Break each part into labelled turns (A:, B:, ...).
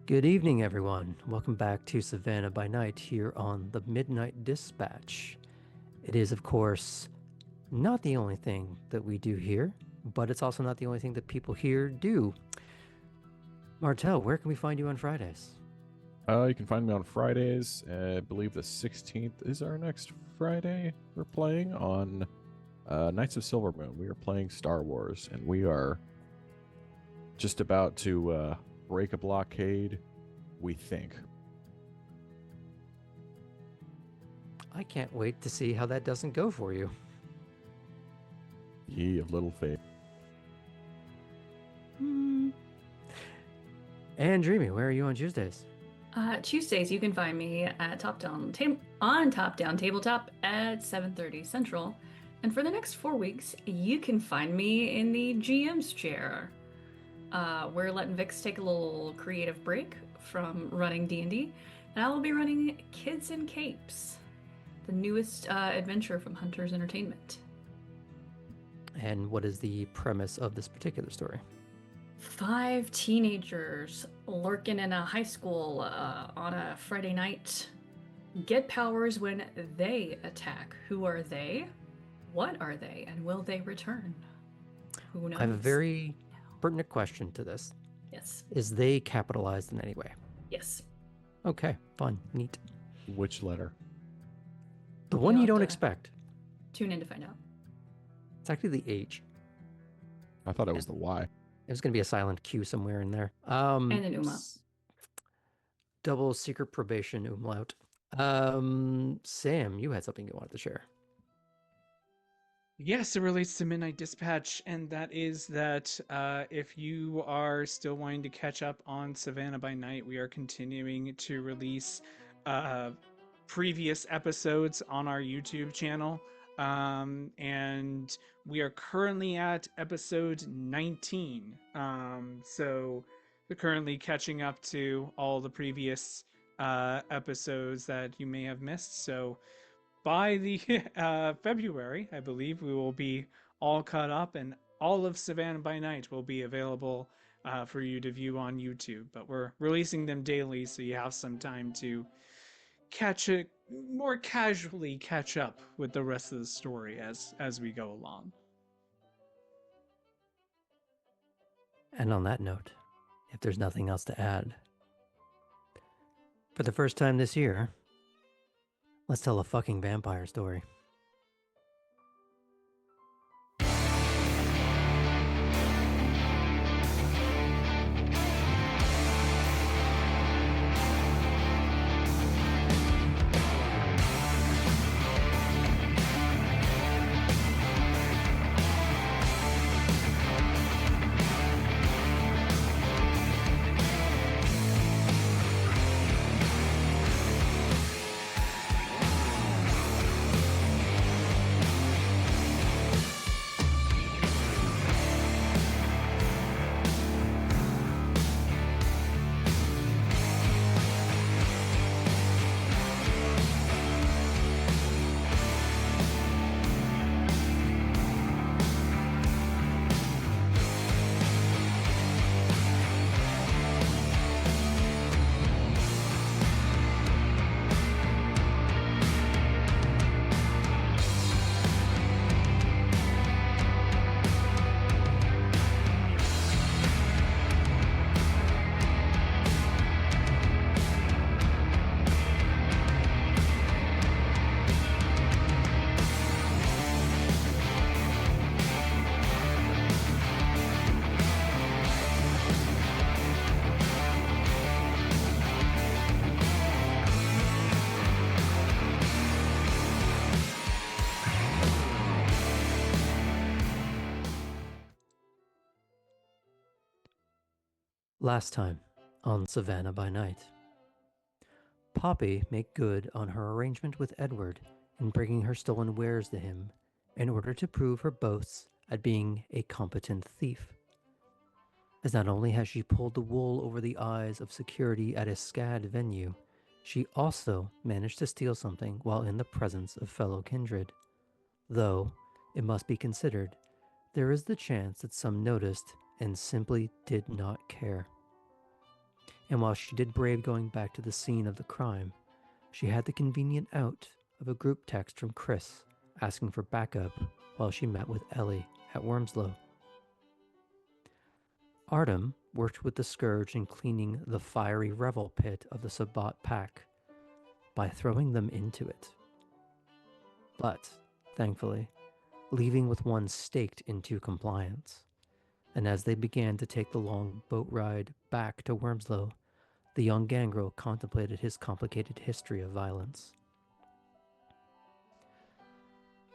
A: Good evening, everyone. Welcome back to Savannah by Night here on the Midnight Dispatch. It is, of course, not the only thing that we do here, but it's also not the only thing that people here do. Martel, where can we find you on Fridays?
B: You can find me on Fridays. I believe the 16th is our next Friday. We're playing on Knights of Silver Moon. We are playing Star Wars, and we are just about to break a blockade, we think.
A: I can't wait to see how that doesn't go for you.
B: Ye of little faith.
A: And Dreamy, where are you on Tuesdays?
C: Tuesdays, you can find me at Top Down Tabletop at 7:30 Central. And for the next 4 weeks, you can find me in the GM's chair. We're letting Vix take a little creative break from running D&D, and I will be running Kids in Capes, the newest adventure from Hunter's Entertainment.
A: And what is the premise of this particular story?
C: 5 teenagers lurking in a high school on a Friday night get powers when they attack. Who are they? What are they? And will they return? Who knows?
A: I have a very pertinent question to this.
C: Yes.
A: Is they capitalized in any way?
C: Yes.
A: Okay, fun, neat.
B: Which letter?
A: The one you don't expect.
C: Tune in to find out.
A: It's actually the H.
B: I thought it was the Y.
A: There's going to be a silent Q somewhere in there.
C: And an umlaut.
A: Double secret probation umlaut. Sam, you had something you wanted to share.
D: Yes, it relates to Midnight Dispatch, and that is that if you are still wanting to catch up on Savannah by Night, we are continuing to release previous episodes on our YouTube channel. And we are currently at episode 19. So we're currently catching up to all the previous episodes that you may have missed. So by the February, I believe we will be all caught up, and all of Savannah by Night will be available for you to view on YouTube. But we're releasing them daily, so you have some time to more casually catch up with the rest of the story as we go along.
A: And on that note, if there's nothing else to add, for the first time this year, let's tell a fucking vampire story. Last time on Savannah by Night, Poppy made good on her arrangement with Edward in bringing her stolen wares to him in order to prove her boasts at being a competent thief. As not only has she pulled the wool over the eyes of security at a SCAD venue, she also managed to steal something while in the presence of fellow kindred. Though, it must be considered, there is the chance that some noticed and simply did not care. and while she did brave going back to the scene of the crime, she had the convenient out of a group text from Chris asking for backup while she met with Elli at Wormslow. Artem worked with the Scourge in cleaning the fiery revel pit of the Sabbat pack by throwing them into it. But, thankfully, leaving with one staked into compliance. And as they began to take the long boat ride back to Wormslow, the young gangrel contemplated his complicated history of violence.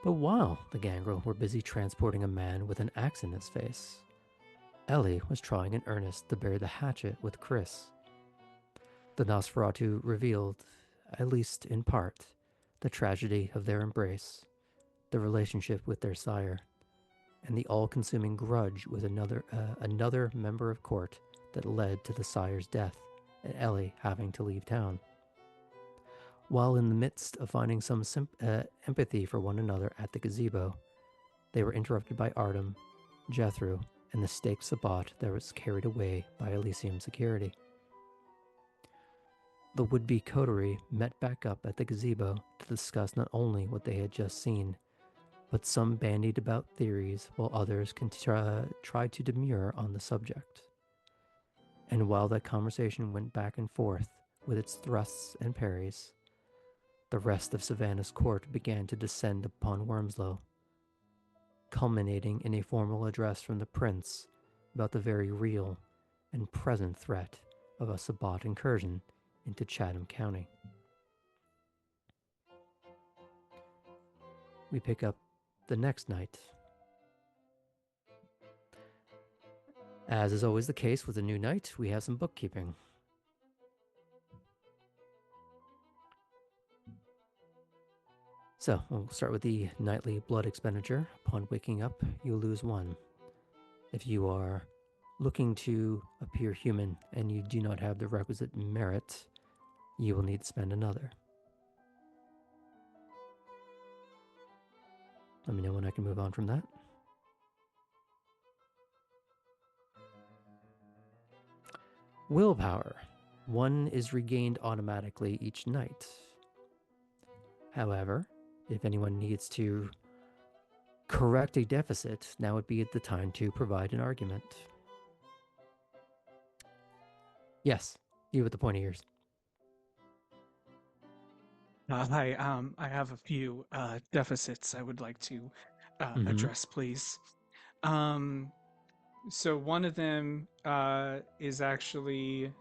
A: But while the gangrel were busy transporting a man with an axe in his face, Elli was trying in earnest to bury the hatchet with Chris. The Nosferatu revealed, at least in part, the tragedy of their embrace, the relationship with their sire, and the all-consuming grudge with another member of court that led to the sire's death and Elli having to leave town. While in the midst of finding some empathy for one another at the gazebo, they were interrupted by Artem, Jethro, and the staked Sabbat that was carried away by Elysium security. The would-be coterie met back up at the gazebo to discuss not only what they had just seen, but some bandied about theories while others tried to demur on the subject. And while that conversation went back and forth with its thrusts and parries, the rest of Savannah's court began to descend upon Wormslow, culminating in a formal address from the prince about the very real and present threat of a Sabbat incursion into Chatham County. We pick up the next night. As is always the case with a new night, we have some bookkeeping. So, we'll start with the nightly blood expenditure. Upon waking up, you lose 1. If you are looking to appear human and you do not have the requisite merit, you will need to spend another. Let me know when I can move on from that. Willpower. 1 is regained automatically each night. However, if anyone needs to correct a deficit, now would be the time to provide an argument. Yes, you with the pointy ears.
D: Hi, I have a few deficits I would like to address, please. So one of them is actually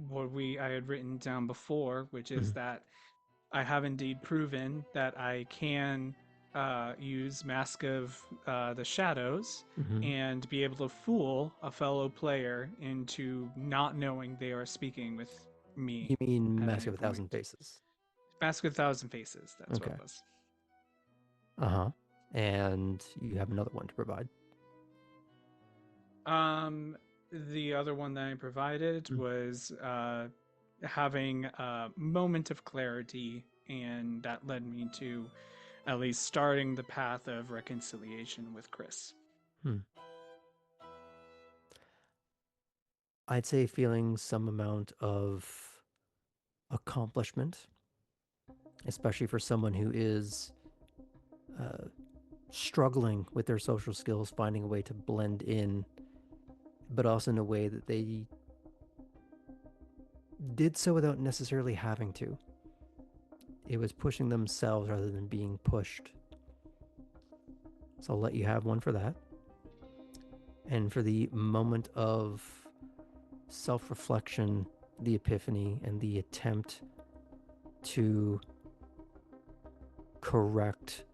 D: what I had written down before, which is that I have indeed proven that I can use Mask of the Shadows and be able to fool a fellow player into not knowing they are speaking with me.
A: You mean
D: at
A: Mask
D: any
A: of a Thousand
D: point.
A: Faces?
D: Mask of a Thousand Faces, that's what
A: Okay.
D: it was.
A: Uh-huh. And you have another one to provide.
D: The other one that I provided was having a moment of clarity, and that led me to at least starting the path of reconciliation with Chris.
A: I'd say feeling some amount of accomplishment, especially for someone who is struggling with their social skills, finding a way to blend in, but also in a way that they did so without necessarily having to. It was pushing themselves rather than being pushed. So I'll let you have one for that. And for the moment of self-reflection, the epiphany, and the attempt to correct,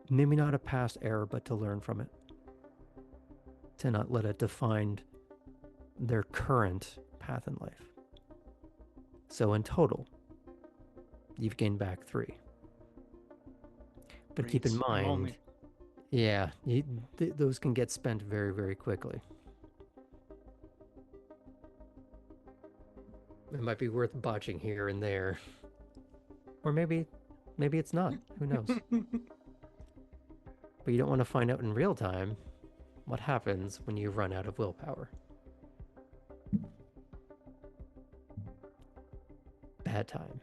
A: maybe not a past error, but to learn from it. To not let it define their current path in life. So in total, you've gained back 3. But keep in
D: Great.
A: mind, those can get spent very, very quickly. It might be worth botching here and there. Or maybe it's not. Who knows? But you don't want to find out in real time what happens when you run out of willpower. bad time.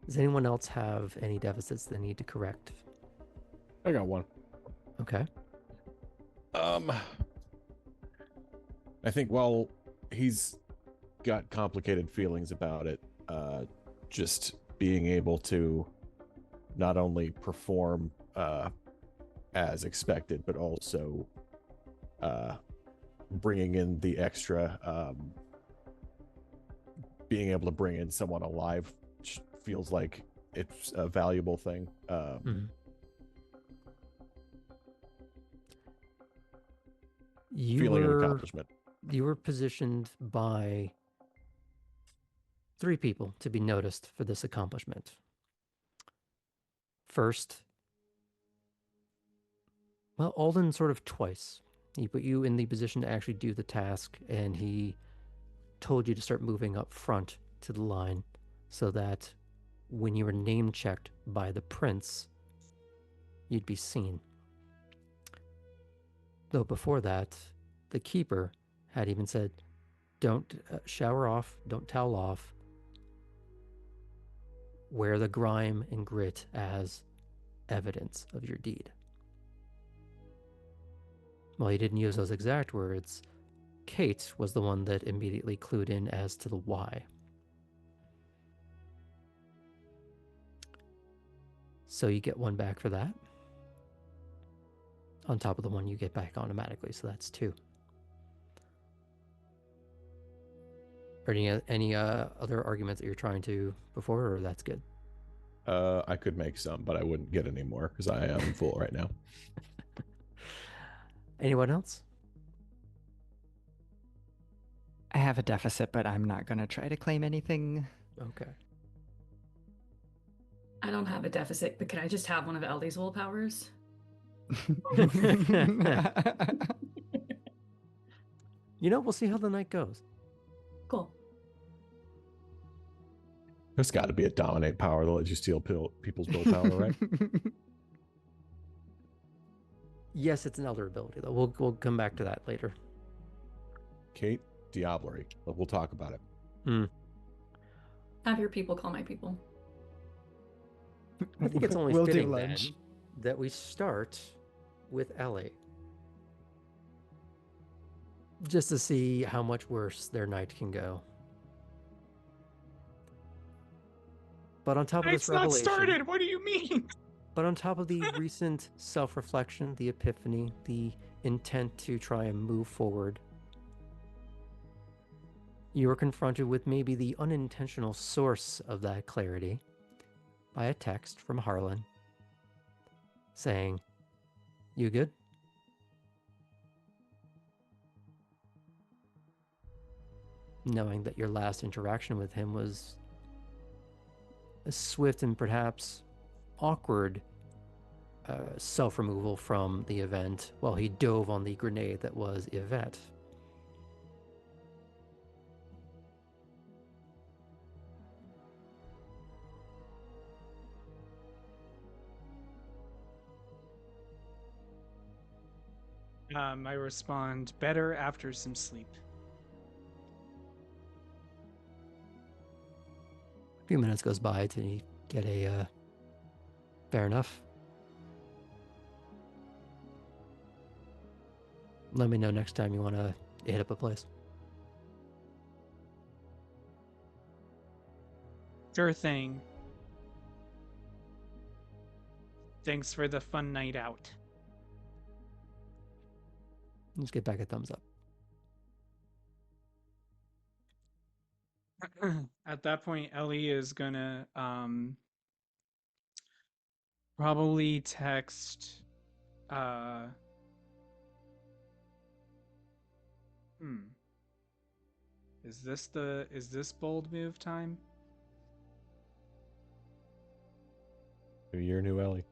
A: Does anyone else have any deficits they need to correct?
B: I got one.
A: Okay.
B: I think while he's got complicated feelings about it, just being able to not only perform as expected, but also bringing in the extra, being able to bring in someone alive feels like it's a valuable thing. Feeling of accomplishment.
A: You were positioned by 3 people to be noticed for this accomplishment. First, well, Alden sort of twice. He put you in the position to actually do the task, and he told you to start moving up front to the line so that when you were name checked by the prince, you'd be seen. Though before that, the keeper had even said, don't shower off, don't towel off, wear the grime and grit as evidence of your deed. While he didn't use those exact words, Kate was the one that immediately clued in as to the why. So you get 1 back for that, on top of the 1 you get back automatically, so that's 2. Are any other arguments that you're trying to before, or that's good?
B: I could make some, but I wouldn't get any more because I am full right now.
A: Anyone else?
E: I have a deficit, but I'm not going to try to claim anything.
A: Okay.
C: I don't have a deficit, but could I just have one of Elli's willpowers?
A: You know, we'll see how the night goes.
C: Cool.
B: There's got to be a dominate power that lets you steal people's willpower, right?
A: Yes, it's an elder ability, though. We'll come back to that later.
B: Kate, Diablerie. We'll talk about it.
C: Have your people call my people.
A: I think it's only
E: We'll do
A: fitting then
E: lunch.
A: that we start with Elli. Just to see how much worse their night can go. But on top of this
D: It's not
A: revelation,
D: started. What do you mean?
A: but on top of the recent self-reflection, the epiphany, the intent to try and move forward, you were confronted with maybe the unintentional source of that clarity by a text from Harlan saying, "You good?" Knowing that your last interaction with him was a swift and perhaps awkward self-removal from the event while he dove on the grenade that was Yvette.
D: I respond, better after some sleep.
A: A few minutes goes by till you get a fair enough. Let me know next time you want to hit up a place.
D: Sure thing. Thanks for the fun night out.
A: Just get back a thumbs up.
D: At that point, Ellie is gonna probably text Is this bold move time?
B: New year, new Ellie.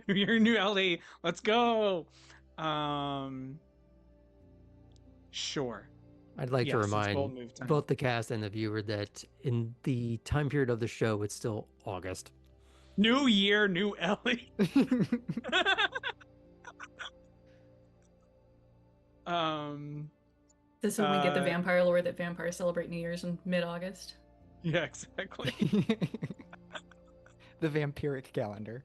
D: Your new Ellie. Let's go. Sure.
A: I'd like to
D: Yes, it's bold
A: remind
D: move time.
A: both the cast and the viewer that in the time period of the show, it's still August.
D: New year, new Ellie.
C: This is when we get the vampire lore that vampires celebrate New Year's in mid-August.
D: Yeah, exactly.
E: The vampiric calendar.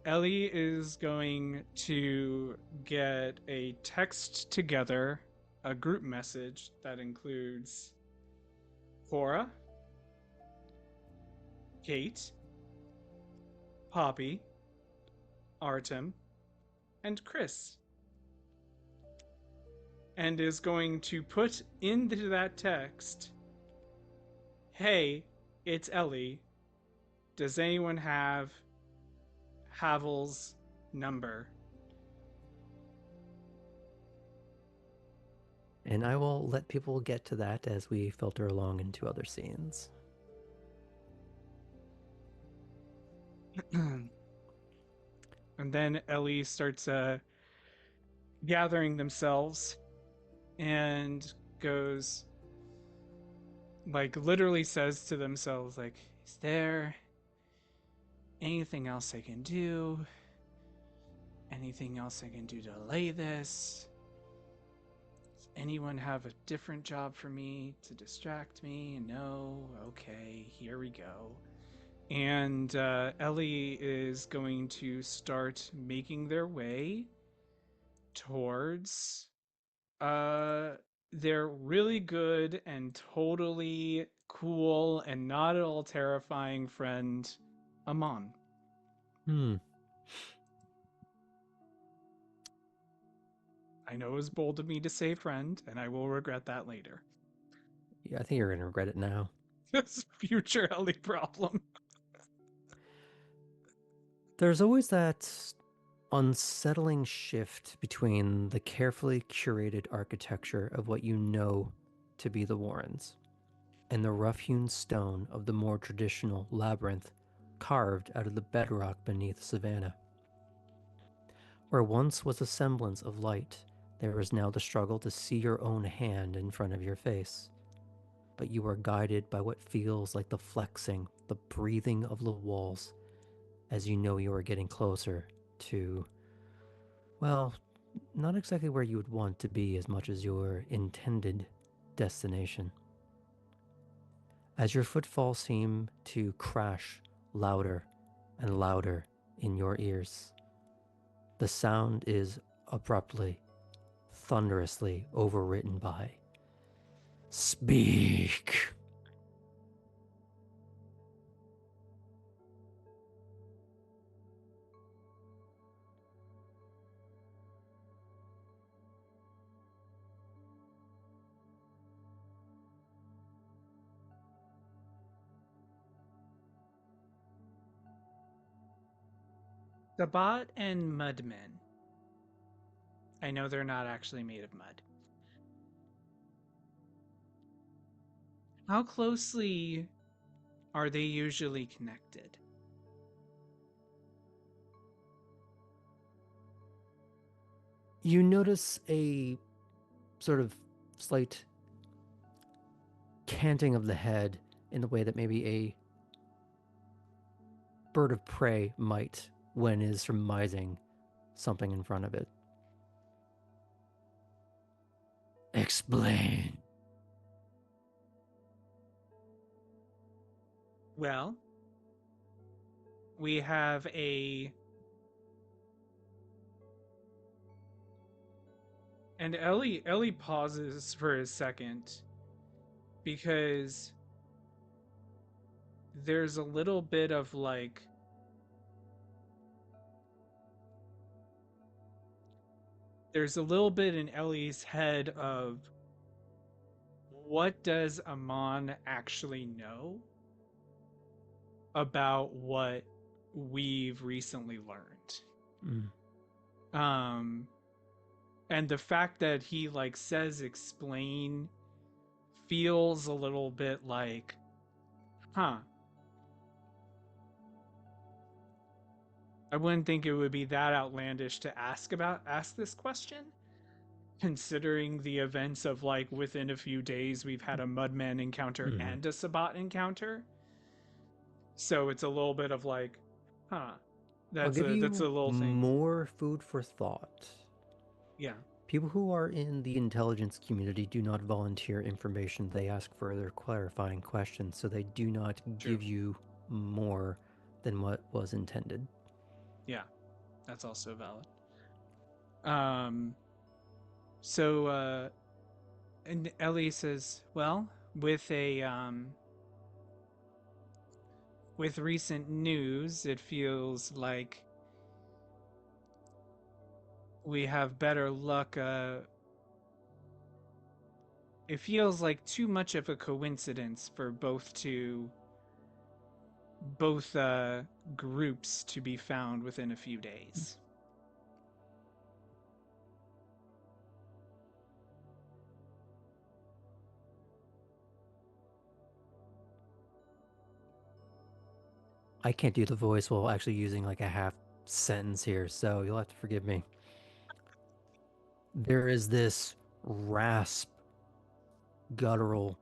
D: Ellie is going to get a text together, a group message that includes Cora, Kate, Poppy, Artem, and Chris, and is going to put into that text, "Hey, it's Ellie. Does anyone have Havel's number?"
A: And I will let people get to that as we filter along into other scenes.
D: And then Ellie starts gathering themselves and goes, like, literally says to themselves, like, "Is there anything else I can do? Anything else I can do to delay this? Does anyone have a different job for me to distract me? No? Okay, here we go." And Ellie is going to start making their way towards their really good and totally cool and not at all terrifying friend, Amon. I know it was bold of me to say friend, and I will regret that later.
A: Yeah, I think you're going to regret it now.
D: This future Ellie problem.
A: There's always that unsettling shift between the carefully curated architecture of what you know to be the Warrens and the rough-hewn stone of the more traditional labyrinth carved out of the bedrock beneath Savannah. Where once was a semblance of light, there is now the struggle to see your own hand in front of your face. But you are guided by what feels like the flexing, the breathing of the walls, as you know you are getting closer to, well, not exactly where you would want to be as much as your intended destination. As your footfalls seem to crash louder and louder in your ears, the sound is abruptly, thunderously overwritten by "Speak."
D: Sabat and Mudmen. I know they're not actually made of mud. How closely are they usually connected?
A: You notice a sort of slight canting of the head in the way that maybe a bird of prey might when it is surmising something in front of it. Explain.
D: Well, we have and Ellie pauses for a second because there's a little bit of like there's a little bit in Ellie's head of what does Amon actually know about what we've recently learned. And the fact that he like says explain feels a little bit like, huh, I wouldn't think it would be that outlandish to ask this question, considering the events of like within a few days we've had a Mudman encounter and a Sabat encounter. So it's a little bit of like, huh.
A: I'll give you
D: That's a little thing.
A: more food for thought.
D: Yeah.
A: People who are in the intelligence community do not volunteer information. They ask further clarifying questions, so they do not give you more than what was intended.
D: Yeah, that's also valid. So and Ellie says, well, with with recent news, it feels like we have better luck. It feels like too much of a coincidence for both groups to be found within a few days.
A: I can't do the voice while actually using like a half sentence here, so you'll have to forgive me. There is this rasp, guttural,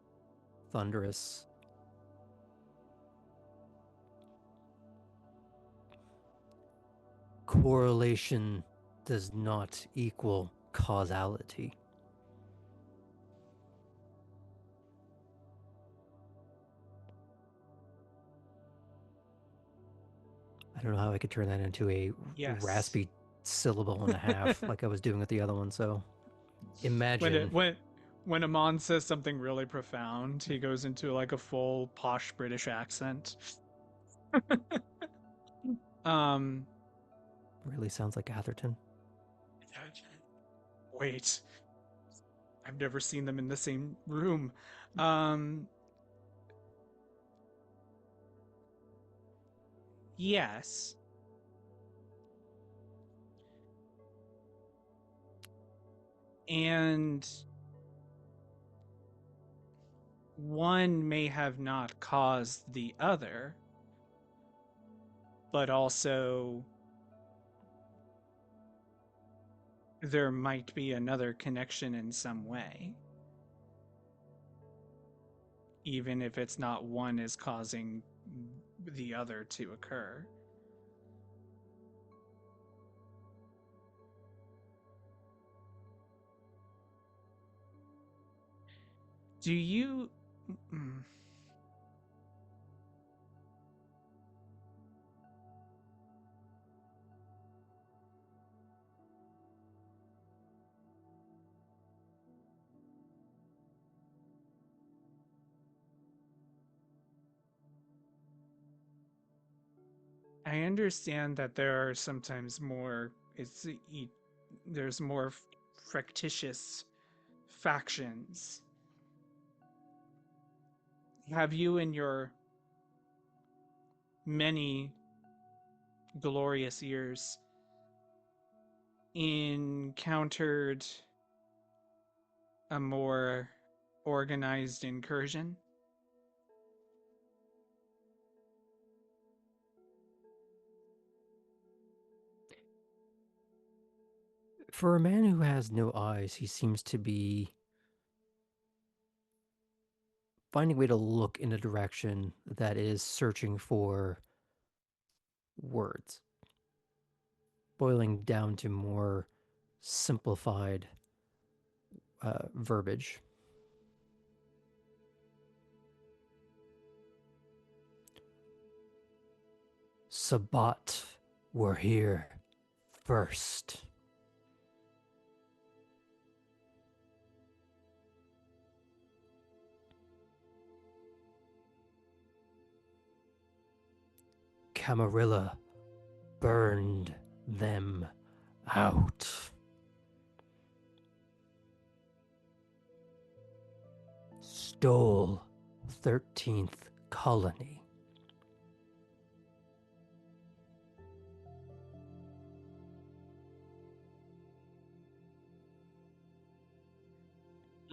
A: thunderous correlation does not equal causality. I don't know how I could turn that into a raspy syllable and a half like I was doing with the other one, so imagine.
D: When Amon says something really profound, he goes into like a full posh British accent.
A: Really sounds like Atherton.
D: Wait. I've never seen them in the same room. Yes. And one may have not caused the other, but also there might be another connection in some way. Even if it's not one is causing the other to occur. Do you... I understand that there are sometimes more... there's more fractious factions. Have you, in your many glorious years, encountered a more organized incursion?
A: For a man who has no eyes, he seems to be finding a way to look in a direction that is searching for words, boiling down to more simplified verbiage. Sabbat were here first. Camarilla burned them out. Stole 13th colony.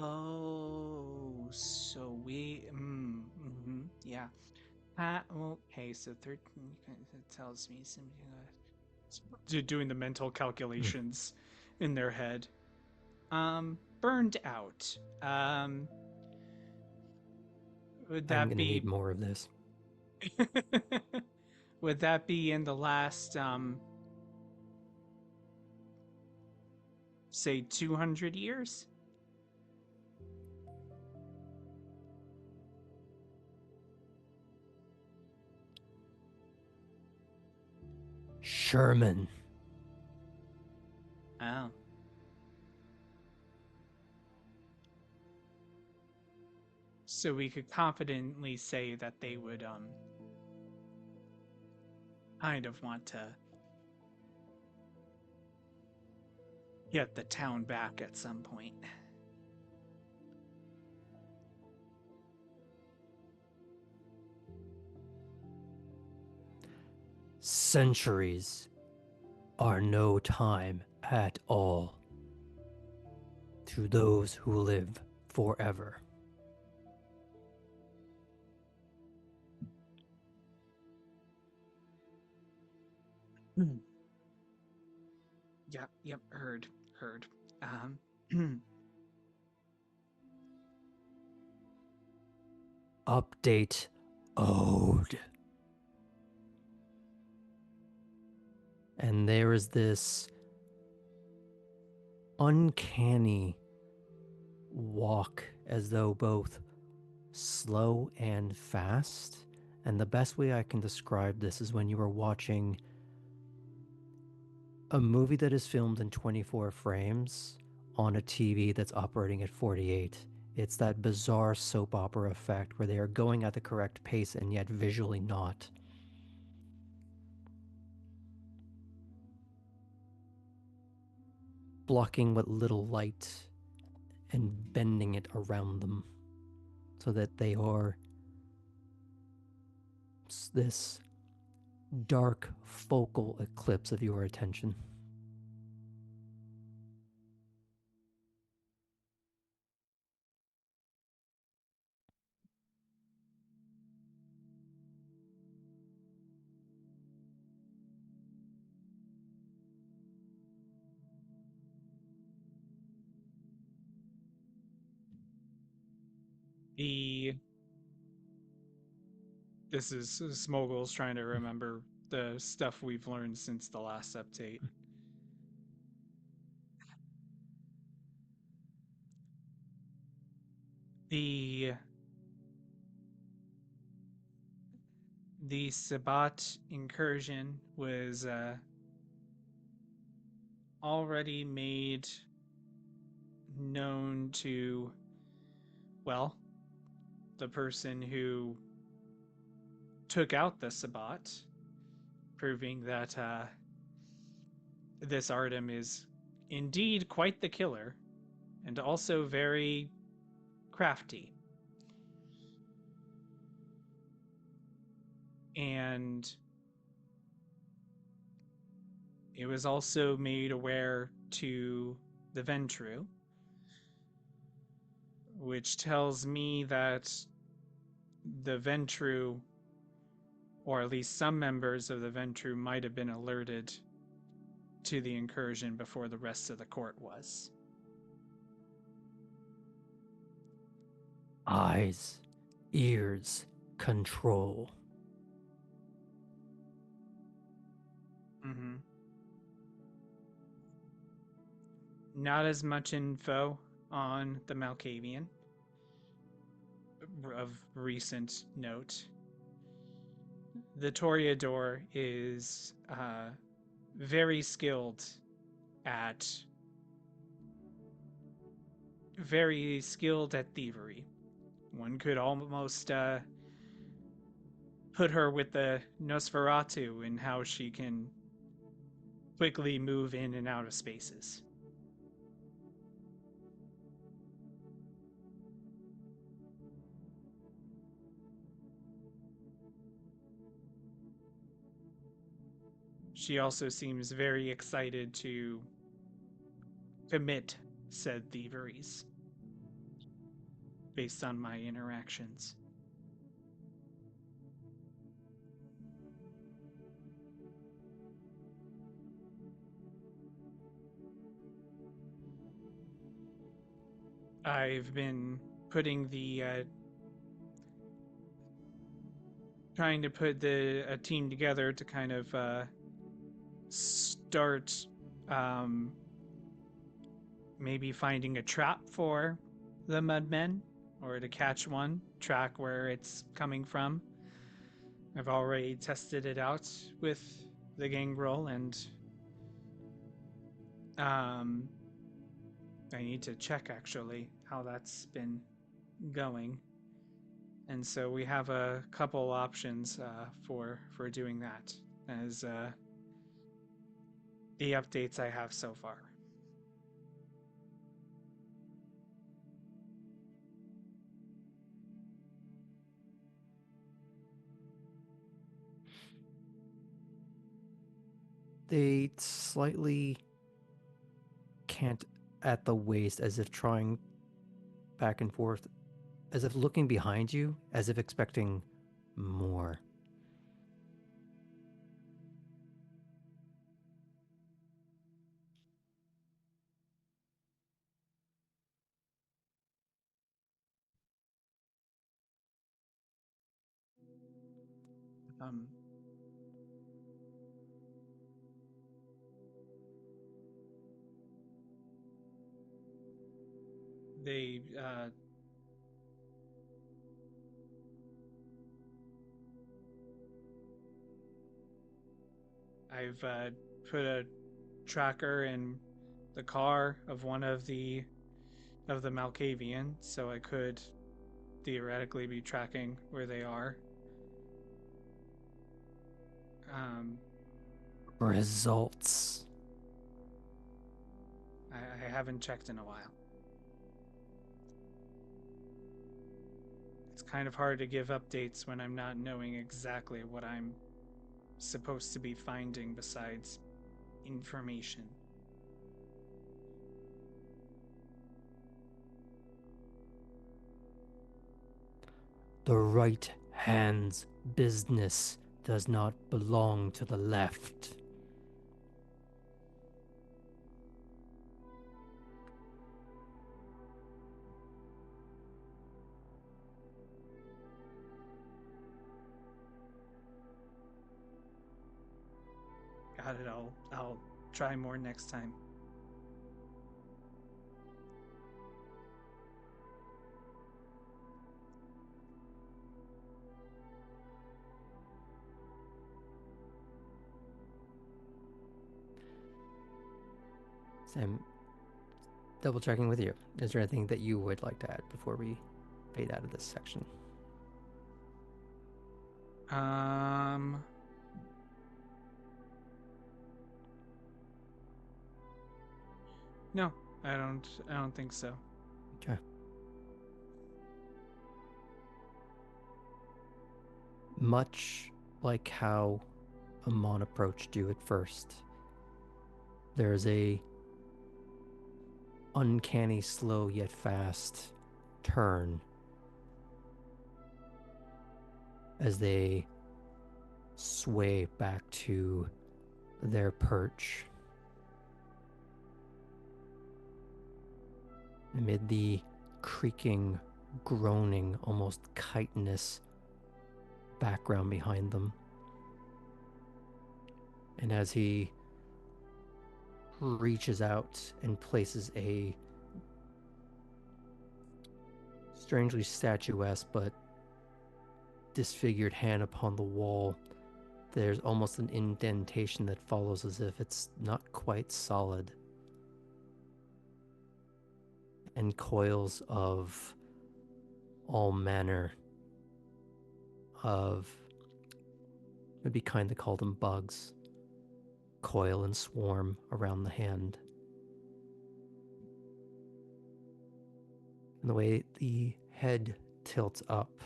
D: Oh, so we... yeah. Okay, so 13 it tells me something. Doing the mental calculations in their head. Burned out. Would that
A: I'm gonna
D: be...
A: need more of this.
D: Would that be in the last say 200 years.
A: Sherman.
D: Oh. So we could confidently say that they would kind of want to get the town back at some point.
A: Centuries are no time at all to those who live forever.
D: Yep, heard.
A: Update ode. And there is this uncanny walk, as though both slow and fast. And the best way I can describe this is when you are watching a movie that is filmed in 24 frames on a TV that's operating at 48. It's that bizarre soap opera effect where they are going at the correct pace and yet visually not. Blocking what little light and bending it around them so that they are this dark focal eclipse of your attention.
D: This is Smogul's trying to remember the stuff we've learned since the last update. The Sabat incursion was already made known to, well, the person who took out the Sabat, proving that this Artem is indeed quite the killer and also very crafty. And it was also made aware to the Ventru, which tells me that the Ventru, or at least some members of the Ventru, might have been alerted to the incursion before the rest of the court was.
A: Eyes, ears, control.
D: Mm-hmm. Not as much info on the Malkavian of recent note. The Toreador is very skilled at thievery. One could almost put her with the Nosferatu in how she can quickly move in and out of spaces. She also seems very excited to commit said thieveries based on my interactions. I've been putting trying to put a team together to kind of start maybe finding a trap for the mudmen, or to catch one, track where it's coming from. I've already tested it out with the gangrel, and I need to check actually how that's been going. And so we have a couple options for doing that as the updates I have so far.
A: They slightly cant at the waist as if trying back and forth, as if looking behind you, as if expecting more.
D: Um, they I've put a tracker in the car of one of the Malkavian, so I could theoretically be tracking where they are.
A: Results.
D: I haven't checked in a while. It's kind of hard to give updates when I'm not knowing exactly what I'm supposed to be finding besides information.
A: The right hand's business does not belong to the left.
D: Got it. I'll try more next time.
A: Sam, double checking with you. Is there anything that you would like to add before we fade out of this section?
D: No, I don't think so.
A: Okay. Much like how Amon approached you at first, there's a uncanny, slow yet fast turn as they sway back to their perch. Amid the creaking, groaning, almost chitinous background behind them. And as he reaches out and places a strangely statuesque but disfigured hand upon the wall, there's almost an indentation that follows as if it's not quite solid. And coils of all manner of, it'd be kind to call them bugs, coil and swarm around the hand. And the way the head tilts up,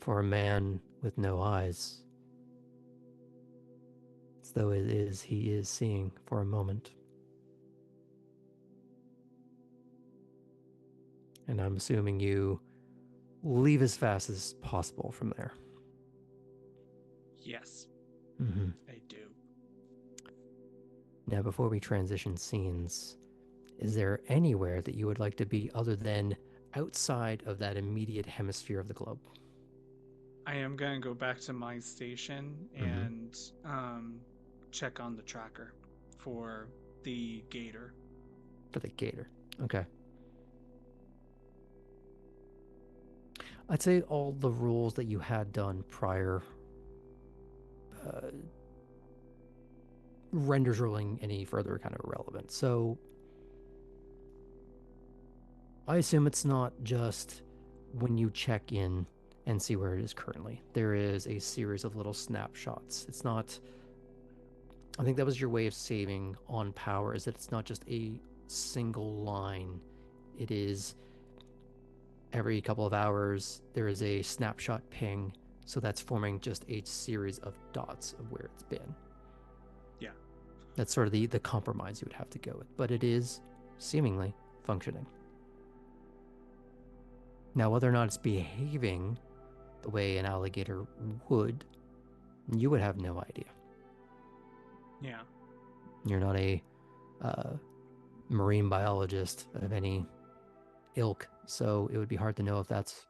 A: for a man with no eyes, it's though it is he is seeing for a moment. And I'm assuming you leave as fast as possible from there.
D: Yes,
A: Mm-hmm.
D: I do.
A: Now, before we transition scenes, is there anywhere that you would like to be other than outside of that immediate hemisphere of the globe?
D: I am gonna go back to my station and check on the tracker for the gator.
A: For the gator. Okay. I'd say all the rules that you had done prior renders ruling any further kind of irrelevant. So I assume it's not just when you check in and see where it is currently. There is a series of little snapshots. It's not, I think that was your way of saving on power, is that it's not just a single line. It is every couple of hours, there is a snapshot ping. So that's forming just a series of dots of where it's been.
D: Yeah.
A: That's sort of the compromise you would have to go with. But it is seemingly functioning. Now, whether or not it's behaving the way an alligator would, you would have no idea.
D: Yeah.
A: You're not a marine biologist of any ilk, so it would be hard to know if that's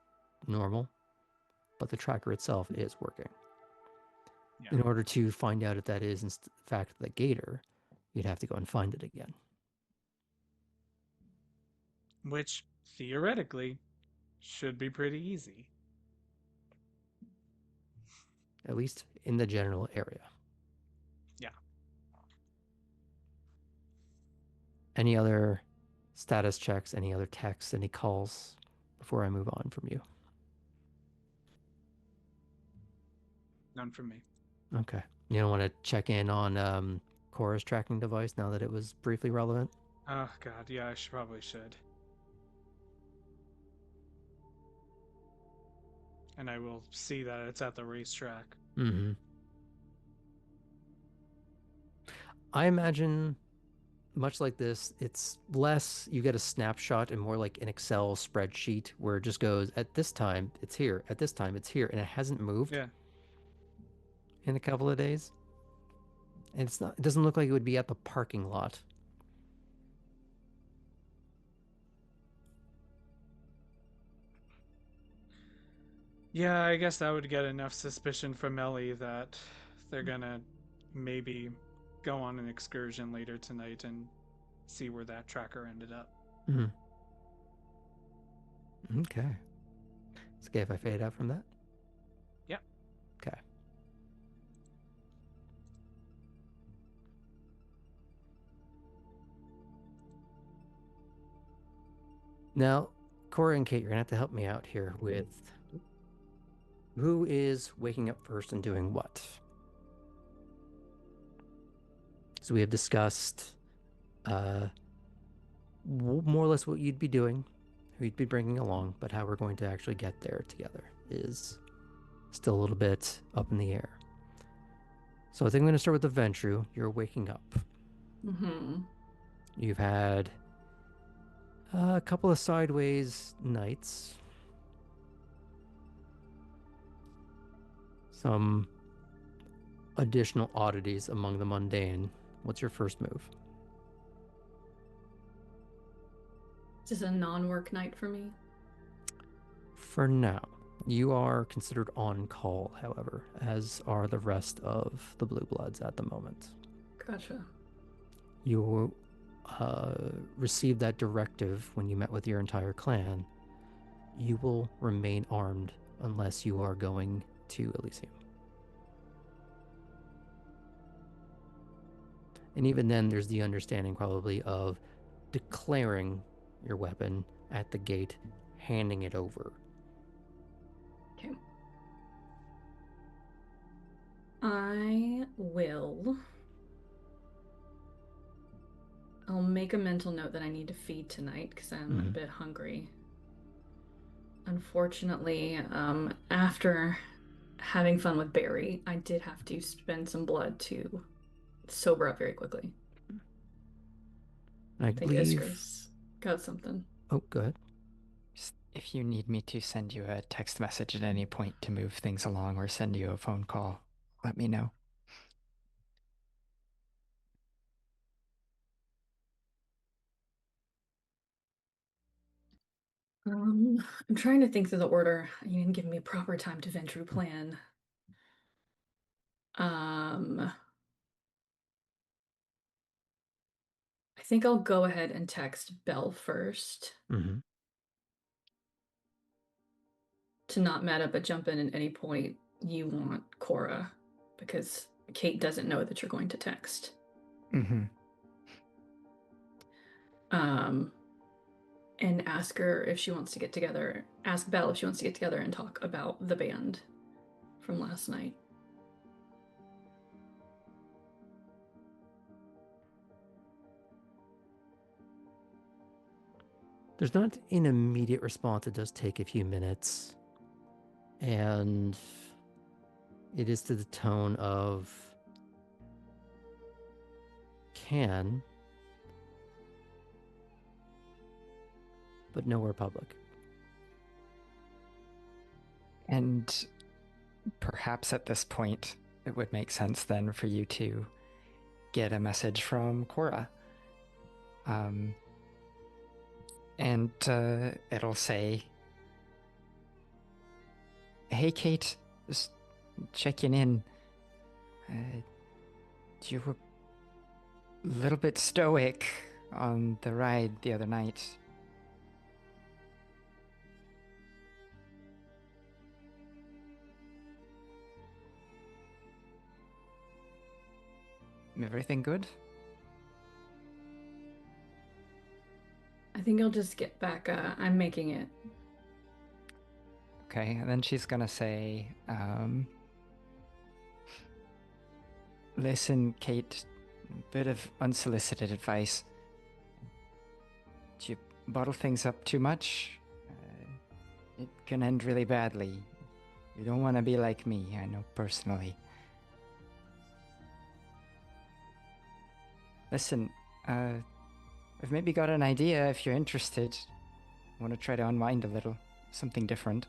A: normal. But the tracker itself is working.
D: Yeah.
A: In order to find out if that is in fact the gator, you'd have to go and find it again.
D: Which, theoretically, should be pretty easy.
A: At least in the general area.
D: Yeah.
A: Any other status checks, any other texts, any calls before I move on from you?
D: None from me.
A: Okay. You don't want to check in on Cora's tracking device now that it was briefly relevant?
D: Oh, God. Yeah, I probably should. And I will see that it's at the racetrack.
A: Mm-hmm. I imagine, much like this, it's less you get a snapshot and more like an Excel spreadsheet where it just goes, at this time, it's here, at this time, it's here, and it hasn't moved
D: Yeah.
A: in a couple of days. And it's not, it doesn't look like it would be at the parking lot.
D: Yeah, I guess that would get enough suspicion from Elli that they're gonna maybe go on an excursion later tonight and see where that tracker ended up.
A: Mm-hmm. Okay. It's okay if I fade out from that?
D: Yeah.
A: Okay. Now, Cora and Kate, you're going to have to help me out here with who is waking up first and doing what. So we have discussed more or less what you'd be doing, who you'd be bringing along, but how we're going to actually get there together is still a little bit up in the air. So I think I'm going to start with the Ventru. You're waking up.
C: Mm-hmm.
A: You've had a couple of sideways nights. Some additional oddities among the mundane. What's your first move?
C: Is this a non-work night for me?
A: For now. You are considered on call, however, as are the rest of the Blue Bloods at the moment.
C: Gotcha.
A: You received that directive when you met with your entire clan. You will remain armed unless you are going to Elysium. And even then, there's the understanding probably of declaring your weapon at the gate, handing it over.
C: Okay. I will. I'll make a mental note that I need to feed tonight because I'm a bit hungry. Unfortunately, after having fun with Barry, I did have to spend some blood to sober up very quickly.
A: I
C: think
A: believe.
C: Iskar's got something.
A: Oh, go ahead.
E: Just if you need me to send you a text message at any point to move things along or send you a phone call, let me know.
C: I'm trying to think through the order. You didn't give me a proper time to venture plan. think I'll go ahead and text Belle first
A: Mm-hmm.
C: to not meta, but jump in at any point you want Cora, because Kate doesn't know that you're going to text.
E: Mm-hmm.
C: And ask her if she wants to get together. Ask Belle if she wants to get together and talk about the band from last night.
A: There's not an immediate response. It does take a few minutes. And it is to the tone of can, but nowhere public.
E: And perhaps at this point, it would make sense then for you to get a message from Cora. And it'll say, "Hey, Kate, just checking in. You were a little bit stoic on the ride the other night. Everything good?"
C: I think I'll just get back. I'm making it.
E: Okay, and then she's gonna say, "Listen, Kate, bit of unsolicited advice. Do you bottle things up too much? It can end really badly. You don't want to be like me, I know personally. Listen, I've maybe got an idea if you're interested. Want to try to unwind a little, something different."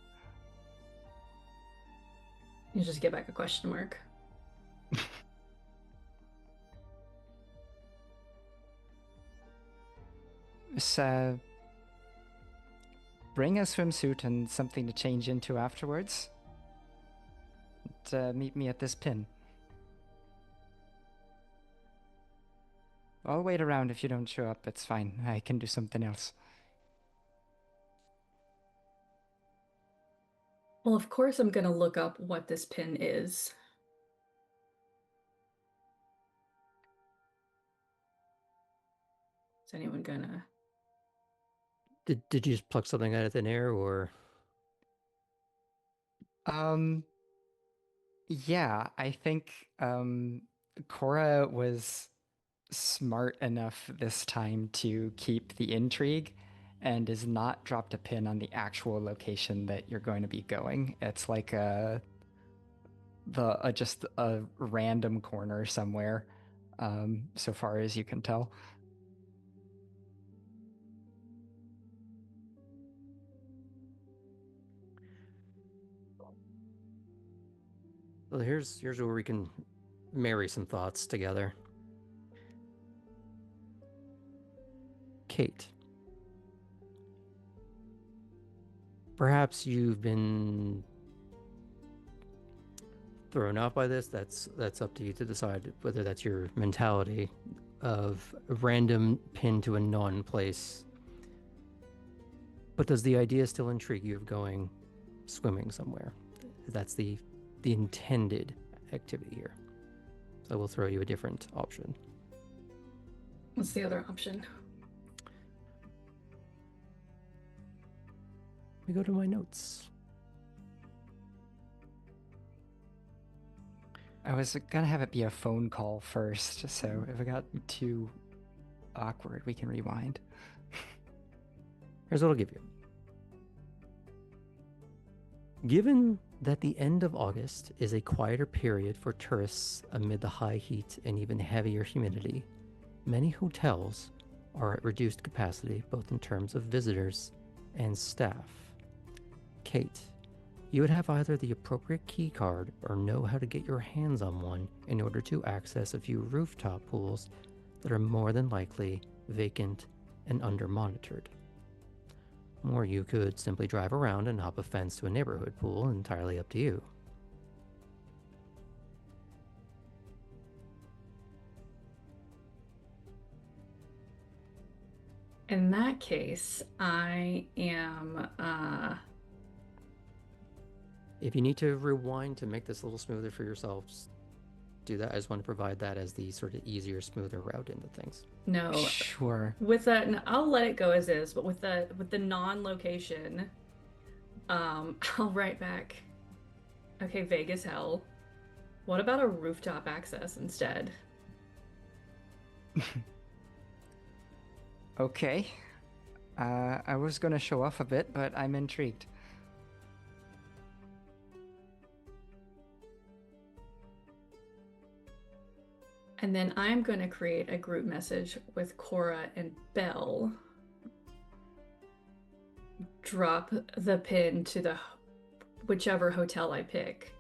C: You just get back a question mark.
E: Just, bring a swimsuit and something to change into afterwards. And, meet me at this pin. I'll wait around if you don't show up, it's fine. I can do something else.
C: Well, of course I'm gonna look up what this pin is. Is anyone gonna...
A: Did you just pluck something out of thin air, or?
E: Yeah, I think Cora was smart enough this time to keep the intrigue and has not dropped a pin on the actual location that you're going to be going. It's like just a random corner somewhere, so far as you can tell.
A: Well, here's where we can marry some thoughts together. Kate, perhaps you've been thrown off by this. That's up to you to decide whether that's your mentality of a random pin to a known place. But does the idea still intrigue you of going swimming somewhere? That's the intended activity here. So we'll throw you a different option.
C: What's the other option?
A: We go to my notes.
E: I was gonna have it be a phone call first, so if it got too awkward, we can rewind.
A: Here's what I'll give you. Given that the end of August is a quieter period for tourists amid the high heat and even heavier humidity, many hotels are at reduced capacity both in terms of visitors and staff. Kate, you would have either the appropriate key card or know how to get your hands on one in order to access a few rooftop pools that are more than likely vacant and under-monitored. Or you could simply drive around and hop a fence to a neighborhood pool, entirely up to you.
C: In that case, I am
A: If you need to rewind to make this a little smoother for yourselves, do that. I just want to provide that as the sort of easier, smoother route into things.
C: no
E: Sure.
C: with that. I'll let it go as is, but with the non-location, I'll write back. Okay, vague as hell. What about a rooftop access instead?
E: Okay. I was gonna show off a bit, but I'm intrigued.
C: And then I'm going to create a group message with Cora and Belle. Drop the pin to the whichever hotel I pick,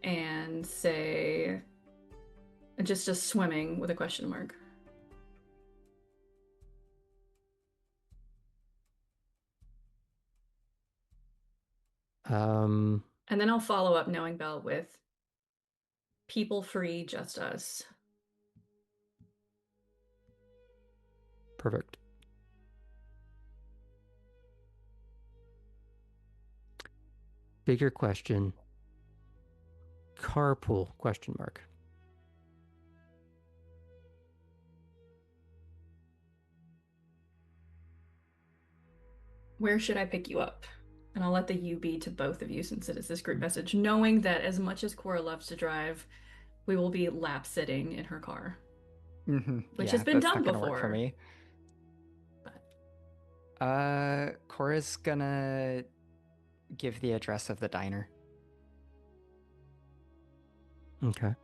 C: and say just swimming with a question mark. And then I'll follow up knowing Belle with people free, just us.
A: Perfect. Bigger question. Carpool, question mark.
C: Where should I pick you up? And I'll let the you be to both of you since it is this group message, knowing that as much as Cora loves to drive, we will be lap sitting in her car. Which has been
E: that's
C: done
E: not gonna work for
C: before.
E: me. Cora's gonna give the address of the diner.
A: Okay.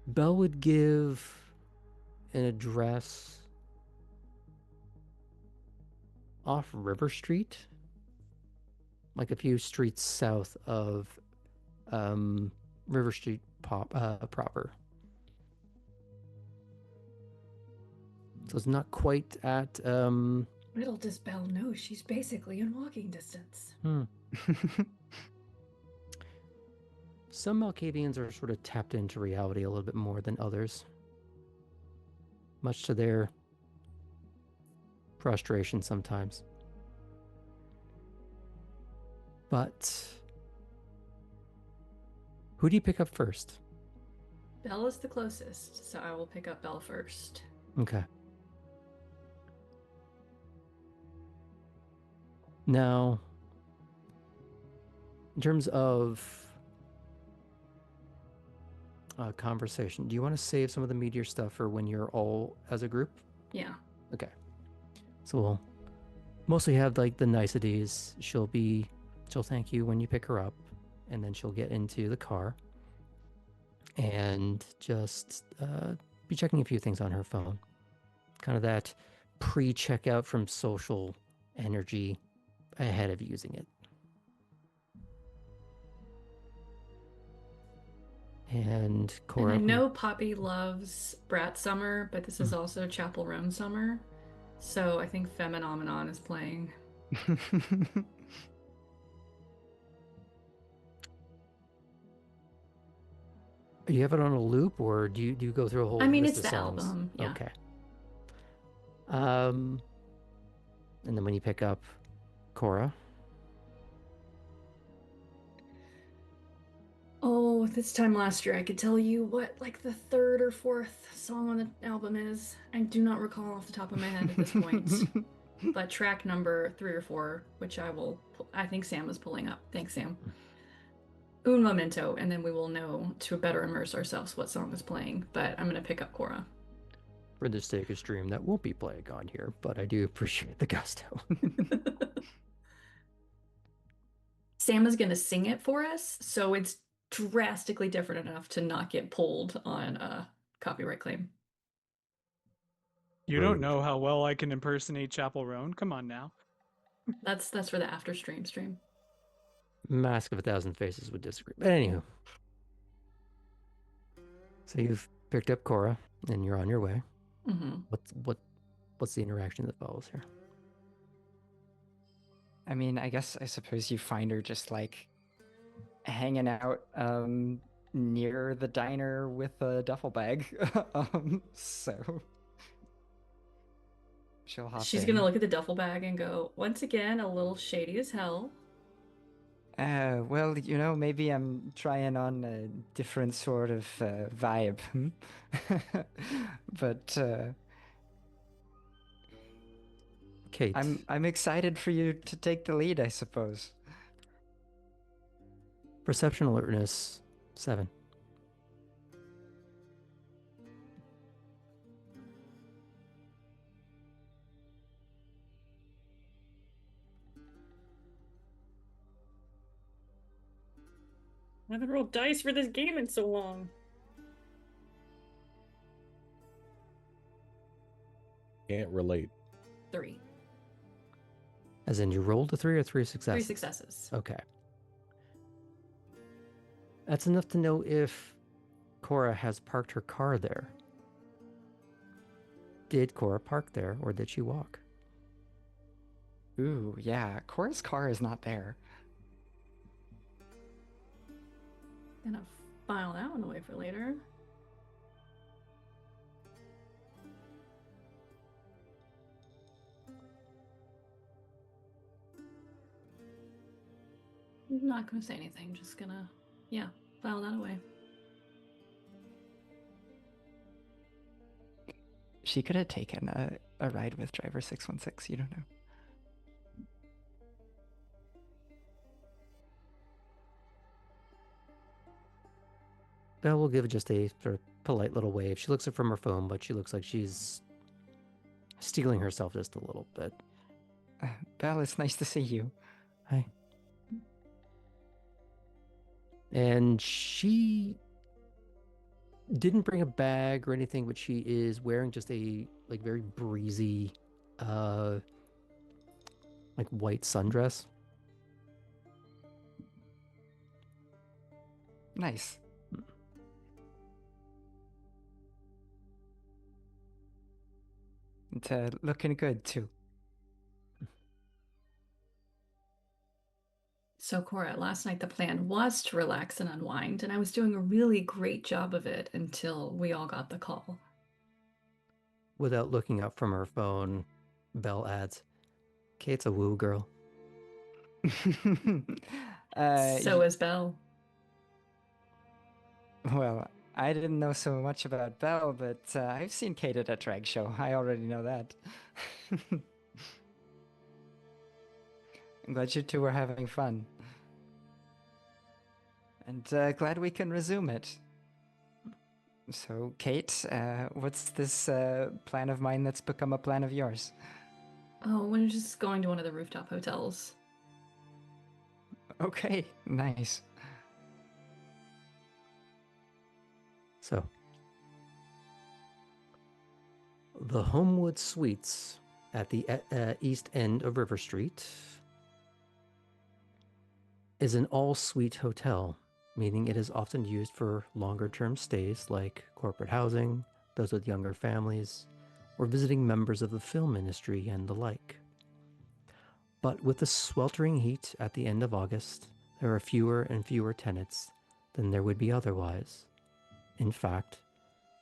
A: Belle would give an address off River Street, like a few streets south of River Street proper. So it's not quite at
C: Little does Belle know she's basically in walking distance.
A: Some Malkavians are sort of tapped into reality a little bit more than others, much to their frustration sometimes. But who do you pick up first?
C: Belle is the closest, so I will pick up Belle first.
A: Okay. Now, in terms of conversation, do you want to save some of the meteor stuff for when you're all as a group?
C: Yeah.
A: Okay. So we'll mostly have like the niceties. She'll thank you when you pick her up, and then she'll get into the car and just be checking a few things on her phone. Kind of that pre-checkout from social energy ahead of using it. And Cora.
C: And I know Poppy loves Brat Summer, but this is also Chapel Roan Summer. So I think Phenomenon is playing.
A: Do you have it on a loop, or do you go through a whole
C: I mean,
A: list
C: it's
A: of
C: the
A: songs?
C: album. Yeah.
A: Okay. And then when you pick up Cora.
C: Oh, this time last year I could tell you what like the third or fourth song on the album is. I do not recall off the top of my head at this point. But track number 3 or 4, which I think Sam is pulling up. Thanks, Sam. Un momento, and then we will know to better immerse ourselves what song is playing. But I'm going to pick up Cora.
A: For the sake of stream, that won't be playing on here, but I do appreciate the gusto.
C: Sam is going to sing it for us, so it's drastically different enough to not get pulled on a copyright claim.
D: You don't know how well I can impersonate Chapel Roan. Come on now.
C: That's for the after stream.
A: Mask of a Thousand Faces would disagree. But anywho. So you've picked up Cora, and you're on your way.
C: Mm-hmm.
A: What's the interaction that follows here?
E: I mean, I suppose you find her just like hanging out near the diner with a duffel bag. So she'll hop
C: She's
E: in.
C: gonna look at the duffel bag and go, once again, a little shady as hell.
E: Well, maybe I'm trying on a different sort of vibe. But
A: Kate,
E: I'm excited for you to take the lead, I suppose.
A: perception alertness 7.
C: I haven't rolled dice for this game in so long.
B: Can't relate.
C: 3.
A: As in, you rolled a 3 or 3
C: 3
A: successes?
C: successes.
A: Okay. That's enough to know if Cora has parked her car there. Did Cora park there, or did she walk?
E: Ooh, yeah. Cora's car is not there.
C: Gonna file that one away for later. I'm not gonna say anything, just gonna, yeah, file that away.
E: She could have taken a ride with driver 616. You don't know.
A: Belle will give just a sort of polite little wave. She looks up from her phone, but she looks like she's stealing herself just a little bit.
E: Belle, it's nice to see you.
A: Hi. And she didn't bring a bag or anything, but she is wearing just a like very breezy like white sundress.
E: Nice. It's looking good too.
C: So, Cora, last night the plan was to relax and unwind, and I was doing a really great job of it until we all got the call.
A: Without looking up from her phone, Belle adds, Kate's a woo girl.
C: So is Belle.
E: Well, I didn't know so much about Belle, but I've seen Kate at a drag show. I already know that. I'm glad you two were having fun. And glad we can resume it. So, Kate, what's this plan of mine that's become a plan of yours?
C: Oh, we're just going to one of the rooftop hotels.
E: Okay, nice.
A: So, the Homewood Suites at the east end of River Street is an all-suite hotel, meaning it is often used for longer-term stays like corporate housing, those with younger families, or visiting members of the film industry and the like. But with the sweltering heat at the end of August, there are fewer and fewer tenants than there would be otherwise. In fact,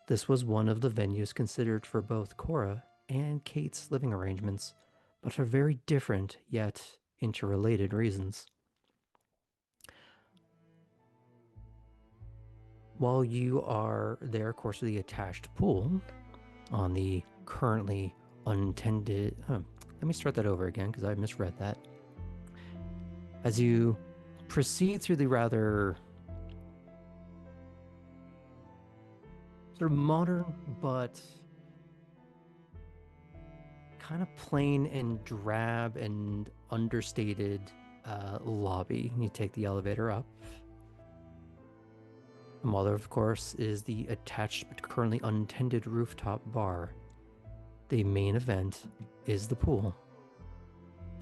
A: this was one of the venues considered for both Cora and Kate's living arrangements, but for very different yet interrelated reasons. While you are there, of course, with the attached pool on the currently untended... let me start that over again because I misread that. As you proceed through the rather sort of modern but kind of plain and drab and understated lobby, you take the elevator up. And while there, of course, is the attached but currently untended rooftop bar, the main event is the pool.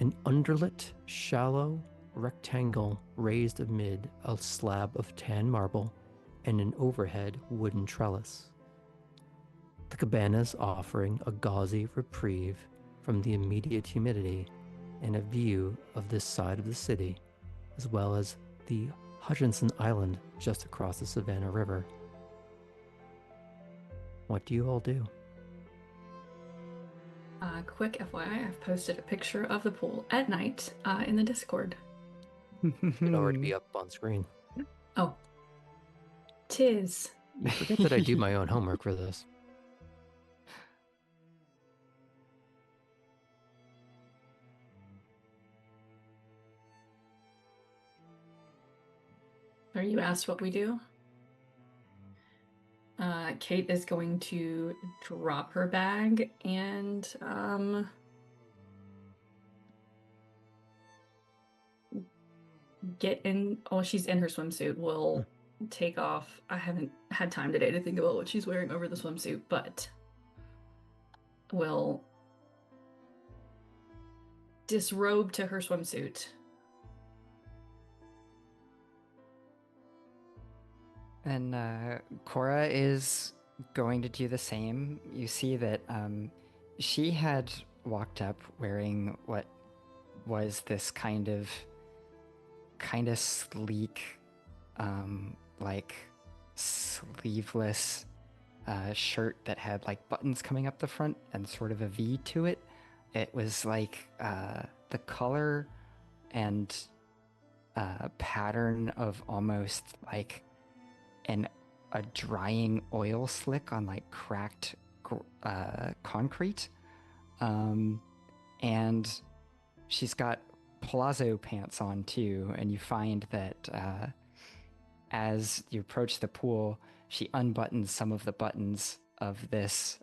A: An underlit, shallow rectangle raised amid a slab of tan marble and an overhead wooden trellis. The cabanas offering a gauzy reprieve from the immediate humidity and a view of this side of the city, as well as the Hutchinson Island just across the Savannah River. What do you all do?
C: Quick FYI, I've posted a picture of the pool at night in the Discord.
A: It'd already be up on screen.
C: Oh. Tis.
A: You forget that I do my own homework for this.
C: Are you asked what we do? Kate is going to drop her bag and get in. Oh, she's in her swimsuit. We'll take off. I haven't had time today to think about what she's wearing over the swimsuit, but we'll disrobe to her swimsuit.
E: And Cora is going to do the same. You see that she had walked up wearing what was this kind of sleek, like sleeveless shirt that had like buttons coming up the front and sort of a V to it. It was like the color and pattern of almost like a drying oil slick on like cracked concrete, and she's got palazzo pants on too. And you find that as you approach the pool, she unbuttons some of the buttons of this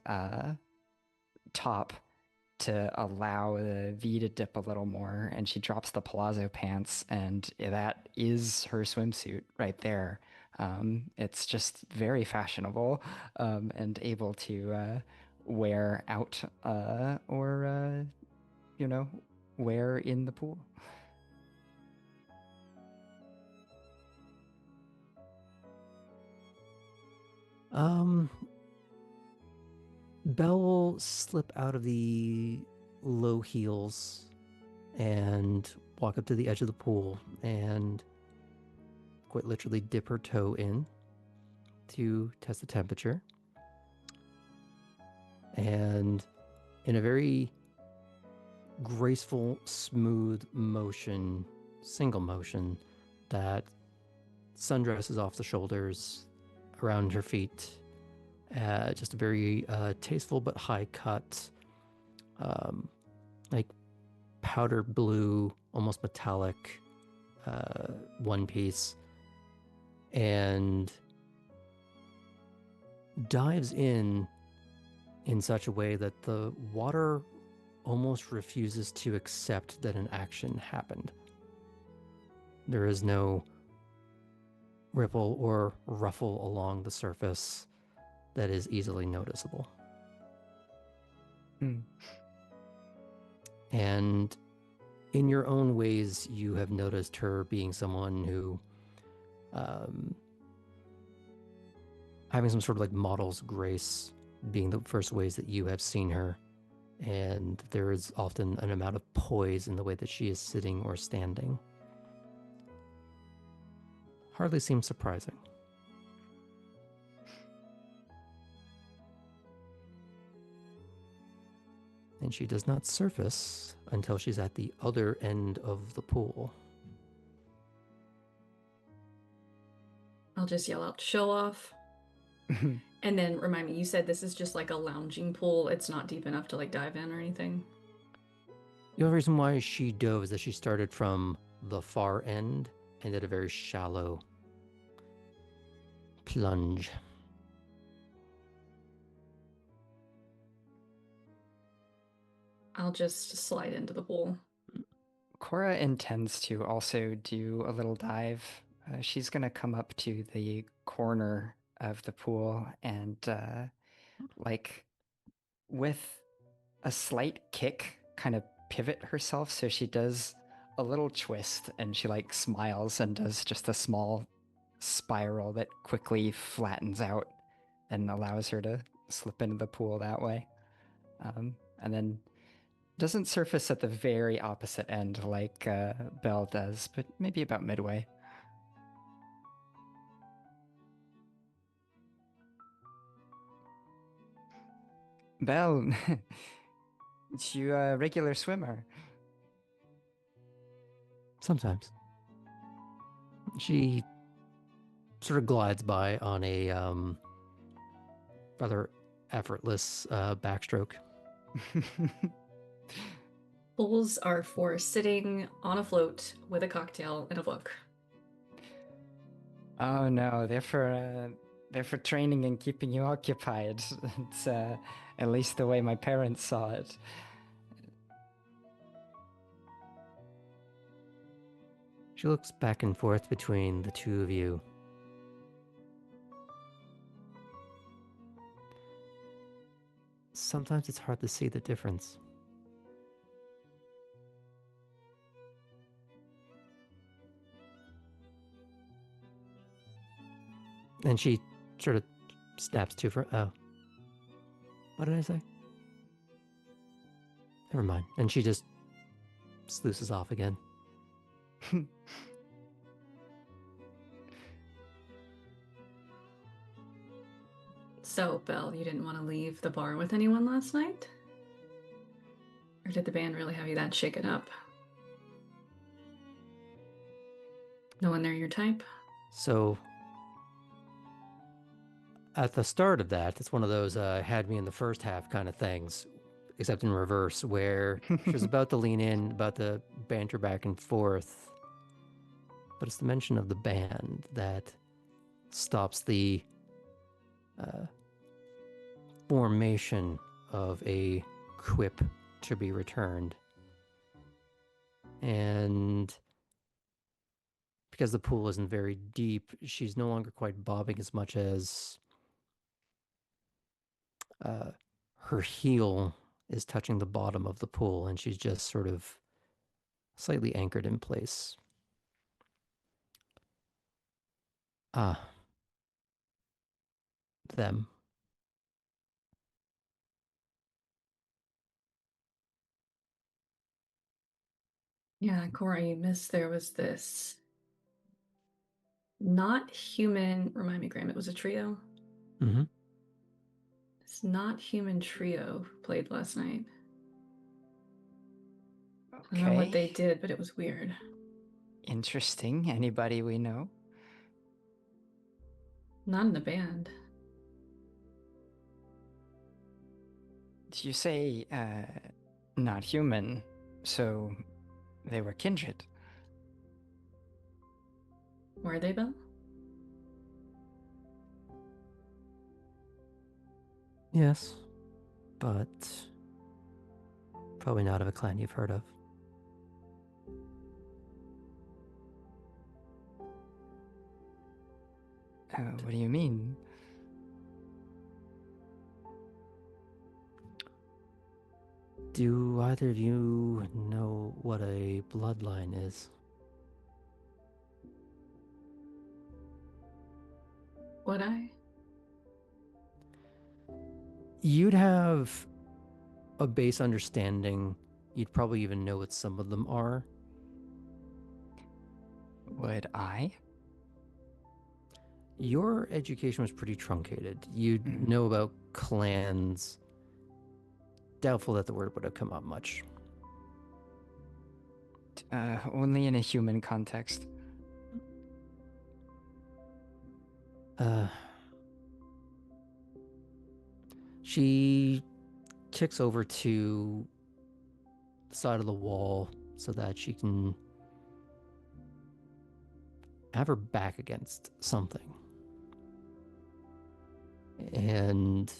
E: top to allow the V to dip a little more, and she drops the palazzo pants, and that is her swimsuit right there. It's just very fashionable and able to wear out or, wear in the pool.
A: Belle will slip out of the low heels and walk up to the edge of the pool and quite literally dip her toe in to test the temperature. And in a very graceful, smooth motion, single motion, that sundress is off the shoulders, around her feet. Just a very tasteful but high cut, like powder blue, almost metallic one piece, and dives in such a way that the water almost refuses to accept that an action happened. There is no ripple or ruffle along the surface that is easily noticeable. And in your own ways, you have noticed her being someone who, having some sort of like model's grace being the first ways that you have seen her. And there is often an amount of poise in the way that she is sitting or standing. Hardly seems surprising. And she does not surface until she's at the other end of the pool.
C: I'll just yell out, "Show off." And then remind me, you said this is just like a lounging pool. It's not deep enough to like dive in or anything.
A: The only reason why she dove is that she started from the far end and did a very shallow plunge.
C: I'll just slide into the pool.
E: Cora intends to also do a little dive. She's going to come up to the corner of the pool and, like, with a slight kick, kind of pivot herself. So she does a little twist and she, like, smiles and does just a small spiral that quickly flattens out and allows her to slip into the pool that way. And then Doesn't surface at the very opposite end like Belle does, but maybe about midway. Belle, is you a regular swimmer?
A: Sometimes. She sort of glides by on a rather effortless backstroke.
C: Pools are for sitting on a float with a cocktail and a book.
E: Oh no, they're for training and keeping you occupied. It's at least the way my parents saw it.
A: She looks back and forth between the two of you. Sometimes it's hard to see the difference. And she sort of snaps to for, oh. What did I say? Never mind. And she just sluices off again.
C: So, Belle, you didn't want to leave the bar with anyone last night? Or did the band really have you that shaken up? No one there your type?
A: So, at the start of that, it's one of those had me in the first half kind of things, except in reverse, where she was about to lean in, about to banter back and forth. But it's the mention of the band that stops the formation of a quip to be returned. And because the pool isn't very deep, she's no longer quite bobbing as much as her heel is touching the bottom of the pool, and she's just sort of slightly anchored in place. Ah. Them.
C: Yeah, Cora, you missed there was this not human, remind me, Graham, it was a trio?
A: Mm-hmm.
C: It's not human trio who played last night. I don't know what they did, but it was weird.
E: Interesting. Anybody we know?
C: Not in the band.
E: Did you say not human? So they were kindred.
C: Were they, Belle?
A: Yes, but probably not of a clan you've heard of.
E: What do you mean?
A: Do either of you know what a bloodline is?
C: Would I?
A: You'd have a base understanding. You'd probably even know what some of them are.
E: Would I?
A: Your education was pretty truncated. You'd know about clans. Doubtful that the word would have come up much.
E: Only in a human context.
A: She kicks over to the side of the wall so that she can have her back against something. And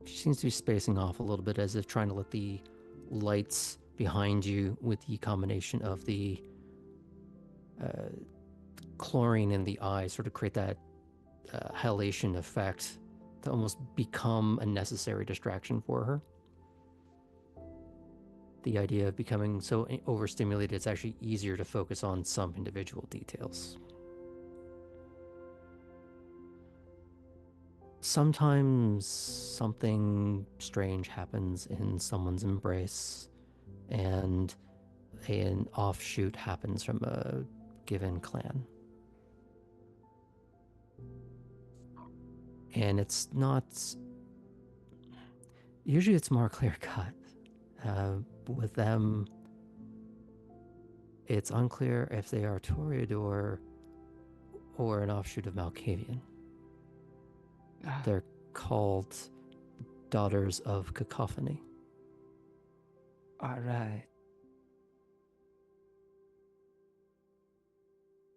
A: she seems to be spacing off a little bit, as if trying to let the lights behind you, with the combination of the chlorine in the eye, sort of create that halation effect to almost become a necessary distraction for her. The idea of becoming so overstimulated, it's actually easier to focus on some individual details. Sometimes something strange happens in someone's embrace, and an offshoot happens from a given clan. And it's not. Usually it's more clear cut. With them, it's unclear if they are Toreador or an offshoot of Malkavian.
E: Ah,
A: They're called Daughters of Cacophony.
E: all right.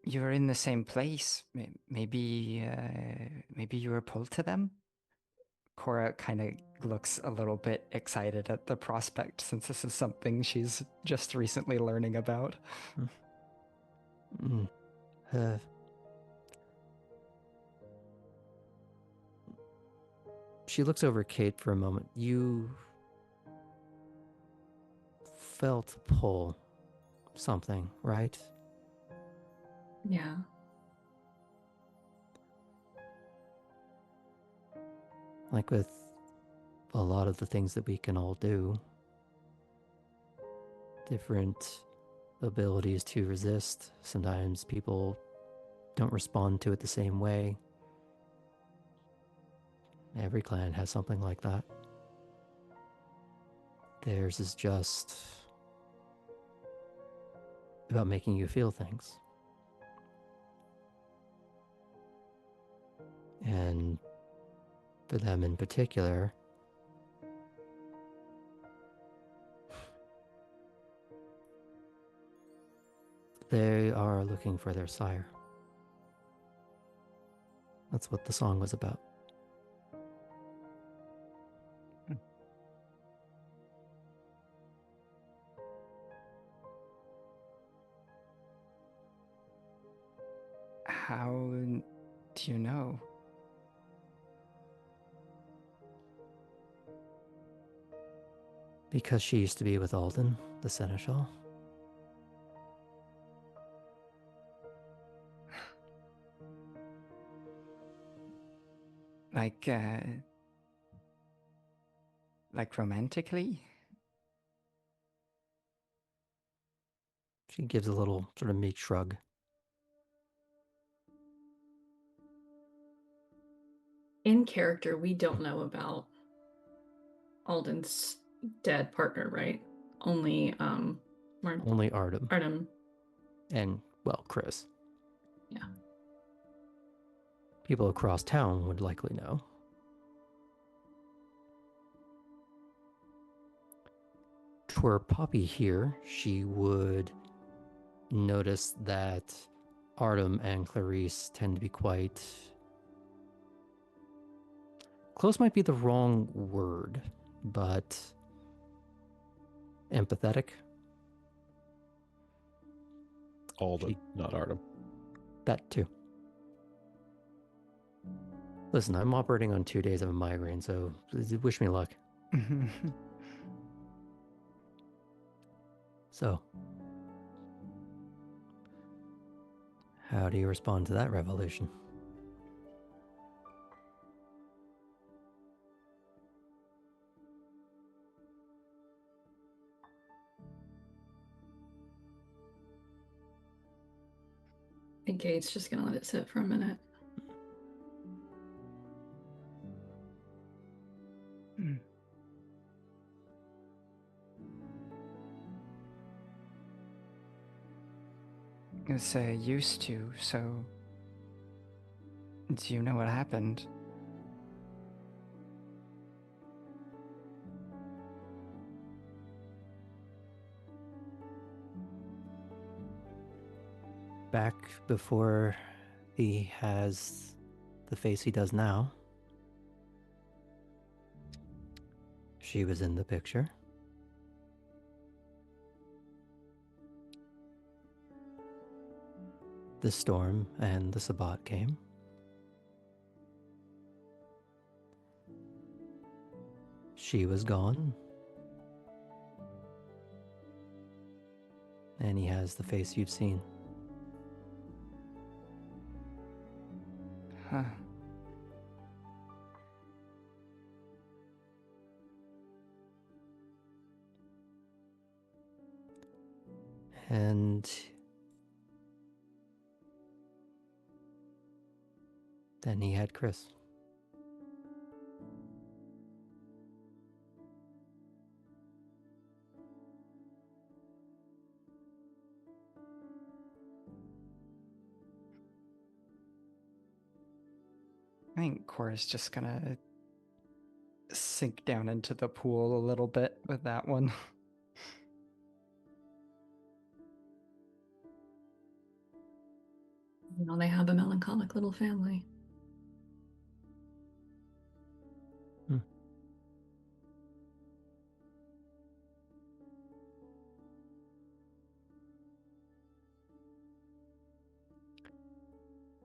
E: You were in the same place. Maybe you were pulled to them? Cora kind of looks a little bit excited at the prospect since this is something she's just recently learning about.
A: Mm. Uh, she looks over at Kate for a moment. You felt a pull. Something, right?
C: Yeah.
A: Like with a lot of the things that we can all do. Different abilities to resist. Sometimes people don't respond to it the same way. Every clan has something like that. Theirs is just about making you feel things. And for them in particular, they are looking for their sire. That's what the song was about.
E: How do you know?
A: Because she used to be with Alden, the seneschal.
E: Like romantically?
A: She gives a little sort of meek shrug.
C: In character, we don't know about Alden's dead partner, right? Only
A: Only Artem.
C: Artem.
A: And, well, Chris.
C: Yeah.
A: People across town would likely know. Were Poppy here, she would notice that Artem and Clarice tend to be quite... Close might be the wrong word, but empathetic.
B: Alden, not Artem.
A: That too. Listen, I'm operating on 2 days of a migraine, so wish me luck. So, how do you respond to that revelation?
C: I think Kate's just gonna let it sit for a minute.
E: It's used to, so do you know what happened?
A: Back before he has the face he does now, she was in the picture. The storm and the Sabbat came. She was gone. And he has the face you've seen.
E: Huh.
A: And then he had Chris.
E: I think Cora's just gonna sink down into the pool a little bit with that one.
C: You know, they have a melancholic little family.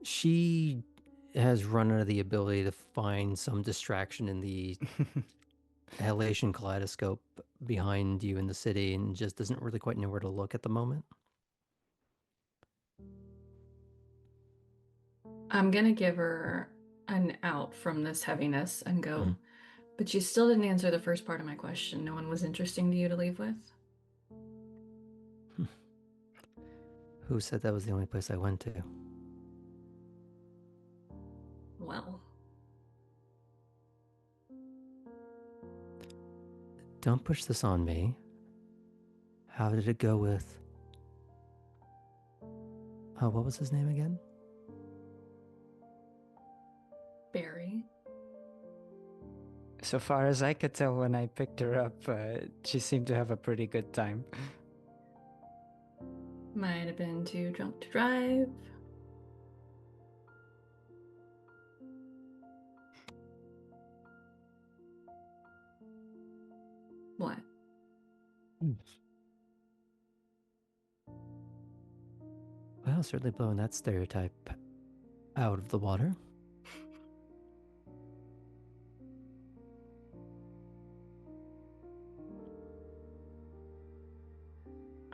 A: She has run out of the ability to find some distraction in the halation kaleidoscope behind you in the city and just doesn't really quite know where to look at the moment.
C: I'm gonna give her an out from this heaviness and go,
A: Mhm.
C: but you still didn't answer the first part of my question. No one was interesting to you to leave with?
A: Who said that was the only place I went to?
C: Well,
A: Don't push this on me. How did it go with... Oh, what was his name again?
C: Barry.
E: So far as I could tell when I picked her up, she seemed to have a pretty good time.
C: Might have been too drunk to drive. What?
A: Well, certainly blowing that stereotype out of the water.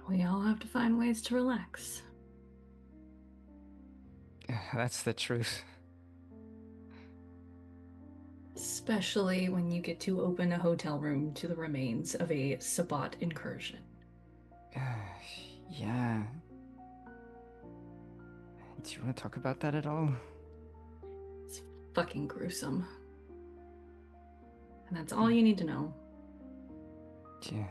C: We all have to find ways to relax.
E: That's the truth.
C: Especially when you get to open a hotel room to the remains of a Sabbat incursion.
E: Yeah. Do you want to talk about that at all?
C: It's fucking gruesome. And that's all you need to know.
E: Yeah.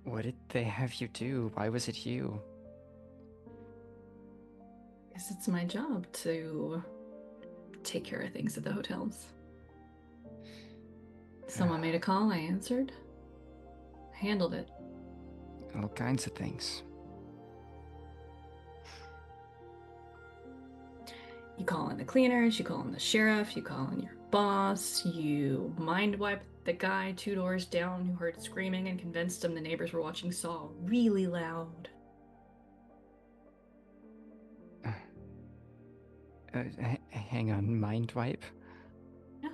E: What did they have you do? Why was it you?
C: Because it's my job to take care of things at the hotels. Someone made a call, I answered. I handled it.
E: All kinds of things.
C: You call in the cleaners, you call in the sheriff, you call in your boss, you mind wipe the guy 2 doors down who heard screaming and convinced him the neighbors were watching Saw really loud.
E: Hang on, mind wipe?
C: Yeah.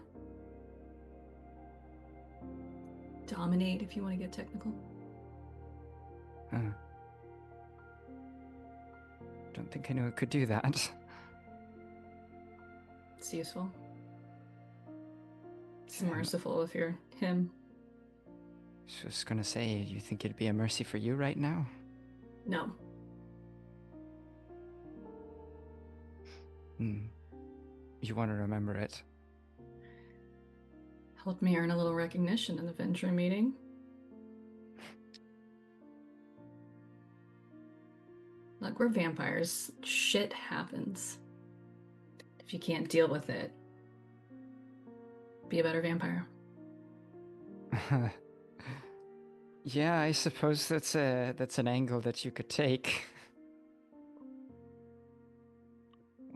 C: Dominate if you want to get technical.
E: Don't think I knew it could do that.
C: It's useful. It's merciful if you're him.
E: Just gonna say, you think it'd be a mercy for you right now?
C: No.
E: You want to remember it?
C: Helped me earn a little recognition in the venture meeting. Look, we're vampires. Shit happens. If you can't deal with it, be a better vampire.
E: Yeah, I suppose that's an angle that you could take.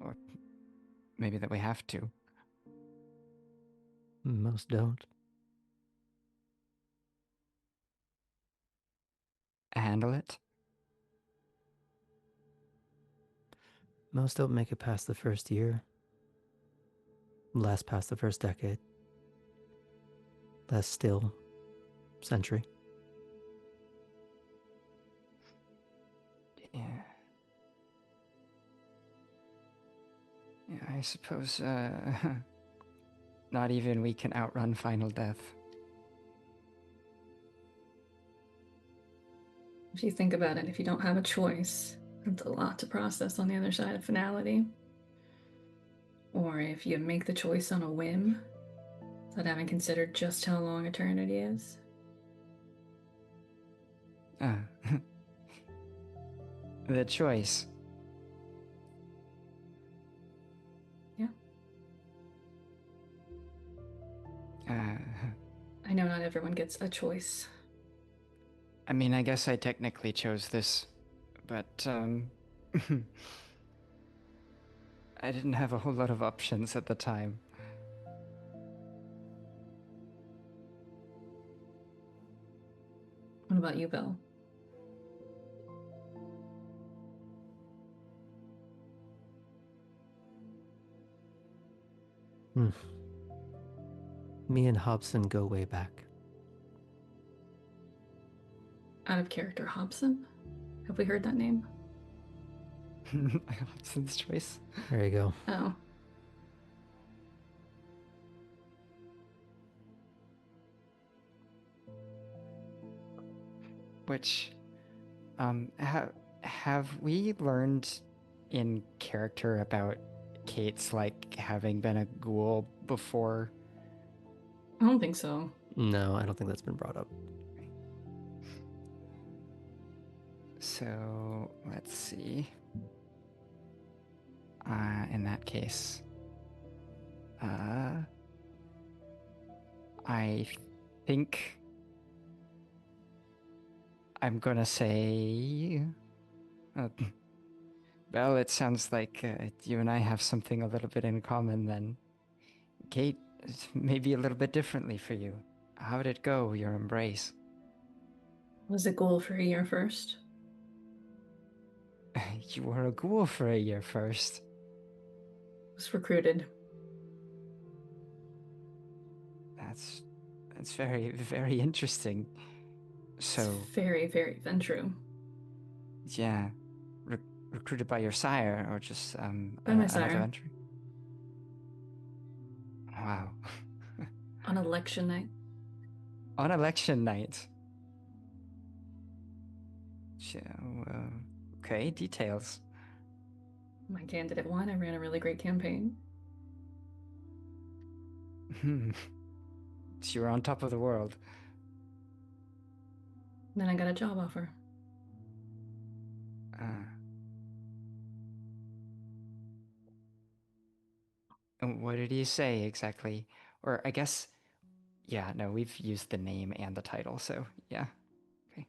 E: Or maybe that we have to.
A: Most don't.
E: Handle it?
A: Most don't make it past the first year. Last past the first decade. Last still century.
E: Yeah. Yeah, I suppose not even we can outrun final death.
C: If you think about it, if you don't have a choice, it's a lot to process on the other side of finality. Or if you make the choice on a whim, without having considered just how long eternity is.
E: The choice.
C: Yeah. I know not everyone gets a choice.
E: I mean, I guess I technically chose this, but, I didn't have a whole lot of options at the time.
C: What about you, Bill?
A: Me and Hobson go way back.
C: Out of character, Hobson? Have we heard that name?
E: Hobson's choice.
A: There you go.
C: Oh.
E: Which, have we learned in character about Kate's, like, having been a ghoul before?
C: I don't think so.
A: No, I don't think that's been brought up.
E: So, let's see. In that case, I think I'm gonna say, well, it sounds like you and I have something a little bit in common then. Kate, maybe a little bit differently for you. How did it go, your embrace?
C: Was a ghoul for a year first?
E: You were a ghoul for a year first.
C: Was recruited.
E: That's very, very interesting. So,
C: It's very, very untrue.
E: yeah, recruited by your sire, or just
C: By my
E: another
C: sire.
E: entry? Wow.
C: On election night.
E: On election night. So, okay, details.
C: My candidate won. I ran a really great campaign.
E: So you were on top of the world.
C: Then I got a job offer.
E: And what did he say exactly? Or I guess, yeah, no, we've used the name and the title, so yeah. Okay.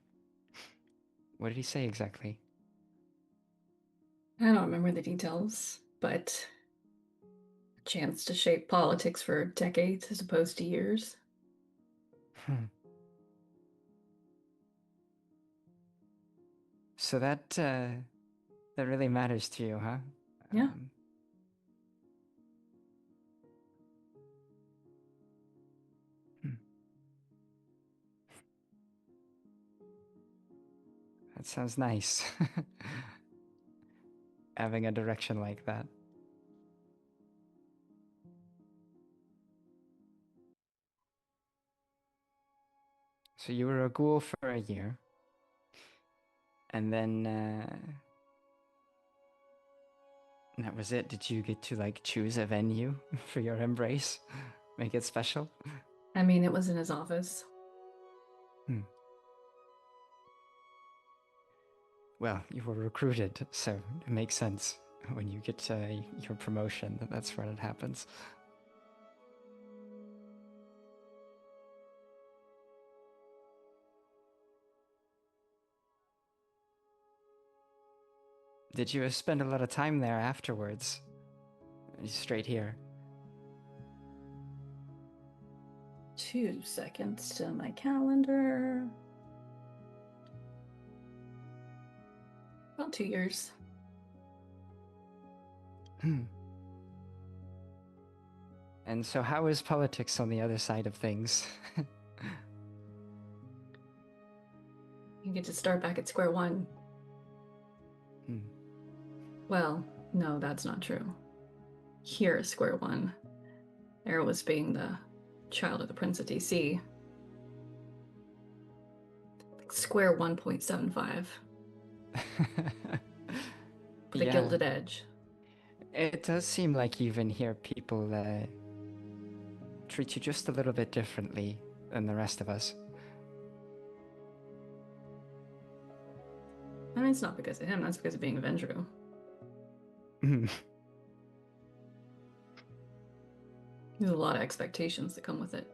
E: What did he say exactly?
C: I don't remember the details, but a chance to shape politics for decades as opposed to years.
E: So that really matters to you, huh?
C: Yeah.
E: That sounds nice. Having a direction like that. So you were a ghoul for a year. And then that was it. Did you get to like choose a venue for your embrace? Make it special?
C: I mean, it was in his office.
E: Well, you were recruited, so it makes sense. When you get your promotion, that's when it happens. Did you spend a lot of time there afterwards? Straight here.
C: 2 seconds to my calendar. About 2 years.
E: And so how is politics on the other side of things?
C: You get to start back at square one. Well, no, that's not true. Here is square one. Erebus being the child of the Prince of DC. The square 1.75 with a
E: Yeah.
C: gilded edge.
E: It does seem like even here people treat you just a little bit differently than the rest of us.
C: I mean, it's not because of him, that's because of being a Vendrew. There's a lot of expectations that come with it.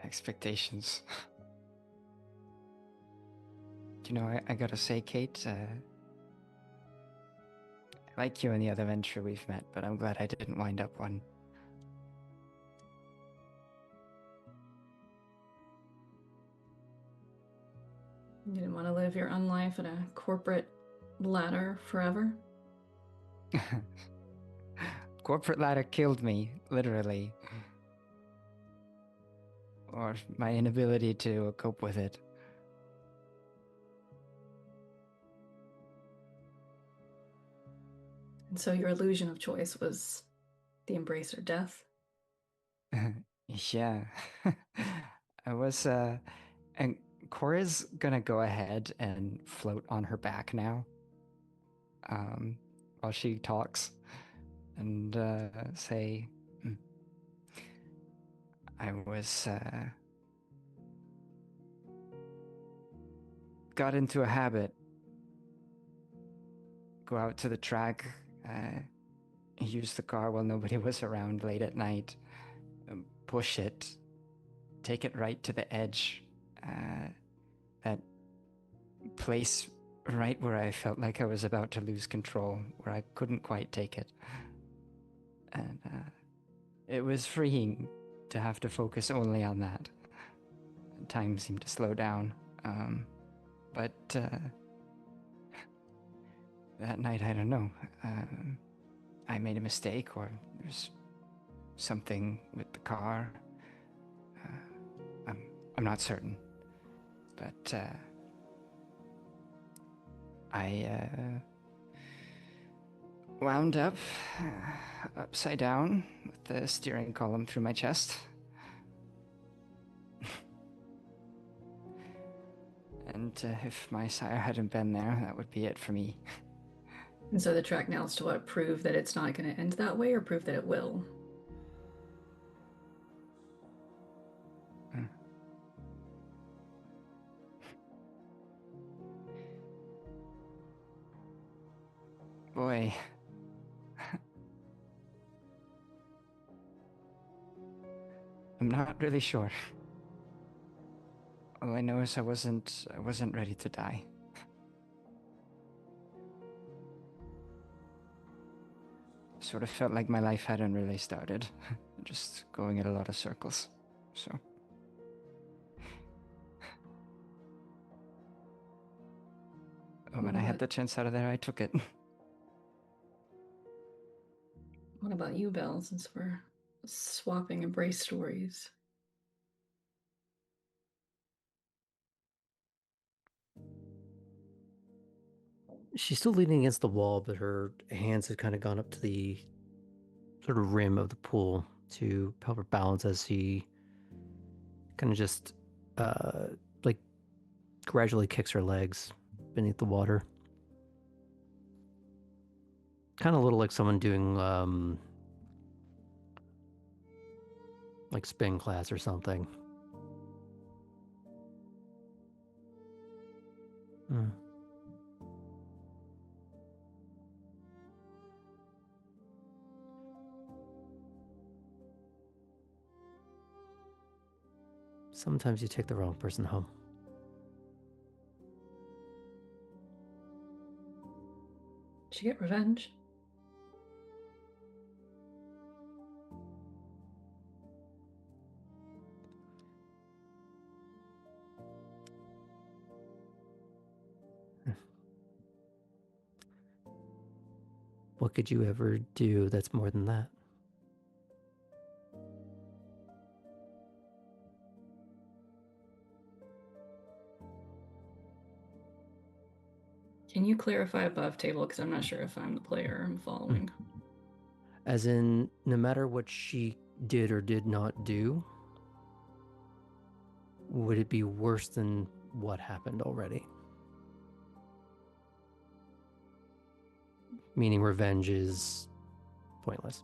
E: Expectations. You know, I gotta say, Kate, I like you and the other venture we've met, but I'm glad I didn't wind up one.
C: You didn't want to live your own life at a corporate ladder forever?
E: Corporate ladder killed me, literally. Or my inability to cope with it.
C: And so your illusion of choice was the embrace or death?
E: Yeah. I was, and Cora's gonna go ahead and float on her back now. While she talks. And, say, I was, got into a habit. Go out to the track, use the car while nobody was around late at night, push it, take it right to the edge, that place right where I felt like I was about to lose control, where I couldn't quite take it. And it was freeing to have to focus only on that. Time seemed to slow down, but that night, I don't know, I made a mistake, or there's something with the car. I'm not certain, but I wound up upside down with the steering column through my chest. And if my sire hadn't been there, that would be it for me.
C: And so the track now is to what? Prove that it's not going to end that way, or prove that it will?
E: Boy. I'm not really sure. All I know is I wasn't ready to die. Sort of felt like my life hadn't really started. Just going in a lot of circles. So. When I had the chance out of there, I took it.
C: What about you, Belle, since we're swapping embrace stories?
A: She's still leaning against the wall, but her hands had kind of gone up to the sort of rim of the pool to help her balance as she kind of just like gradually kicks her legs beneath the water. Kind of a little like someone doing like spin class or something. Sometimes you take the wrong person home.
C: Did you get revenge?
A: What could you ever do that's more than that?
C: Can you clarify above table? Because I'm not sure if I'm the player I'm following.
A: As in, no matter what she did or did not do, would it be worse than what happened already? Meaning revenge is pointless.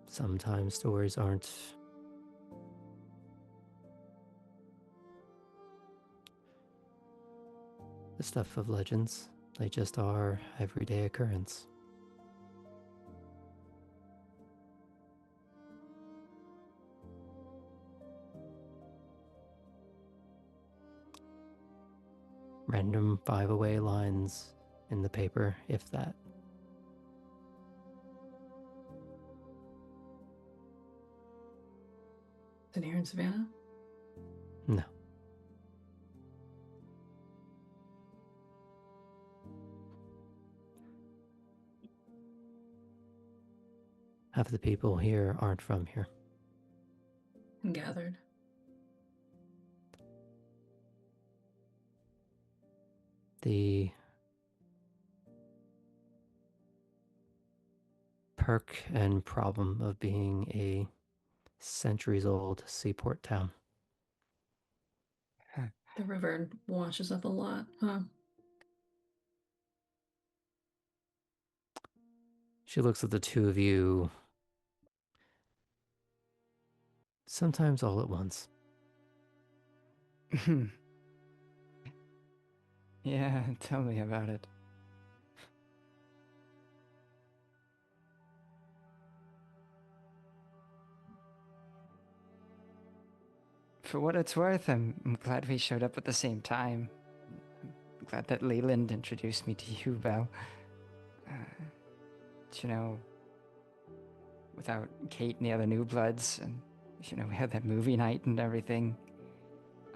A: Sometimes stories aren't the stuff of legends. They just are everyday occurrence. Random 5-away lines in the paper, if that.
C: Is it here in Savannah?
A: No. Half the people here aren't from here.
C: Gathered.
A: The perk and problem of being a centuries-old seaport town.
C: The river washes up a lot, huh?
A: She looks at the two of you, sometimes all at once.
E: Yeah, tell me about it. For what it's worth, I'm glad we showed up at the same time. I'm glad that Leland introduced me to you, Val. You know, without Kate and the other new bloods, and, you know, we had that movie night and everything,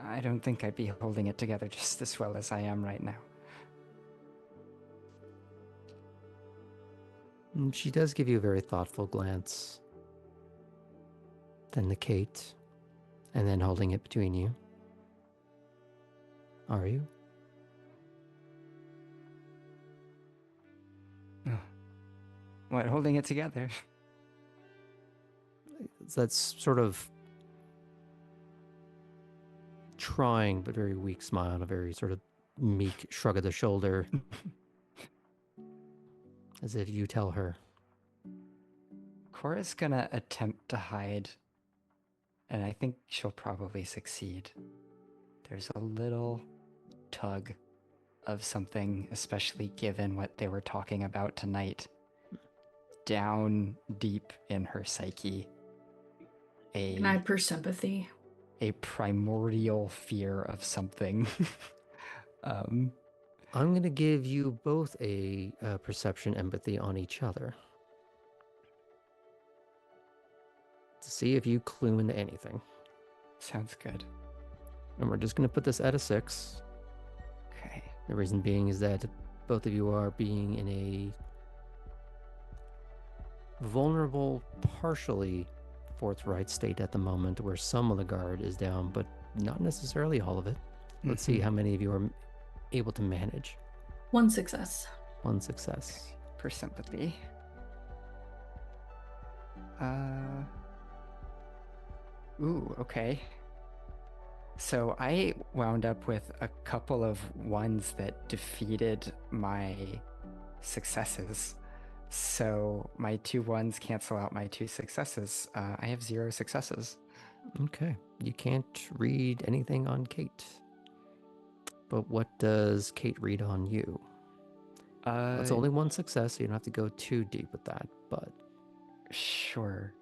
E: I don't think I'd be holding it together just as well as I am right now.
A: And she does give you a very thoughtful glance. Then to Kate, and then holding it between you. Are you?
E: Oh. What, holding it together?
A: That's sort of trying, but very weak smile and a very sort of meek shrug of the shoulder. As if you tell her.
E: Cora's gonna attempt to hide, and I think she'll probably succeed. There's a little tug of something, especially given what they were talking about tonight, down deep in her psyche.
C: Can I per sympathy?
E: A primordial fear of something.
A: I'm going to give you both a perception empathy on each other. To see if you clue into anything.
E: Sounds good.
A: And we're just going to put this at a 6.
E: Okay.
A: The reason being is that both of you are being in a vulnerable, partially forthright state at the moment where some of the guard is down, but not necessarily all of it. Let's see how many of you are able to manage.
C: 1 success.
A: 1 success.
E: Okay. Per sympathy. Ooh, okay. So I wound up with a couple of ones that defeated my successes. So my 2 ones cancel out my 2 successes. I have 0 successes.
A: Okay. You can't read anything on Kate. But what does Kate read on you? It's only 1 success, so you don't have to go too deep with that, but...
E: Sure.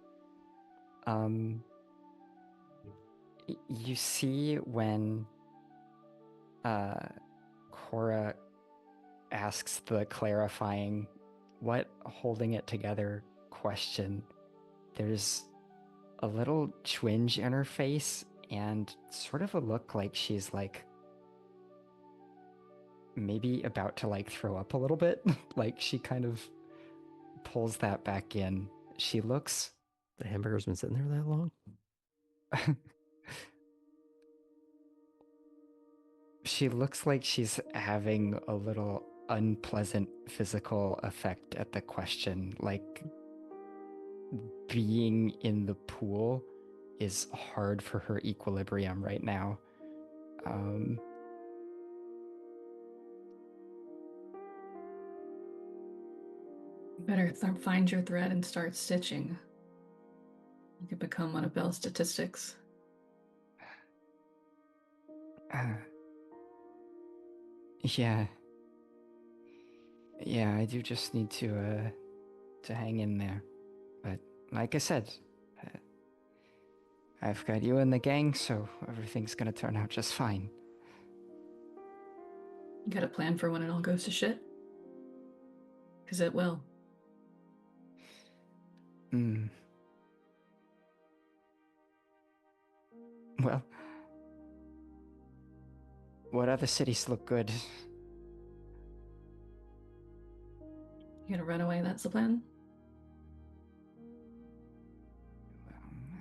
E: You see when Cora asks the clarifying what holding it together question, there's a little twinge in her face and sort of a look like she's like maybe about to like throw up a little bit. Like she kind of pulls that back in. She looks
A: The hamburger's been sitting there that long?
E: She looks like she's having a little unpleasant physical effect at the question. Like, being in the pool is hard for her equilibrium right now.
C: You better find your thread and start stitching. You could become one of Belle's statistics.
E: Yeah. Yeah, I do just need to hang in there. But like I said, I've got you in the gang, so everything's gonna turn out just fine.
C: You got a plan for when it all goes to shit? Because it will.
E: Well, what other cities look good?
C: You gonna run away? That's the plan?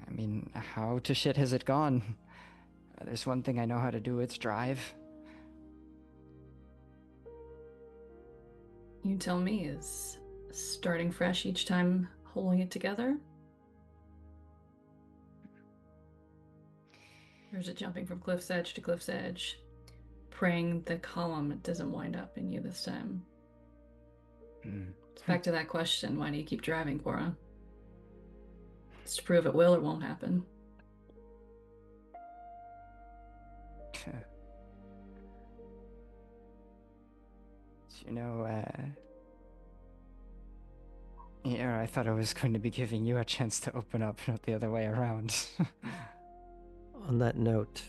E: I mean, how to shit has it gone? There's one thing I know how to do, it's drive.
C: You tell me, is starting fresh each time holding it together? Or is it jumping from cliff's edge to cliff's edge, praying the column doesn't wind up in you this time? It's back to that question, why do you keep driving, Cora? It's to prove it will or won't happen.
E: You know, yeah, I thought I was going to be giving you a chance to open up, not the other way around.
A: On that note,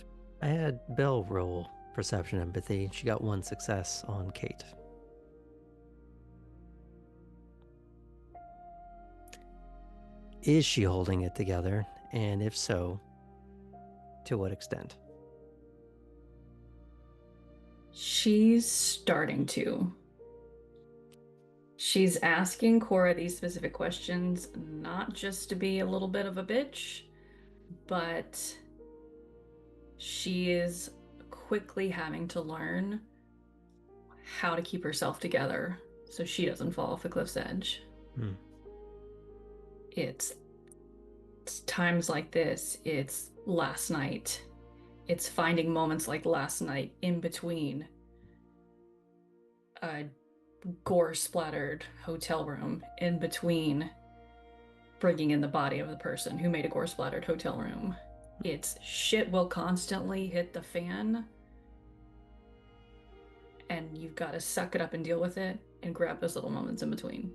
A: I had Belle roll perception empathy. She got 1 success on Kate. Is she holding it together? And if so, to what extent?
C: She's starting to. She's asking Cora these specific questions, not just to be a little bit of a bitch, but she is quickly having to learn how to keep herself together so she doesn't fall off the cliff's edge. It's times like this, it's last night, it's finding moments like last night in between a gore splattered hotel room, in between bringing in the body of the person who made a gore splattered hotel room. It's shit will constantly hit the fan, and you've got to suck it up and deal with it and grab those little moments in between.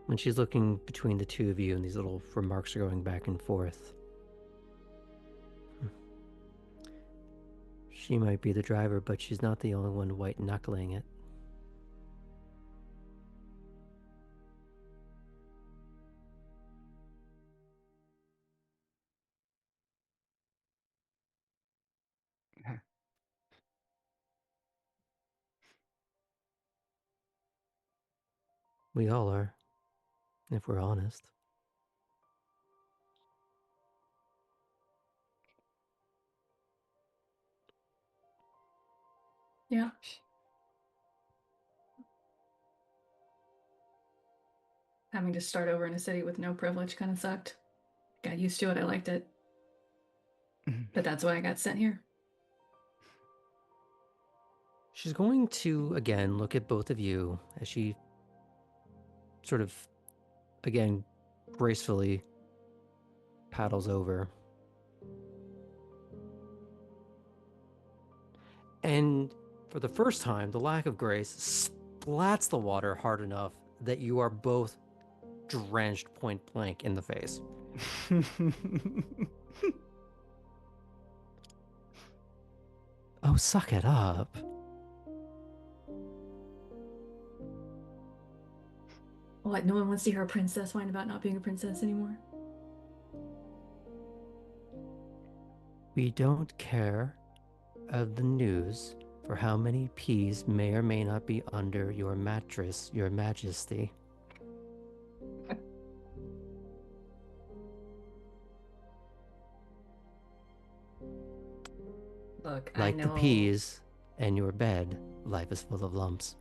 A: When she's looking between the two of you and these little remarks are going back and forth, she might be the driver, but she's not the only one white-knuckling it. We all are, if we're honest.
C: Yeah. Having to start over in a city with no privilege kind of sucked. Got used to it, I liked it. But that's why I got sent here.
A: She's going to, again, look at both of you as she sort of, again, gracefully paddles over. And for the first time, the lack of grace splats the water hard enough that you are both drenched point blank in the face. Oh, suck it up.
C: What, no one wants to hear a princess whine about not being a princess anymore?
A: We don't care of the news for how many peas may or may not be under your mattress, your majesty.
C: Look, I
A: Like
C: know.
A: the peas and your bed, life is full of lumps.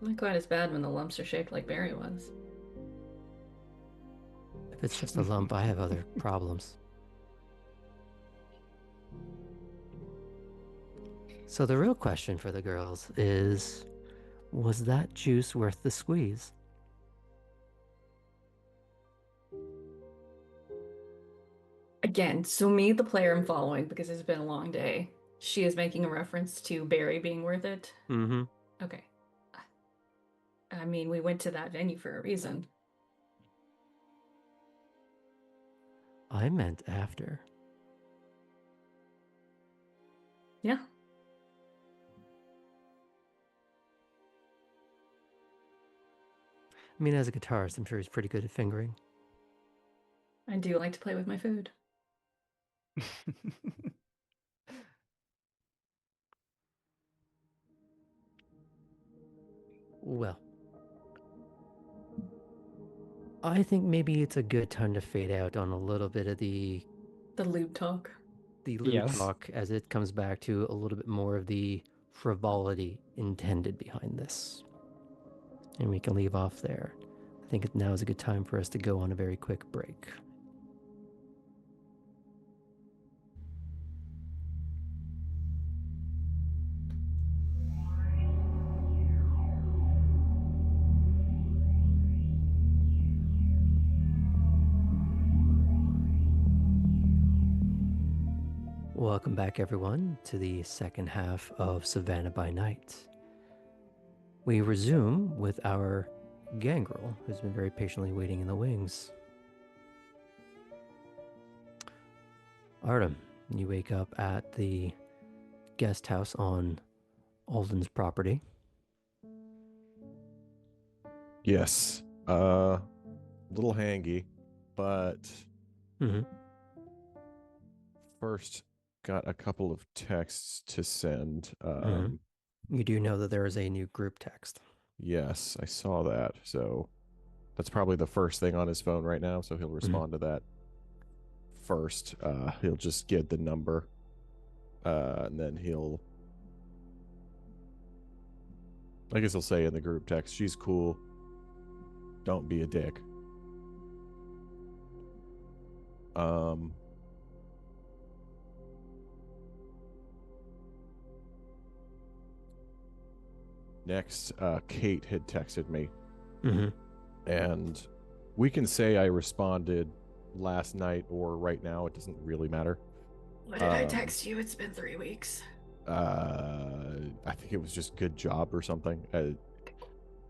C: Not quite as bad when the lumps are shaped like Barry was.
A: If it's just a lump, I have other problems. So the real question for the girls is, was that juice worth the squeeze?
C: Again, so me, the player I'm following, because it's been a long day, she is making a reference to Barry being worth it.
A: Mm-hmm.
C: Okay. I mean, we went to that venue for a reason.
A: I meant after.
C: Yeah.
A: I mean, as a guitarist, I'm sure he's pretty good at fingering.
C: I do like to play with my food.
A: Well, I think maybe it's a good time to fade out on a little bit of the
C: lube talk.
A: lewd
E: Yes.
A: talk, as it comes back to a little bit more of the frivolity intended behind this. And we can leave off there. I think now is a good time for us to go on a very quick break. Welcome back, everyone, to the second half of Savannah by Night. We resume with our gangrel, who's been very patiently waiting in the wings. Artem, you wake up at the guest house on Alden's property.
B: Yes. Little hangy, but
A: Mm-hmm.
B: first got a couple of texts to send.
A: Mhm. You do know that there is a new group text.
B: Yes, I saw that. So that's probably the first thing on his phone right now. So he'll respond to that first. He'll just get the number, and then I guess he'll say in the group text, "She's cool. Don't be a dick." Next, Kate had texted me,
A: Mm-hmm.
B: and we can say I responded last night or right now. It doesn't really matter.
C: What did I text you? It's been 3 weeks.
B: I think it was just good job or something.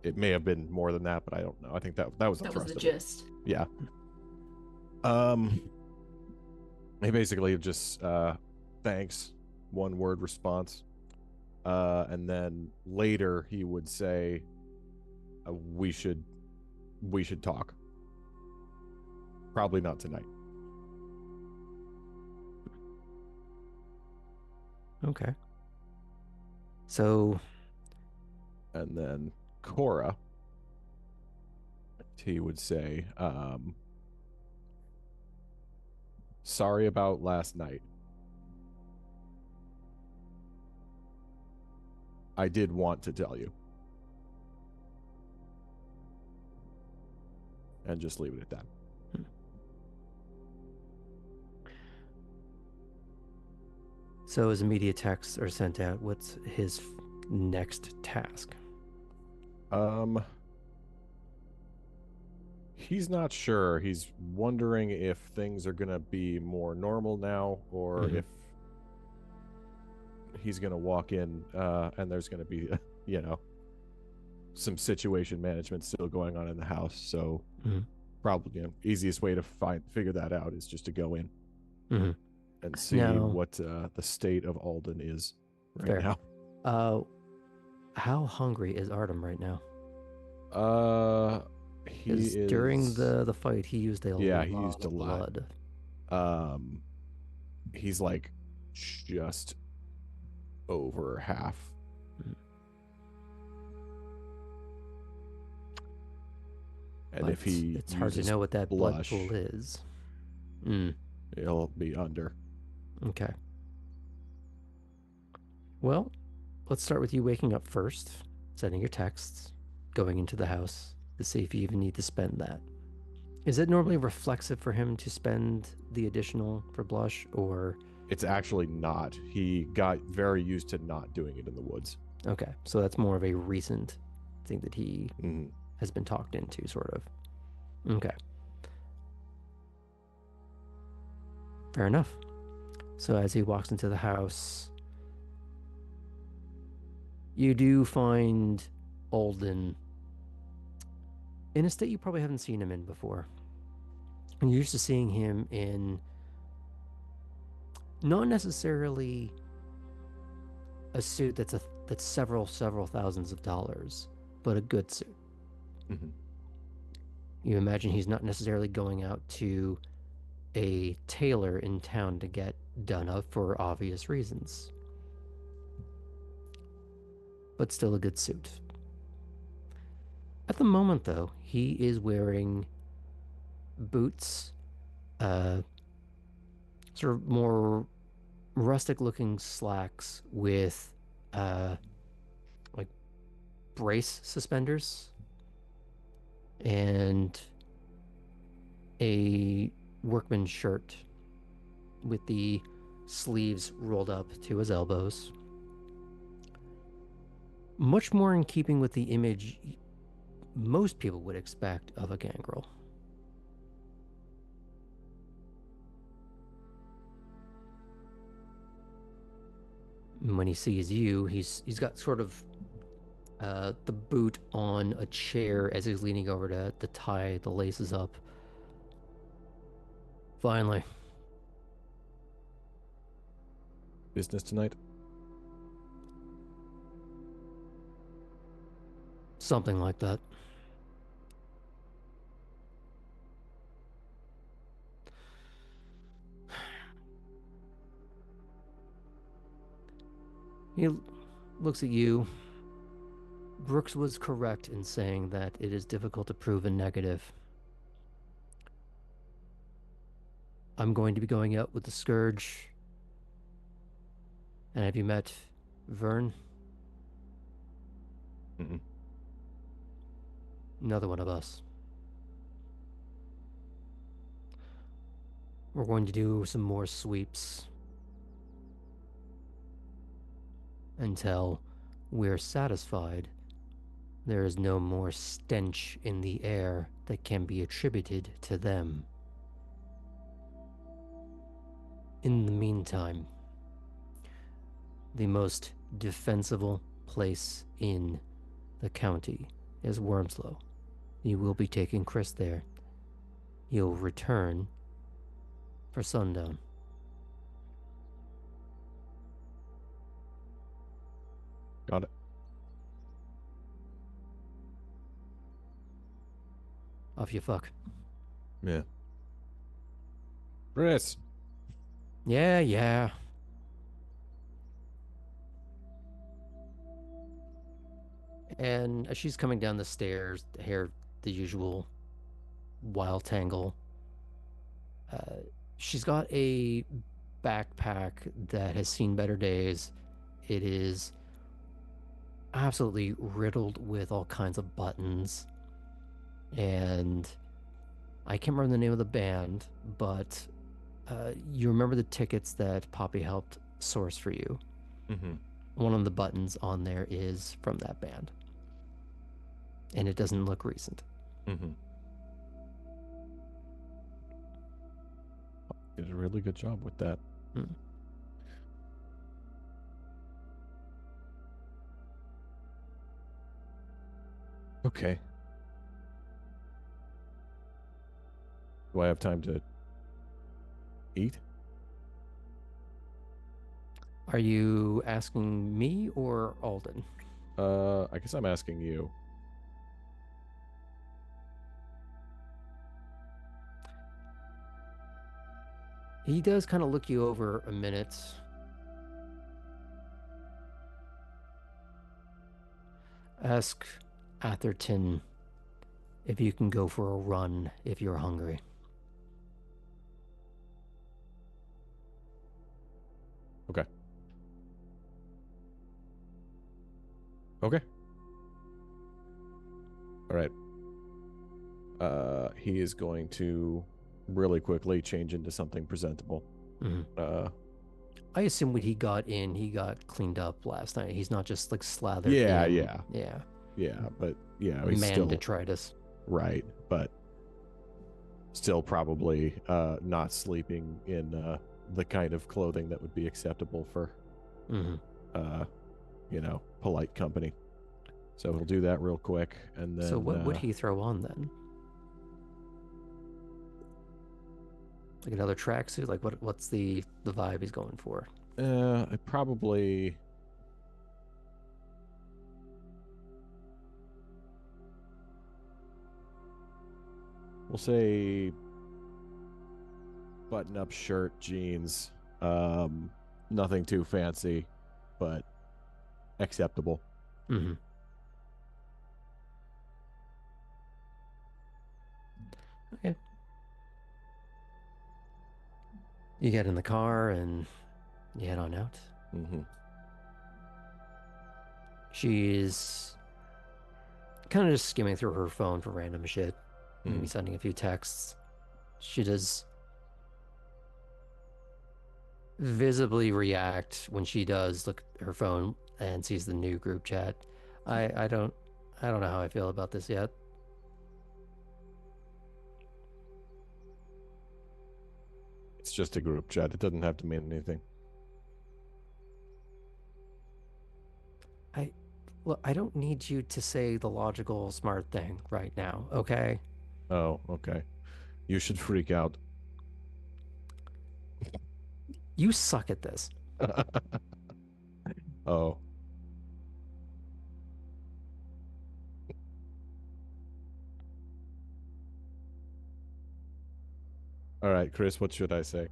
B: It may have been more than that, but I don't know. I think that was the
C: That was
B: thrust
C: the
B: of it.
C: gist.
B: Yeah. He basically just thanks, one word response, and then later he would say, we should talk. Probably not tonight.
A: Okay. So,
B: And then Cora, he would say, sorry about last night. I did want to tell you. And just leave it at that.
A: so as immediate texts are sent out, what's his next task?
B: He's not sure. He's wondering if things are gonna be more normal now, or if he's gonna walk in and there's gonna be, some situation management still going on in the house. So probably easiest way to figure that out is just to go in and see what the state of Alden is right now.
A: How hungry is Artem right now?
B: He is
A: during the fight he used a lot
B: he used a
A: of
B: lot.
A: blood.
B: He's like just over half. And
A: But
B: if he
A: it's hard to know what that blood
B: blush,
A: pool is.
B: and He'll be under.
A: Okay. Well, let's start with you waking up first, sending your texts, going into the house to see if you even need to spend that. Is it normally reflexive for him to spend the additional for blush, or?
B: It's actually not. He got very used to not doing it in the woods.
A: Okay, so that's more of a recent thing that he
B: Mhm.
A: has been talked into, sort of. Okay. Fair enough. So as he walks into the house, you do find Alden in a state you probably haven't seen him in before. You're used to seeing him in not necessarily a suit that's several thousands of dollars, but a good suit.
B: Mhm.
A: You imagine he's not necessarily going out to a tailor in town to get done up for obvious reasons, but still a good suit. At the moment, though, he is wearing boots, sort of more rustic looking slacks with like brace suspenders and a workman's shirt with the sleeves rolled up to his elbows. Much more in keeping with the image most people would expect of a gangrel. And when he sees you, he's got sort of the boot on a chair as he's leaning over to tie the laces up. Finally.
B: Business tonight?
A: Something like that. He looks at you. Brooks was correct in saying that it is difficult to prove a negative. I'm going to be going out with the Scourge. And have you met Vern?
B: Mm-mm.
A: Another one of us. We're going to do some more sweeps until we're satisfied there is no more stench in the air that can be attributed to them. In the meantime, the most defensible place in the county is Wormslow. You will be taking Chris there. You'll return for sundown.
B: Got it.
A: Off you fuck.
B: Yeah. Chris.
A: Yeah. And as she's coming down the stairs, hair the usual wild tangle. She's got a backpack that has seen better days. It is absolutely riddled with all kinds of buttons. And I can't remember the name of the band, but you remember the tickets that Poppy helped source for you.
B: Mm-hmm.
A: One of the buttons on there is from that band. And it doesn't look recent.
B: Mm-hmm. Did a really good job with that.
A: Mm.
B: Okay. Do I have time to eat?
A: Are you asking me or Alden?
B: I guess I'm asking you.
A: He does kind of look you over a minute. Ask Atherton if you can go for a run if you're hungry.
B: Okay. Okay. All right. He is going to really quickly change into something presentable.
A: Mhm. I assume when he got in, he got cleaned up last night. He's not just like slathered
B: Yeah,
A: in.
B: yeah.
A: Yeah.
B: Yeah, but he's
A: Man
B: still
A: detritus.
B: right, but still probably not sleeping in the kind of clothing that would be acceptable for
A: Hmm.
B: polite company. So he'll do that real quick, and then
A: So what would he throw on then? Like another tracksuit? Like what's the vibe he's going for?
B: I probably we'll say button-up shirt, jeans, nothing too fancy, but acceptable.
A: Hmm. Okay. You get in the car and you head on out.
B: Mm-hmm.
A: She's kind of just skimming through her phone for random shit. Maybe
B: Mhm.
A: sending a few texts. She does visibly react when she does look at her phone and sees the new group chat. I don't know how I feel about this yet.
B: It's just a group chat. It doesn't have to mean anything.
A: Look, I don't need you to say the logical, smart thing right now, okay?
B: Oh, okay. You should freak out.
A: You suck at this.
B: Oh. All right, Chris, what should I say?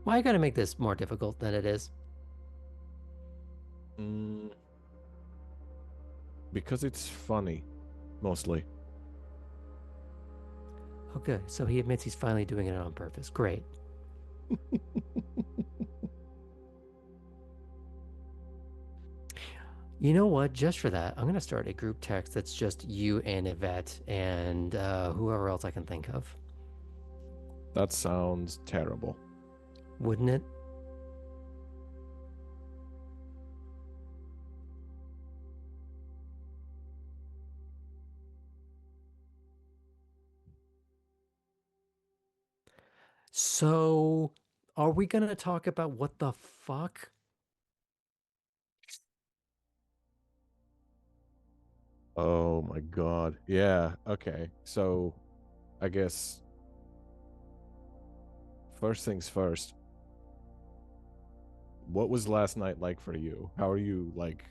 A: Why you gotta make this more difficult than it is?
B: Because it's funny, mostly.
A: Okay, so he admits he's finally doing it on purpose. Great. You know what? Just for that, I'm gonna start a group text that's just you and Yvette and whoever else I can think of.
B: That sounds terrible.
A: Wouldn't it? So, are we gonna talk about what the fuck?
B: Oh my god. Yeah, okay. So, I guess first things first. What was last night like for you? How are you like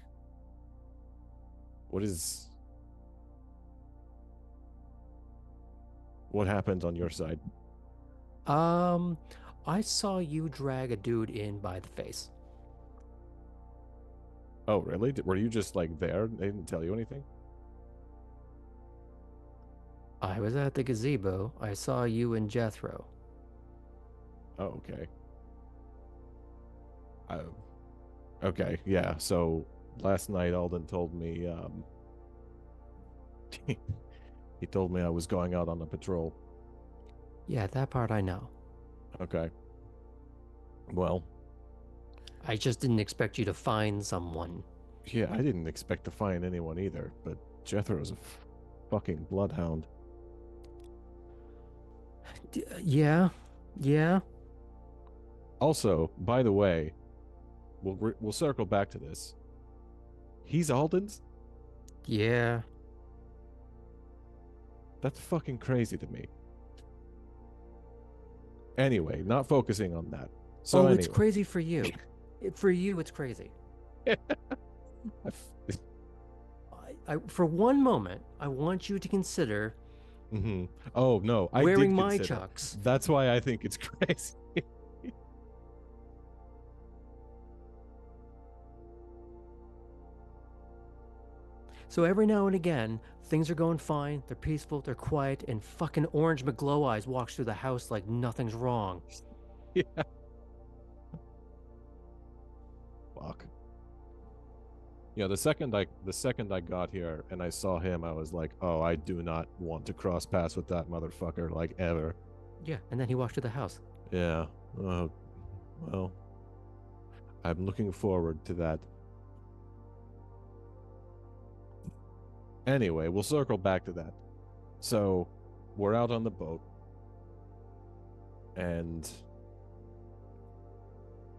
B: what happened on your side?
A: I saw you drag a dude in by the face.
B: Oh, really? Were you just like there? They didn't tell you anything?
A: I was at the gazebo. I saw you and Jethro.
B: Oh, okay. Okay, yeah. So last night Alden told me he told me I was going out on a patrol.
A: Yeah, that part I know.
B: Okay. Well,
A: I just didn't expect you to find someone.
B: yeah, I didn't expect to find anyone either, but Jethro's a fucking bloodhound.
A: Yeah. Yeah.
B: Also, by the way, we'll circle back to this. He's Alden's?
A: Yeah.
B: That's fucking crazy to me. Anyway, not focusing on that. So
A: oh,
B: anyway.
A: it's crazy for you. For you, it's crazy. For one moment, I want you to consider
B: Mm-hmm. Oh no, I
A: wearing
B: did
A: my
B: consider.
A: chucks.
B: That's why I think it's crazy.
A: So every now and again, things are going fine, they're peaceful, they're quiet, and fucking Orange McGlow Eyes walks through the house like nothing's wrong.
B: Yeah. Fuck. Yeah, the second I got here and I saw him, I was like, oh, I do not want to cross paths with that motherfucker, like, ever.
A: Yeah, and then he walked through the house.
B: Yeah. Well, I'm looking forward to that. Anyway, we'll circle back to that. So, we're out on the boat, and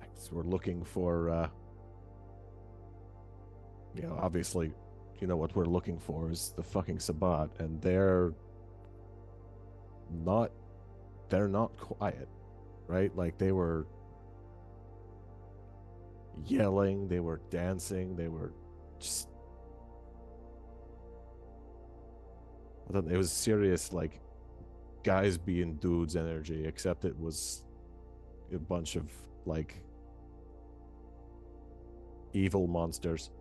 B: I guess we're looking for, obviously, what we're looking for is the fucking Sabbat, and they're not quiet, right? Like, they were yelling, they were dancing, they were just, it was serious, like, guys being dudes energy, except it was a bunch of, like, evil monsters.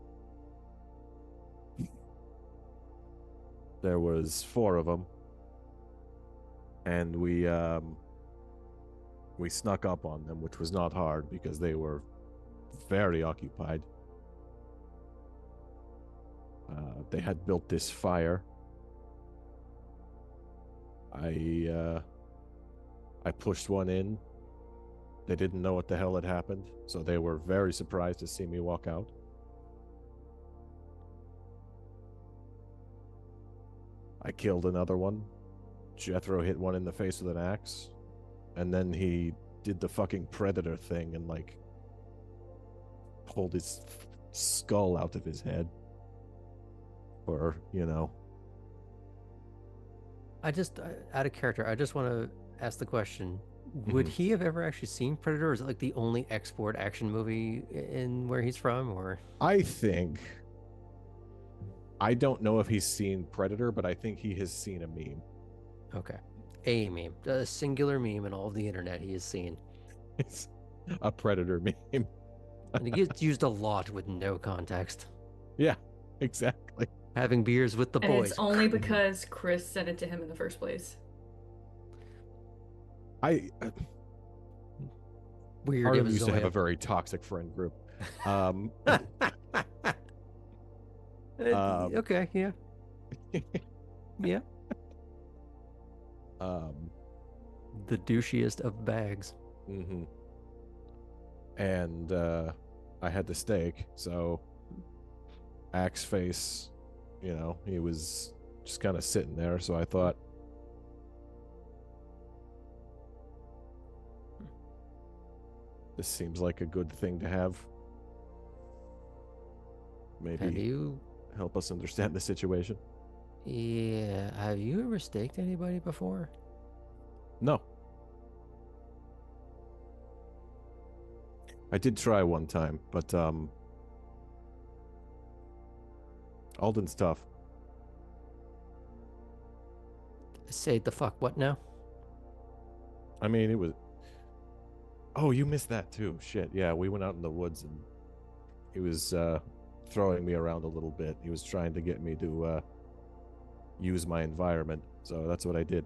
B: There was 4 of them, and we snuck up on them, which was not hard because they were very occupied. They had built this fire. I pushed one in. They didn't know what the hell had happened, so they were very surprised to see me walk out. I killed another one. Jethro hit one in the face with an axe, and then he did the fucking predator thing and, like, pulled his skull out of his head. Or,
A: Out of character, I just want to ask the question: would he have ever actually seen Predator? Or is it like the only export action movie in where he's from? Or
B: I don't know if he's seen Predator, but I think he has seen a meme.
A: Okay, a meme, a singular meme in all of the internet he has seen.
B: It's a Predator meme.
A: And it gets used a lot with no context.
B: Yeah, exactly.
A: Having beers with the
C: And
A: boys.
C: it's only because Chris sent it to him in the first place.
A: Weird.
B: Artem used to have a very toxic friend group.
A: Okay, yeah. Yeah. The douchiest of bags.
B: Mm-hmm. And I had the steak, so Axe Face, he was just kind of sitting there, so I thought, this seems like a good thing to have. Maybe help us understand the situation.
A: Yeah. Have you ever staked anybody before?
B: No. I did try one time, but Alden's tough.
A: Say the fuck what now?
B: I mean, it was... Oh, you missed that too. Shit, yeah, we went out in the woods and he was throwing me around a little bit. He was trying to get me to use my environment, so that's what I did.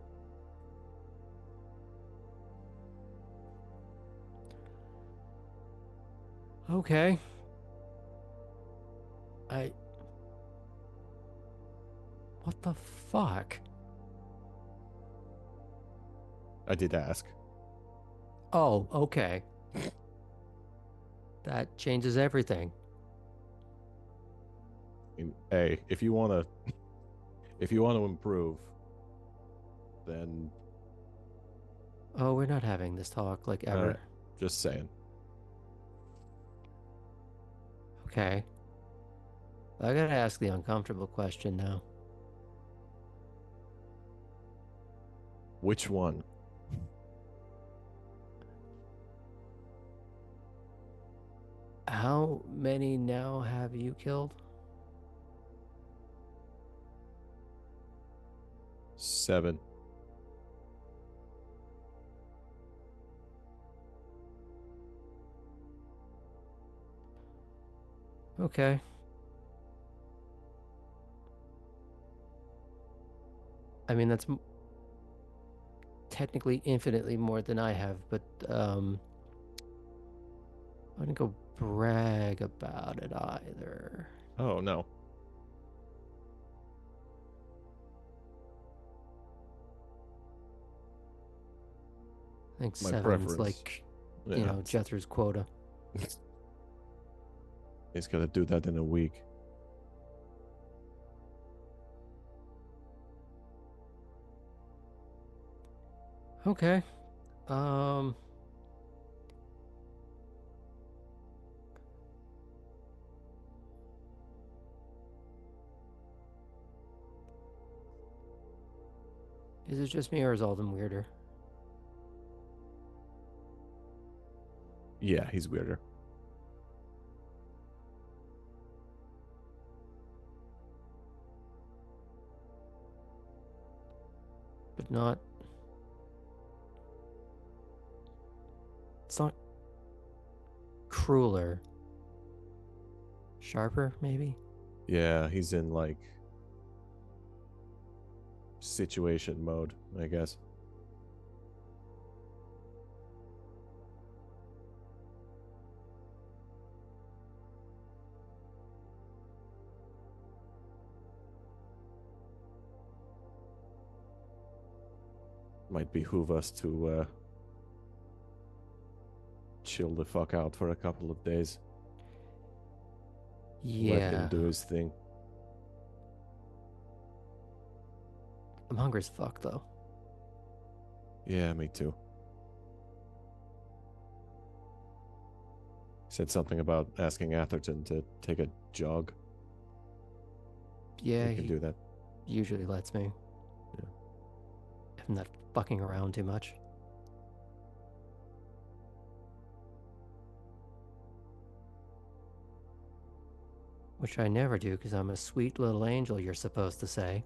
A: Okay. What the fuck?
B: I did ask.
A: Oh, okay. That changes everything.
B: I mean, hey, if you want to improve, then...
A: Oh, we're not having this talk, like, ever.
B: Just saying.
A: Okay. I gotta ask the uncomfortable question now.
B: Which one?
A: How many now have you killed?
B: 7.
A: Okay. I mean, that's technically infinitely more than I have, but I wouldn't go brag about it either.
B: Oh, no.
A: I think
B: My
A: 7's
B: preference.
A: like,
B: Yeah,
A: you know, Jethro's quota.
B: he's gonna do that in a week.
A: Okay. Is it just me or is Alden weirder?
B: Yeah, he's weirder.
A: But not. It's not crueler. Sharper, maybe?
B: Yeah, he's in like situation mode, I guess. Might behoove us to chill the fuck out for a couple of days. Let him
A: Yeah.
B: do his thing.
A: I'm hungry as fuck, though.
B: Yeah, me too. Said something about asking Atherton to take a jog.
A: Yeah,
B: We can
A: he
B: do that.
A: usually lets me.
B: Yeah.
A: If I'm not fucking around too much. Which I never do, because I'm a sweet little angel, you're supposed to say.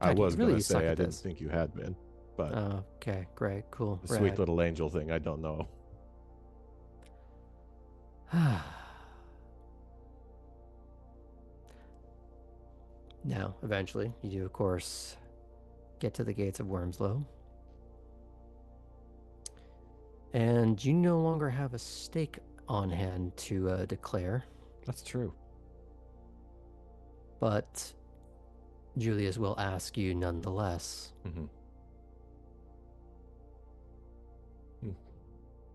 B: I
A: God, you
B: was
A: really
B: gonna
A: suck
B: say I
A: at
B: didn't
A: this.
B: think you had been, but
A: Okay, great, cool.
B: the sweet little angel thing, I don't know.
A: Now, eventually, you do, of course, get to the gates of Wormslow. And you no longer have a stake on hand to declare,
B: That's true.
A: but Julius will ask you nonetheless.
B: Mm-hmm.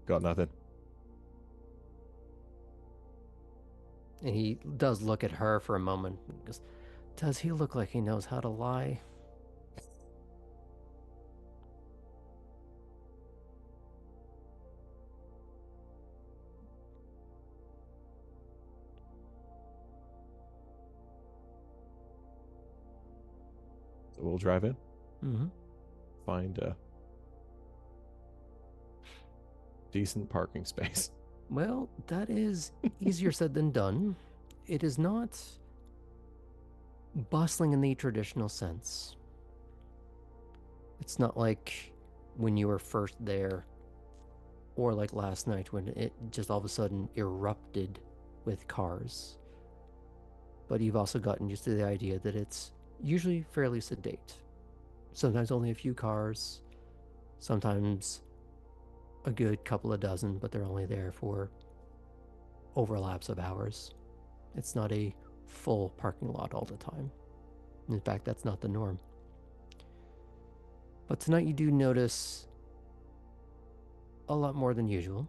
B: Got nothing.
A: And he does look at her for a moment. And goes, does he look like he knows how to lie?
B: So we'll drive in,
A: Mm-hmm.
B: find a decent parking space.
A: Well, that is easier said than done. It is not bustling in the traditional sense. It's not like when you were first there, or like last night when it just all of a sudden erupted with cars. But you've also gotten used to the idea that it's usually fairly sedate. Sometimes only a few cars, sometimes a good couple of dozen, but they're only there for overlaps of hours. It's not a full parking lot all the time. In fact, that's not the norm. But tonight you do notice a lot more than usual.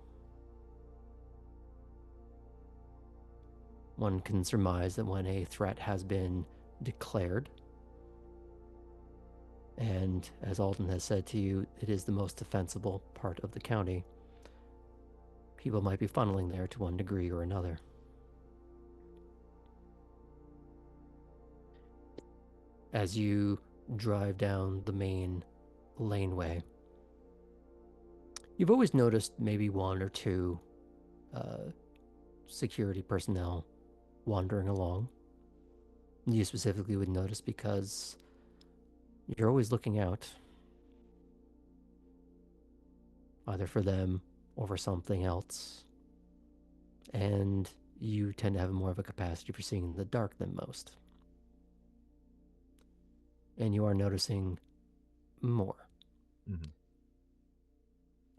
A: One can surmise that when a threat has been declared, and as Alden has said to you, it is the most defensible part of the county, people might be funneling there to one degree or another. As you drive down the main laneway, you've always noticed maybe one or two security personnel wandering along. You specifically would notice because you're always looking out, either for them or for something else. And you tend to have more of a capacity for seeing in the dark than most. and you are noticing more.
B: Mhm.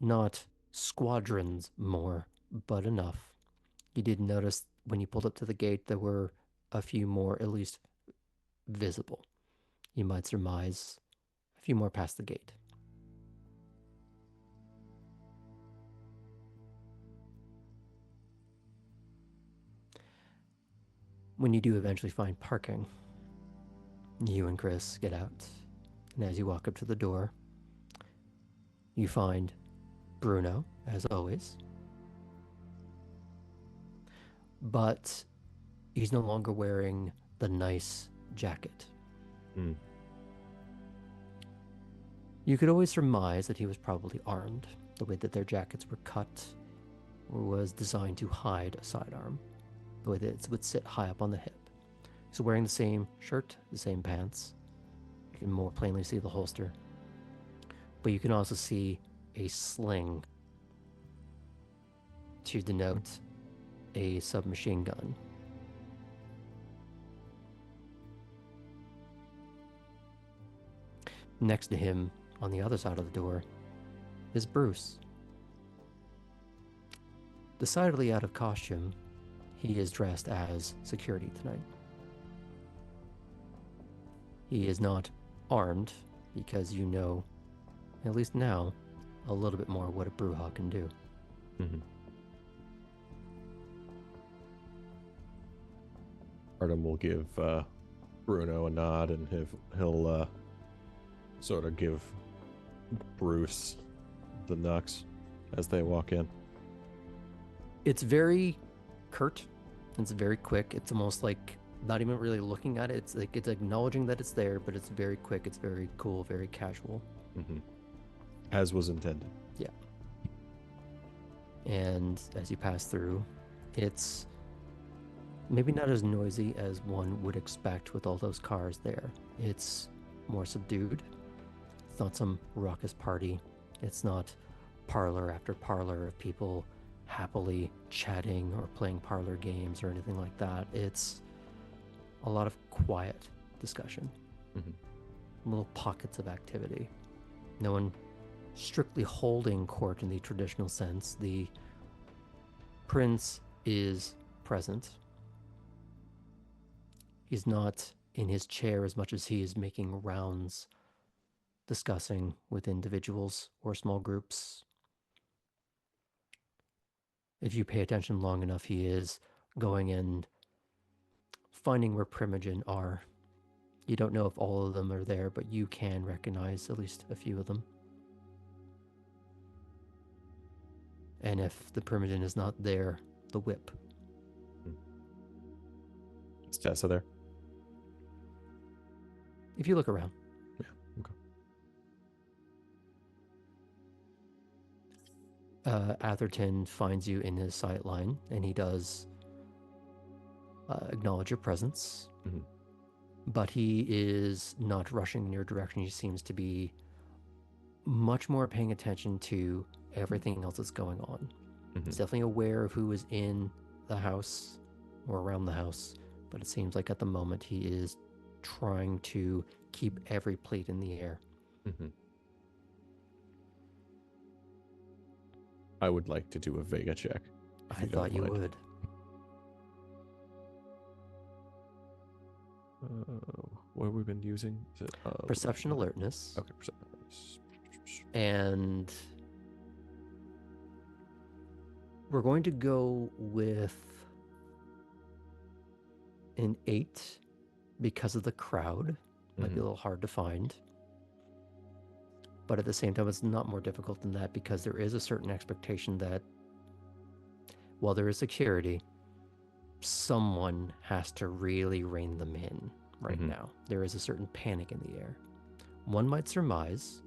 A: Not squadrons more, but enough. You did notice when you pulled up to the gate, there were a few more, at least visible. You might surmise a few more past the gate. When you do eventually find parking, you and Chris get out, and as you walk up to the door, you find Bruno, as always. But he's no longer wearing the nice jacket.
B: Mm.
A: You could always surmise that he was probably armed. The way that their jackets were cut was designed to hide a sidearm, the way that it would sit high up on the hip. He's wearing the same shirt, the same pants. You can more plainly see the holster. But you can also see a sling to denote a submachine gun. Next to him, on the other side of the door, is Bruce. Decidedly out of costume, he is dressed as security tonight. He is not armed because you know, at least now, a little bit more what a Brujah can do.
B: Mhm. Artem will give Bruno a nod, and he'll sort of give Bruce the knucks as they walk in.
A: It's very curt. It's very quick. It's almost like not even really looking at it. It's like it's acknowledging that it's there, but it's very quick. It's very cool, very casual.
B: Mm-hmm. As was intended.
A: Yeah. And as you pass through, it's maybe not as noisy as one would expect with all those cars there. It's more subdued. It's not some raucous party. It's not parlor after parlor of people happily chatting or playing parlor games or anything like that. It's a lot of quiet discussion.
B: Mm-hmm.
A: Little pockets of activity. No one strictly holding court in the traditional sense. The prince is present. He's not in his chair as much as he is making rounds, discussing with individuals or small groups. If you pay attention long enough, he is going and finding where Primogen are. You don't know if all of them are there, but you can recognize at least a few of them. And if the Primogen is not there, the whip.
B: Is Tessa there?
A: If you look around.
B: Yeah. Okay.
A: Atherton finds you in his sight line, and he does acknowledge your presence.
B: Mm-hmm.
A: But he is not rushing in your direction. He seems to be much more paying attention to everything else that's going on.
B: Mm-hmm.
A: He's definitely aware of who is in the house or around the house, but it seems like at the moment he is trying to keep every plate in the air.
B: Mm-hmm. I would like to do a Vega check.
A: I thought you would.
B: What have we been using? Is it,
A: Perception alertness.
B: Okay, perception alertness.
A: And we're going to go with an 8 because of the crowd. Might be a little hard to find. But at the same time, it's not more difficult than that because there is a certain expectation that while there is security, someone has to really rein them in right now. There is a certain panic in the air. One might surmise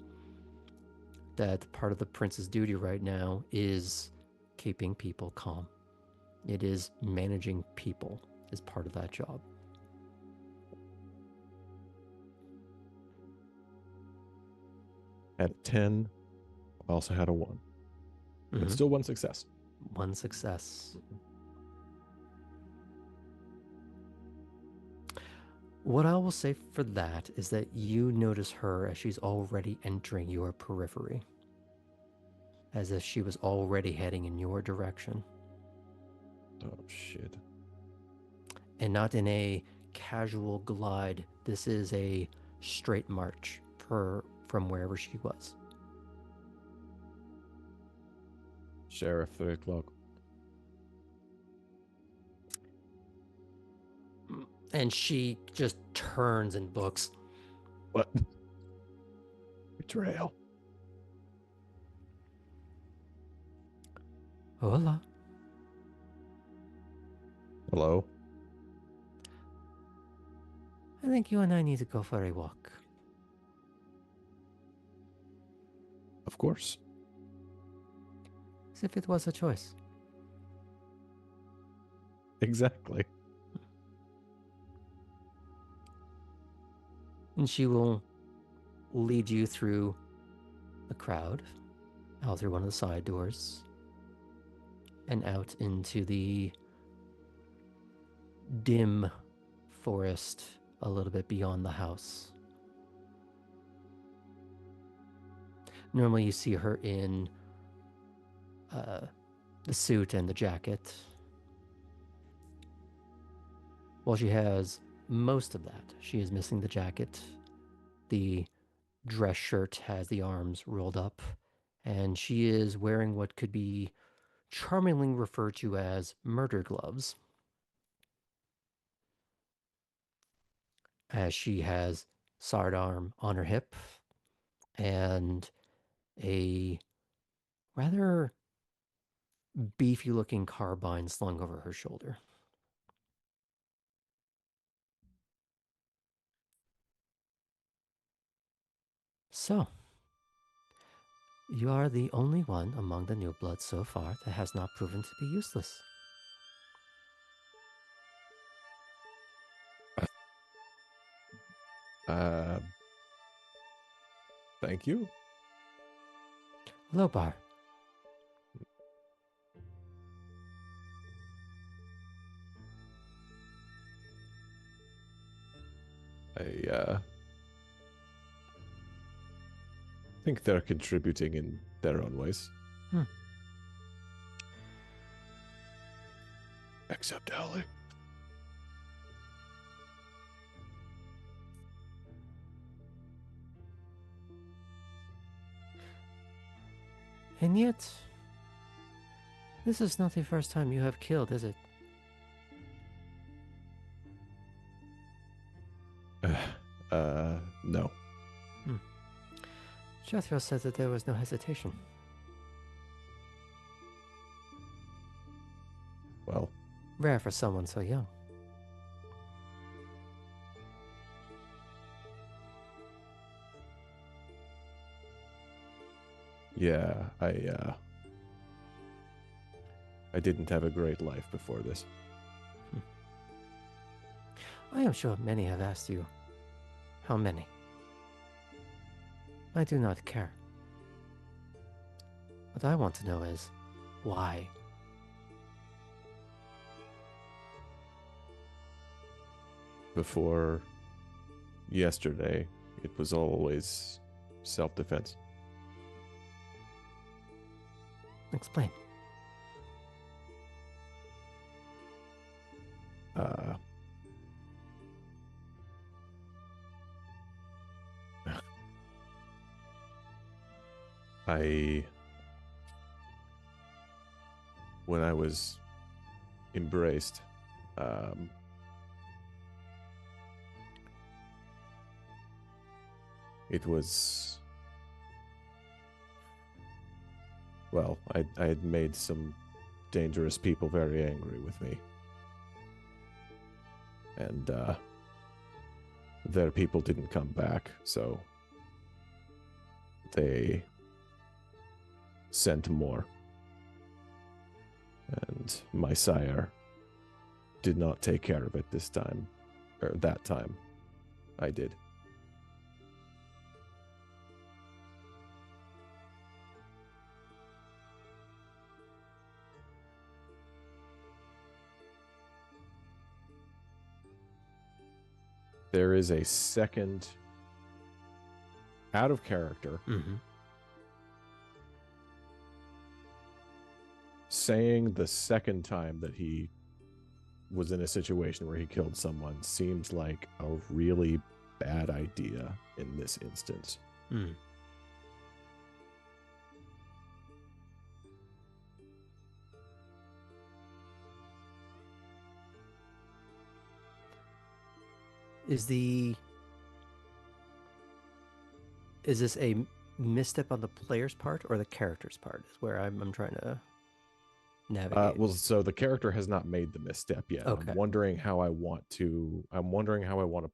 A: that part of the prince's duty right now is keeping people calm. It is managing people is part of that job.
B: Had a 10. I also had a 1. But still one success.
A: One success. What I will say for that is that you notice her as she's already entering your periphery, as if she was already heading in your direction,
B: Oh, shit.
A: and not in a casual glide. This is a straight march from wherever she was.
B: Sheriff 3 o'clock.
A: And she just turns and looks.
B: What? Betrayal.
A: Hola.
B: Hello?
A: I think you and I need to go for a walk.
B: Of course.
A: As if it was a choice.
B: Exactly.
A: And she will lead you through the crowd, out through one of the side doors, and out into the dim forest a little bit beyond the house. Normally you see her in the suit and the jacket. Well, she has most of that. She is missing the jacket. The dress shirt has the arms rolled up, and she is wearing what could be charmingly referred to as murder gloves, as she has sidearm on her hip and a rather beefy looking carbine slung over her shoulder. So, you are the only one among the new bloods so far that has not proven to be useless.
B: Thank you.
A: Lobar,
B: I think they're contributing in their own ways. Except Elli.
A: and yet, this is not the first time you have killed, is it?
B: No.
A: Jethro said that there was no hesitation.
B: Well,
A: Rare for someone so young.
B: yeah, I didn't have a great life before this.
A: I am sure many have asked you. How many? I do not care. What I want to know is, why?
B: Before yesterday, it was always self-defense.
A: Explain.
B: When I was embraced, it was, well, I had made some dangerous people very angry with me. And their people didn't come back, so they sent more. And my sire did not take care of it this time, or that time. I did. there is a second out of character
A: Mm-hmm.
B: saying the second time that he was in a situation where he killed someone seems like a really bad idea in this instance.
A: Mm. Is this a misstep on the player's part or the character's part? Is where I'm trying to navigate.
B: Well, so the character has not made the misstep yet.
A: Okay.
B: I'm wondering how I want to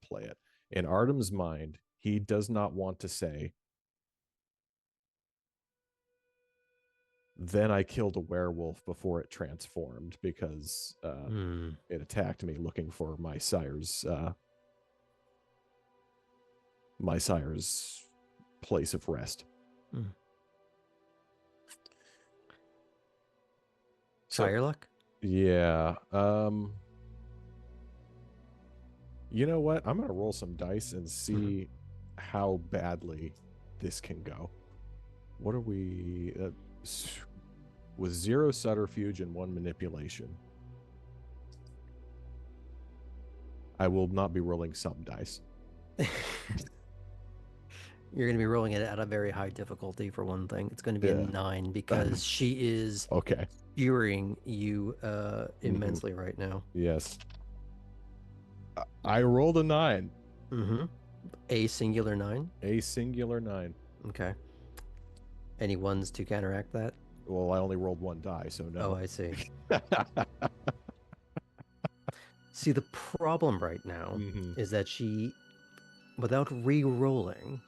B: play it. In Artem's mind, he does not want to say, then I killed a werewolf before it transformed because it attacked me looking for my sire's place of rest.
A: Mm.
B: So,
A: Try your luck.
B: yeah. You know what? I'm gonna roll some dice and see how badly this can go. What are we with 0 subterfuge and 1 manipulation? I will not be rolling some dice.
A: You're going to be rolling it at a very high difficulty for one thing. It's going to be a
B: Yeah.
A: 9 because she is
B: Okay.
A: furying you immensely right now.
B: Yes. I rolled a 9.
A: Mm-hmm. A singular 9.
B: A singular 9.
A: Okay. Any ones to counteract that?
B: Well, I only rolled 1 die, so no.
A: Oh, I see. See, the problem right now is that she, without re-rolling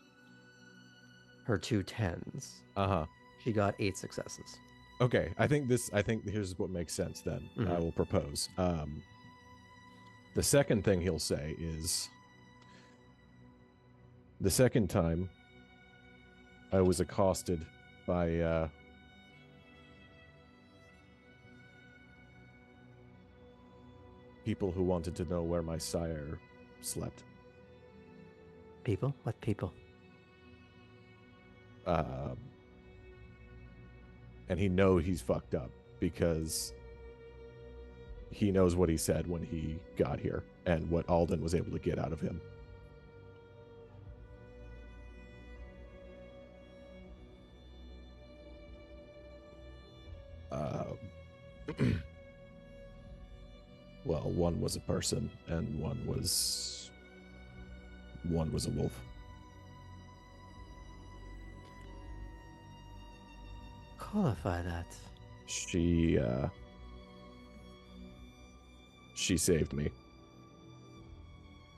A: her 2 10s, she got 8 successes.
B: Okay, I think here's what makes sense then. I will propose. The second thing he'll say is, the second time I was accosted by people who wanted to know where my sire slept.
A: People? What people?
B: And he knows he's fucked up because he knows what he said when he got here and what Alden was able to get out of him. Well, one was a person and one was a wolf.
A: Qualify that.
B: She saved me.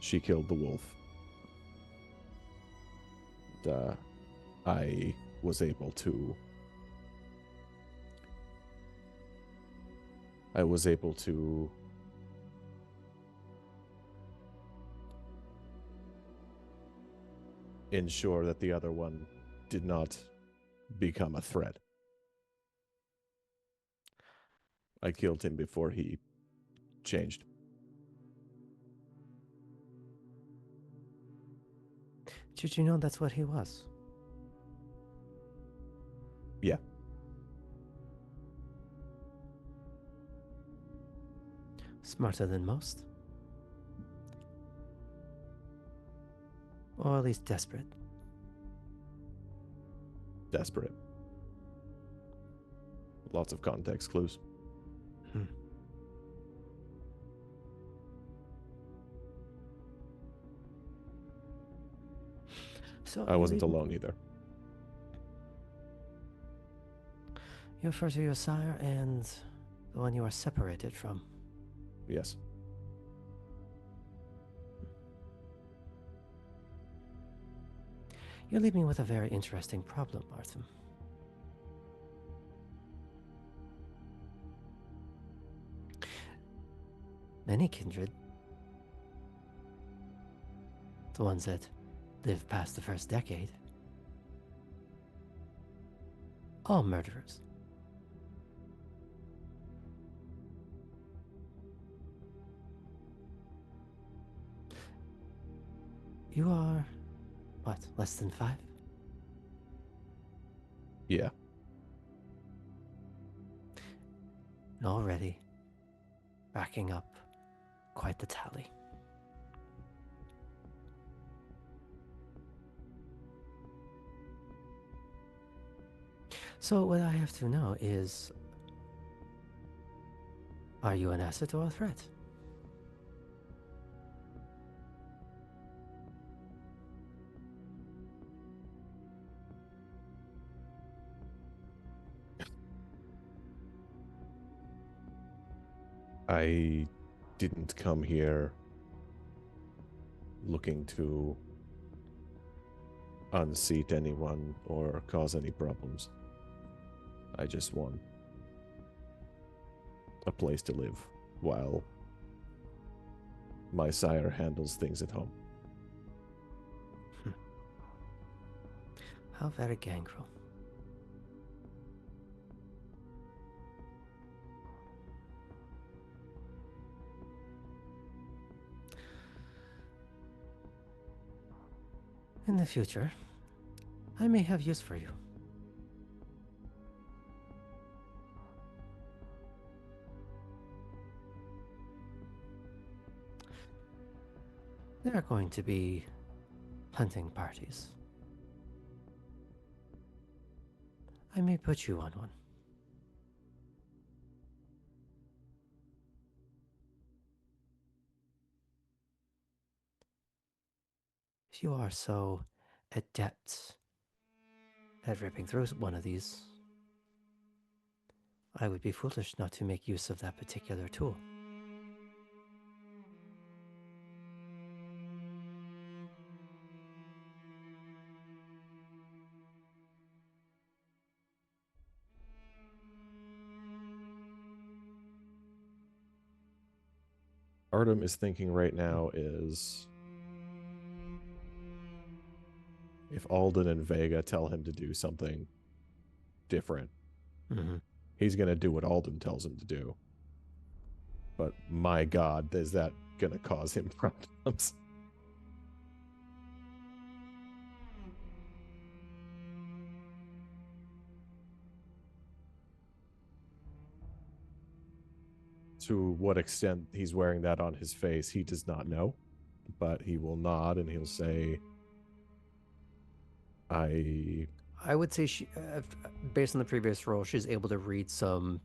B: She killed the wolf. And, I was able to ensure that the other one did not become a threat. I killed him before he changed.
A: Did you know that's what he was?
B: Yeah.
A: Smarter than most. Or at least desperate.
B: Desperate. Lots of context clues.
A: So
B: I wasn't alone either.
A: You refer to your sire and the one you are separated from.
B: Yes.
A: You leave me with a very interesting problem, Artem. Many kindred, the ones that live past the first decade, all murderers. You are, what, less than 5?
B: Yeah.
A: And already racking up quite the tally. So what I have to know is, are you an asset or a threat?
B: I didn't come here looking to unseat anyone or cause any problems. I just want a place to live while my sire handles things at home.
A: How very gangrel. In the future, I may have use for you. There are going to be hunting parties. I may put you on one. If you are so adept at ripping through one of these, I would be foolish not to make use of that particular tool.
B: Artem is thinking right now is if Alden and Vega tell him to do something different,
A: Mm-hmm.
B: he's going to do what Alden tells him to do. But my God, is that going to cause him problems? To what extent he's wearing that on his face, he does not know. But he will nod and he'll say,
A: I would say she, based on the previous role, she's able to read some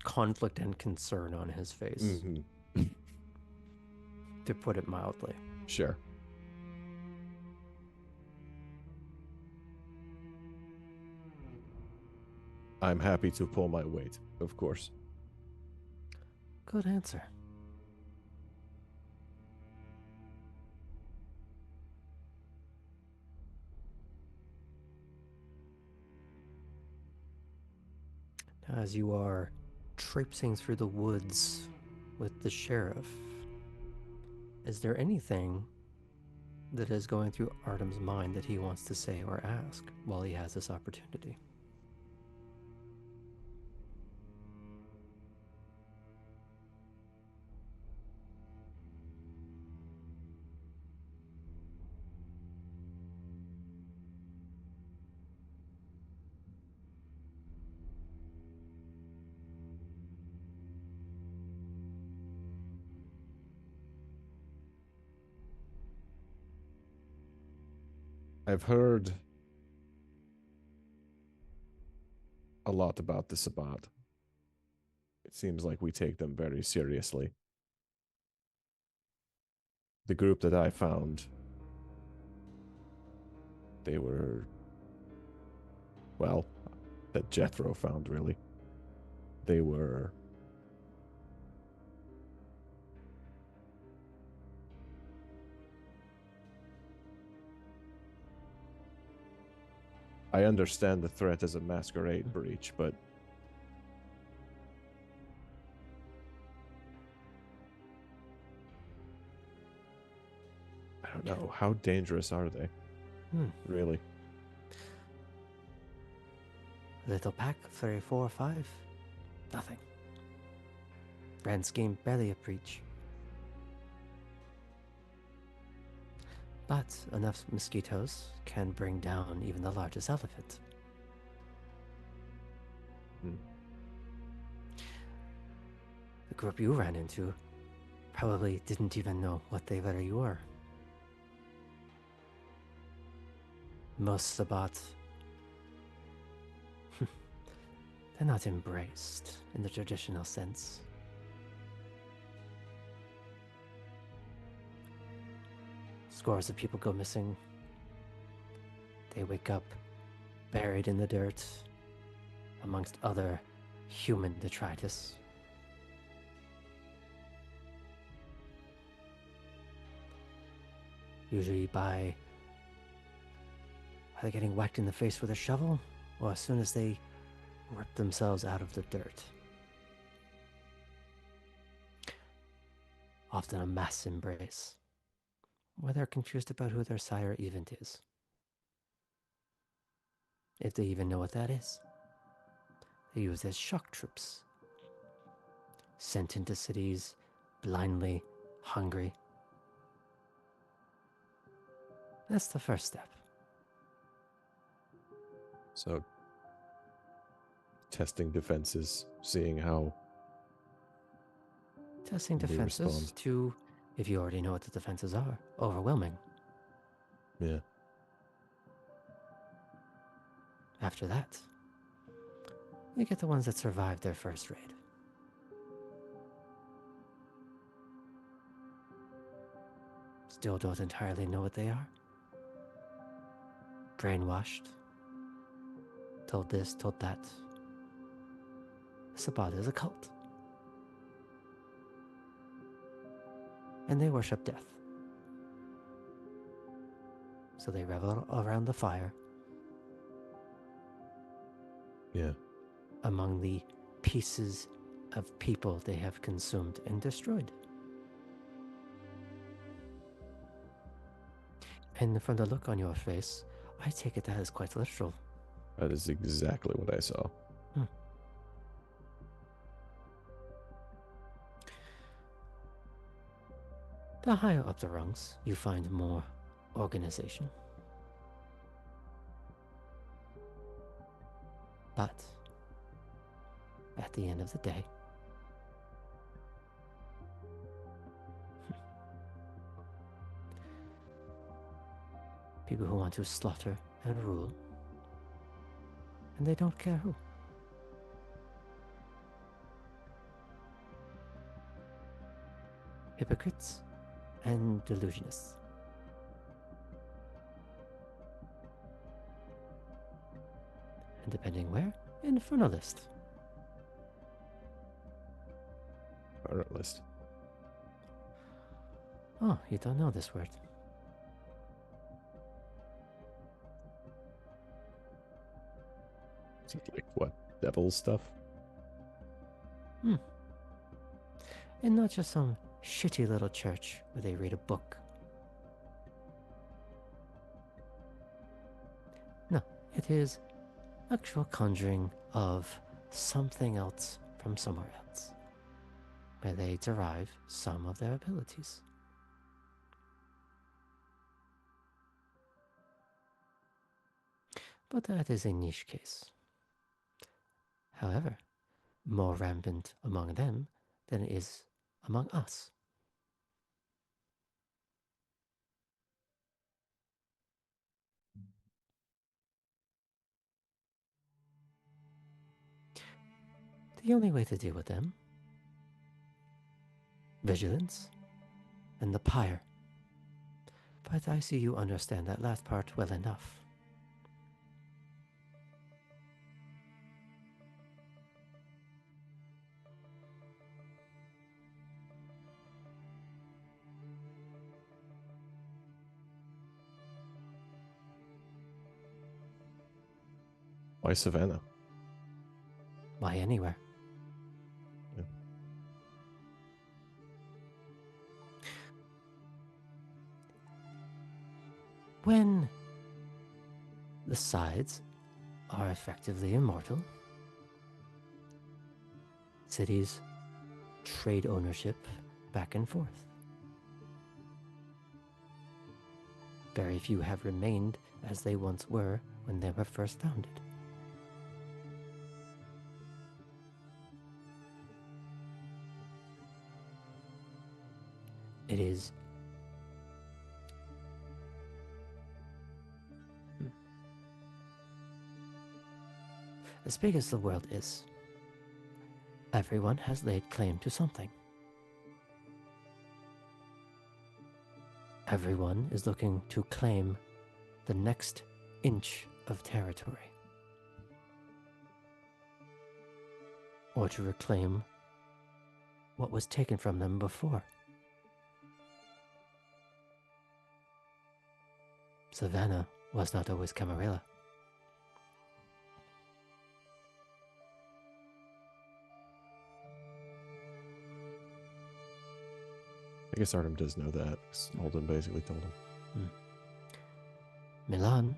A: conflict and concern on his face, to put it mildly.
B: Sure. I'm happy to pull my weight, of course.
A: Good answer. As you are traipsing through the woods with the sheriff, is there anything that is going through Artem's mind that he wants to say or ask while he has this opportunity?
B: I've heard a lot about the Sabbat. It seems like we take them very seriously. The group that I found, they were, well, that Jethro found, really. They were I understand the threat as a masquerade breach, but I don't know. How dangerous are they? Really?
A: Little pack, 3, 4, 5. Nothing. Grand scheme, barely a breach. But enough mosquitoes can bring down even the largest elephant.
B: Hmm.
A: The group you ran into probably didn't even know what they letter you were. Most Sabbat, they're not embraced in the traditional sense. Scores of people go missing. They wake up buried in the dirt amongst other human detritus. Usually by either getting whacked in the face with a shovel or as soon as they rip themselves out of the dirt. Often a mass embrace, where they're confused about who their sire even is. If they even know what that is. They use as shock troops, sent into cities blindly hungry. That's the first step.
B: So, testing defenses, seeing how
A: Testing
B: they
A: defenses
B: respond.
A: to, if you already know what the defenses are, overwhelming.
B: Yeah.
A: After that, you get the ones that survived their first raid. Still don't entirely know what they are. Brainwashed. Told this, told that. Sabbat is a cult. And they worship death. So they revel around the fire
B: Yeah.
A: among the pieces of people they have consumed and destroyed. And from the look on your face, I take it that is quite literal.
B: That is exactly what I saw.
A: The higher up the rungs, you find more organization. But at the end of the day, people who want to slaughter and rule, and they don't care who. Hypocrites and delusionists. And depending where, infernalist.
B: Alright, list.
A: Oh, you don't know this word.
B: Is it like what? Devil stuff?
A: And not just some shitty little church where they read a book. No, it is actual conjuring of something else from somewhere else, where they derive some of their abilities. But that is a niche case. However, more rampant among them than it is among us. The only way to deal with them, vigilance and the pyre. But I see you understand that last part well enough.
B: Why Savannah?
A: Why anywhere?
B: Yeah.
A: When the sides are effectively immortal, cities trade ownership back and forth. Very few have remained as they once were when they were first founded. It is as big as the world is. Everyone has laid claim to something. Everyone is looking to claim the next inch of territory, or to reclaim what was taken from them before. Savannah was not always Camarilla.
B: I guess Artem does know that, because Alden basically told him.
A: Milan,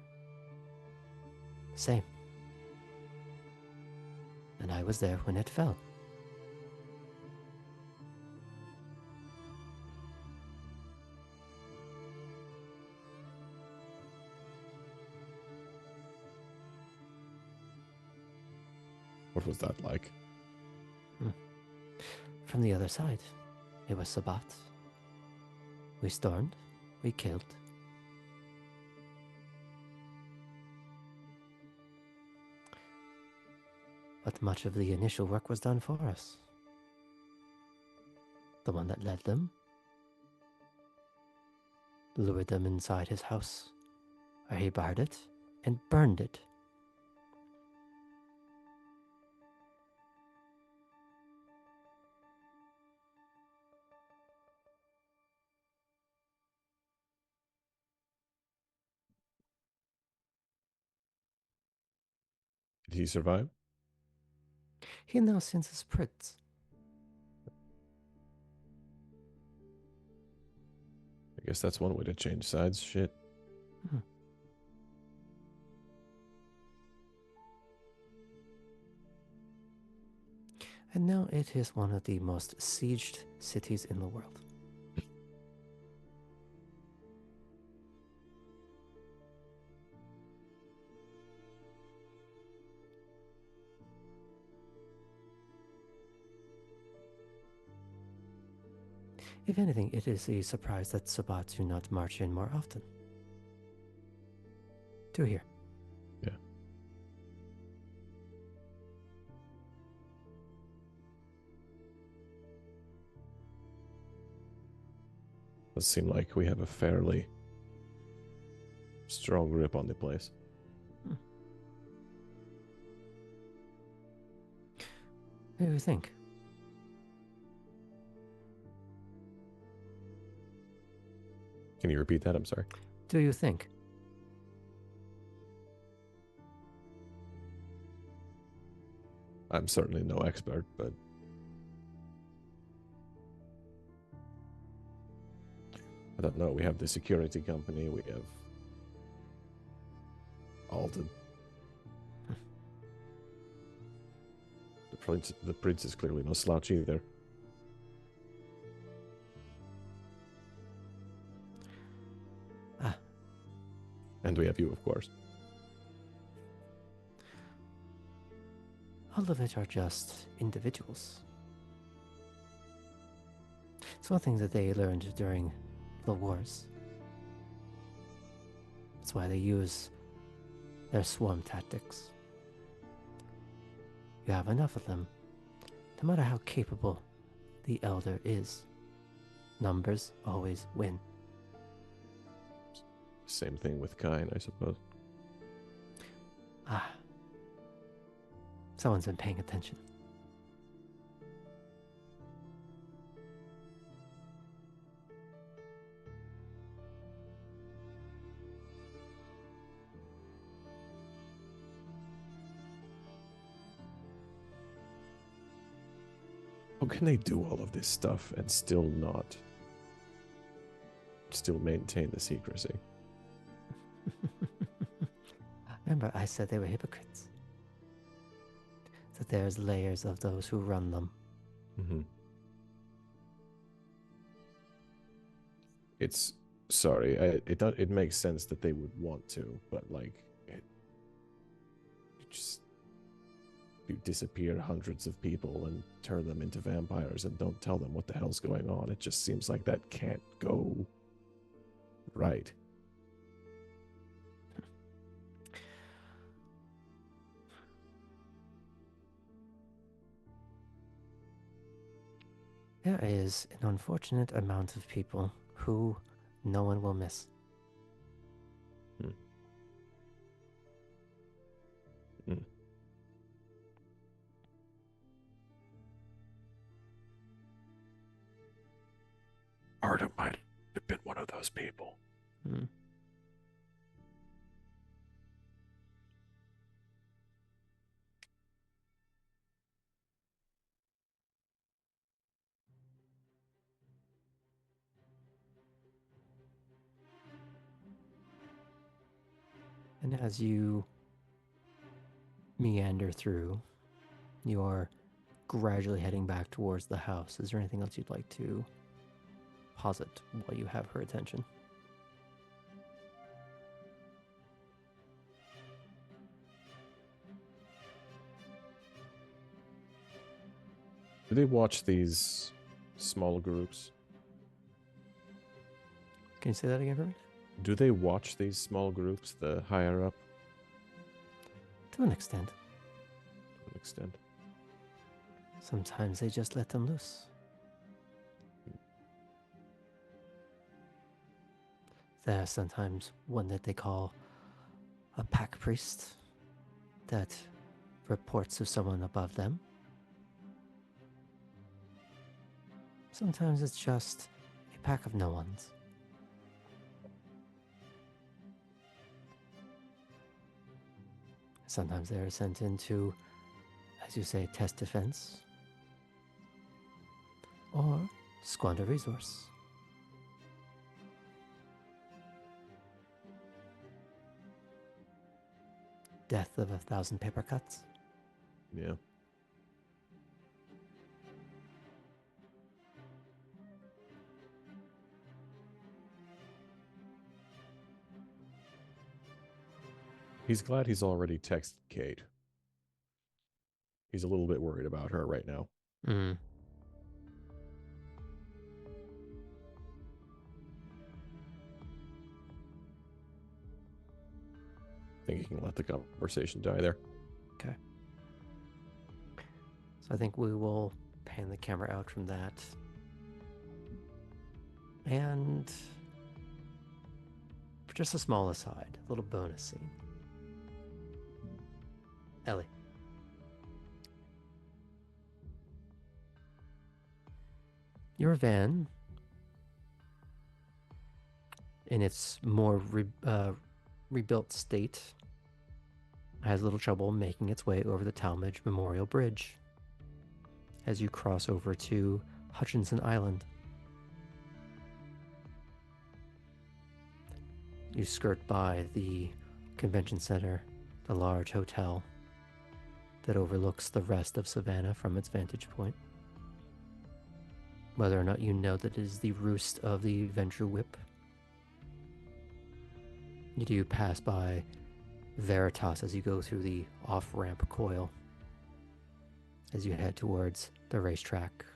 A: same. And I was there when it fell.
B: What was that like?
A: From the other side, it was Sabbat. We stormed, we killed. But much of the initial work was done for us. The one that led them lured them inside his house, where he barred it and burned it.
B: Did he survive?
A: He now sends his Pritz.
B: I guess that's one way to change sides. Shit.
A: And now it is one of the most sieged cities in the world. If anything, it is a surprise that Sabbat do not march in more often. To here.
B: Yeah. Does seem like we have a fairly strong grip on the place.
A: What do you think?
B: Can you repeat that? I'm sorry.
A: Do you think?
B: I'm certainly no expert, but I don't know. We have the security company. We have Alden. The prince is clearly no slouch either. And we have you, of course.
A: All of it are just individuals. It's one thing that they learned during the wars. That's why they use their swarm tactics. You have enough of them, no matter how capable the elder is. Numbers always win.
B: Same thing with Kain, I suppose.
A: Someone's been paying attention.
B: How can they do all of this stuff and still maintain the secrecy?
A: Remember, I said they were hypocrites. That there's layers of those who run them.
B: Mm-hmm. It's sorry, it makes sense that they would want to, but like, you disappear hundreds of people and turn them into vampires and don't tell them what the hell's going on. It just seems like that can't go right.
A: There is an unfortunate amount of people who no one will miss.
B: Hmm. Hmm. Artem might have been one of those people.
A: Hmm. And as you meander through, you're gradually heading back towards the house. Is there anything else you'd like to posit while you have her attention?
B: Do they watch these small groups?
A: Can you say that again for me?
B: Do they watch these small groups, the higher up,
A: To an extent.
B: to an extent?
A: Sometimes they just let them loose. There's sometimes one that they call a pack priest that reports to someone above them. Sometimes it's just a pack of no ones. Sometimes they are sent in to, as you say, test defense or squander resource. Death of 1,000 paper cuts.
B: Yeah. He's glad he's already texted Kate. He's a little bit worried about her right now.
A: Mm.
B: I think he can let the conversation die there.
A: Okay. So I think we will pan the camera out from that. And just a small aside, a little bonus scene. Elli. Your van, in its more rebuilt state, has little trouble making its way over the Talmadge Memorial Bridge as you cross over to Hutchinson Island. You skirt by the convention center, the large hotel that overlooks the rest of Savannah from its vantage point. Whether or not you know that it is the roost of the Venture Whip, you do pass by Veritas as you go through the off-ramp coil as you head towards the racetrack,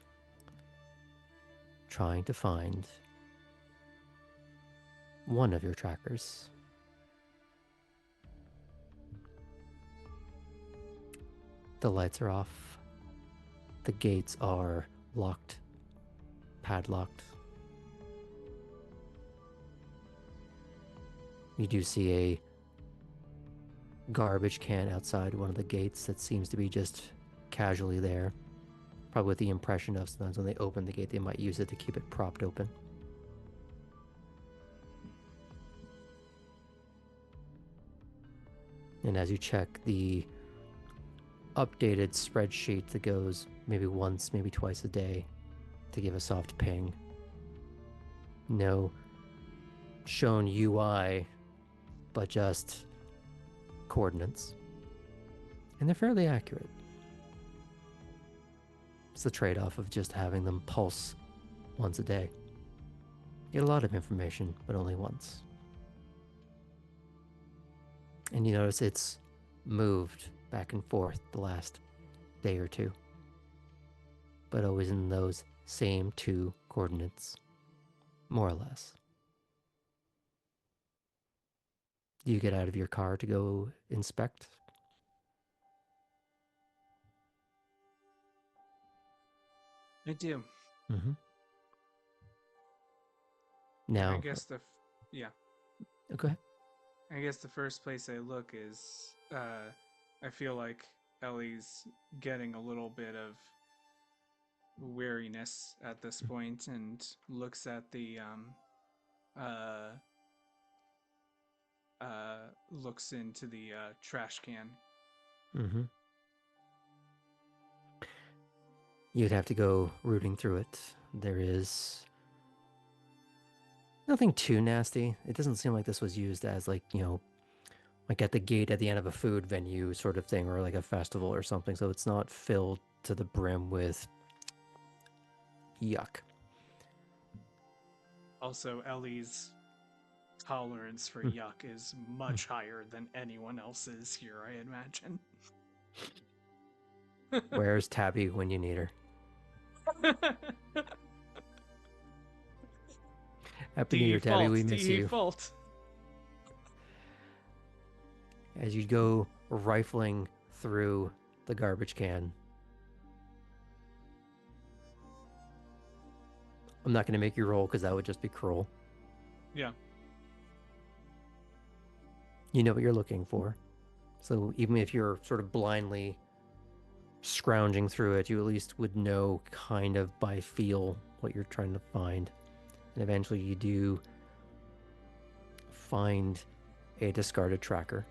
A: trying to find one of your trackers. The lights are off. The gates are locked, padlocked. You do see a garbage can outside one of the gates that seems to be just casually there. Probably with the impression of sometimes when they open the gate, they might use it to keep it propped open. And as you check the updated spreadsheet that goes maybe once, maybe twice a day to give a soft ping, no shown UI, but just coordinates. And they're fairly accurate. It's the trade-off of just having them pulse once a day. You get a lot of information, but only once. And you notice it's moved back and forth the last day or two, but always in those same 2 coordinates, more or less. Do you get out of your car to go inspect?
D: I do.
A: Mm-hmm.
D: And
A: Now,
D: I guess yeah.
A: go ahead.
D: I guess the first place I look is I feel like Ellie's getting a little bit of weariness at this point and looks at the looks into the trash can.
A: Mm-hmm. You'd have to go rooting through it. There is nothing too nasty. It doesn't seem like this was used as like at the gate at the end of a food venue sort of thing, or like a festival or something. So it's not filled to the brim with yuck.
D: Also, Ellie's tolerance for yuck is much higher than anyone else's here, I imagine.
A: Where's Tabby when you need her? Happy New Year, Tabby. We miss you.
D: Default.
A: As you go rifling through the garbage can, I'm not going to make you roll because that would just be cruel.
D: Yeah.
A: You know what you're looking for. So even if you're sort of blindly scrounging through it, you at least would know kind of by feel what you're trying to find. And eventually you do find a discarded tracker.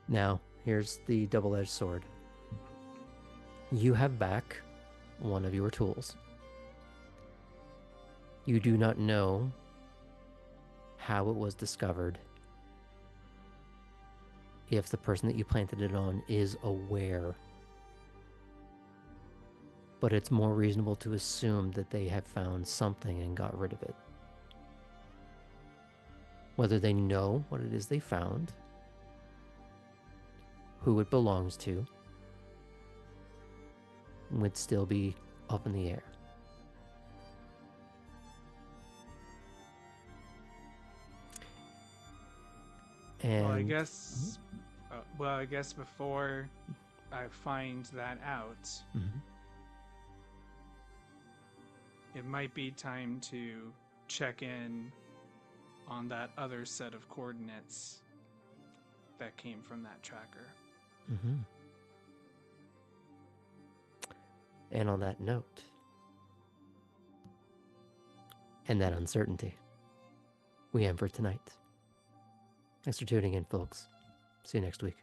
A: Now, here's the double-edged sword. You have back one of your tools. You do not know how it was discovered, if the person that you planted it on is aware. But it's more reasonable to assume that they have found something and got rid of it. Whether they know what it is they found, who it belongs to, would still be up in the air. And
D: well, I guess before I find that out, it might be time to check in on that other set of coordinates that came from that tracker.
A: And on that note, and that uncertainty, we end for tonight. Thanks for tuning in, folks. See you next week.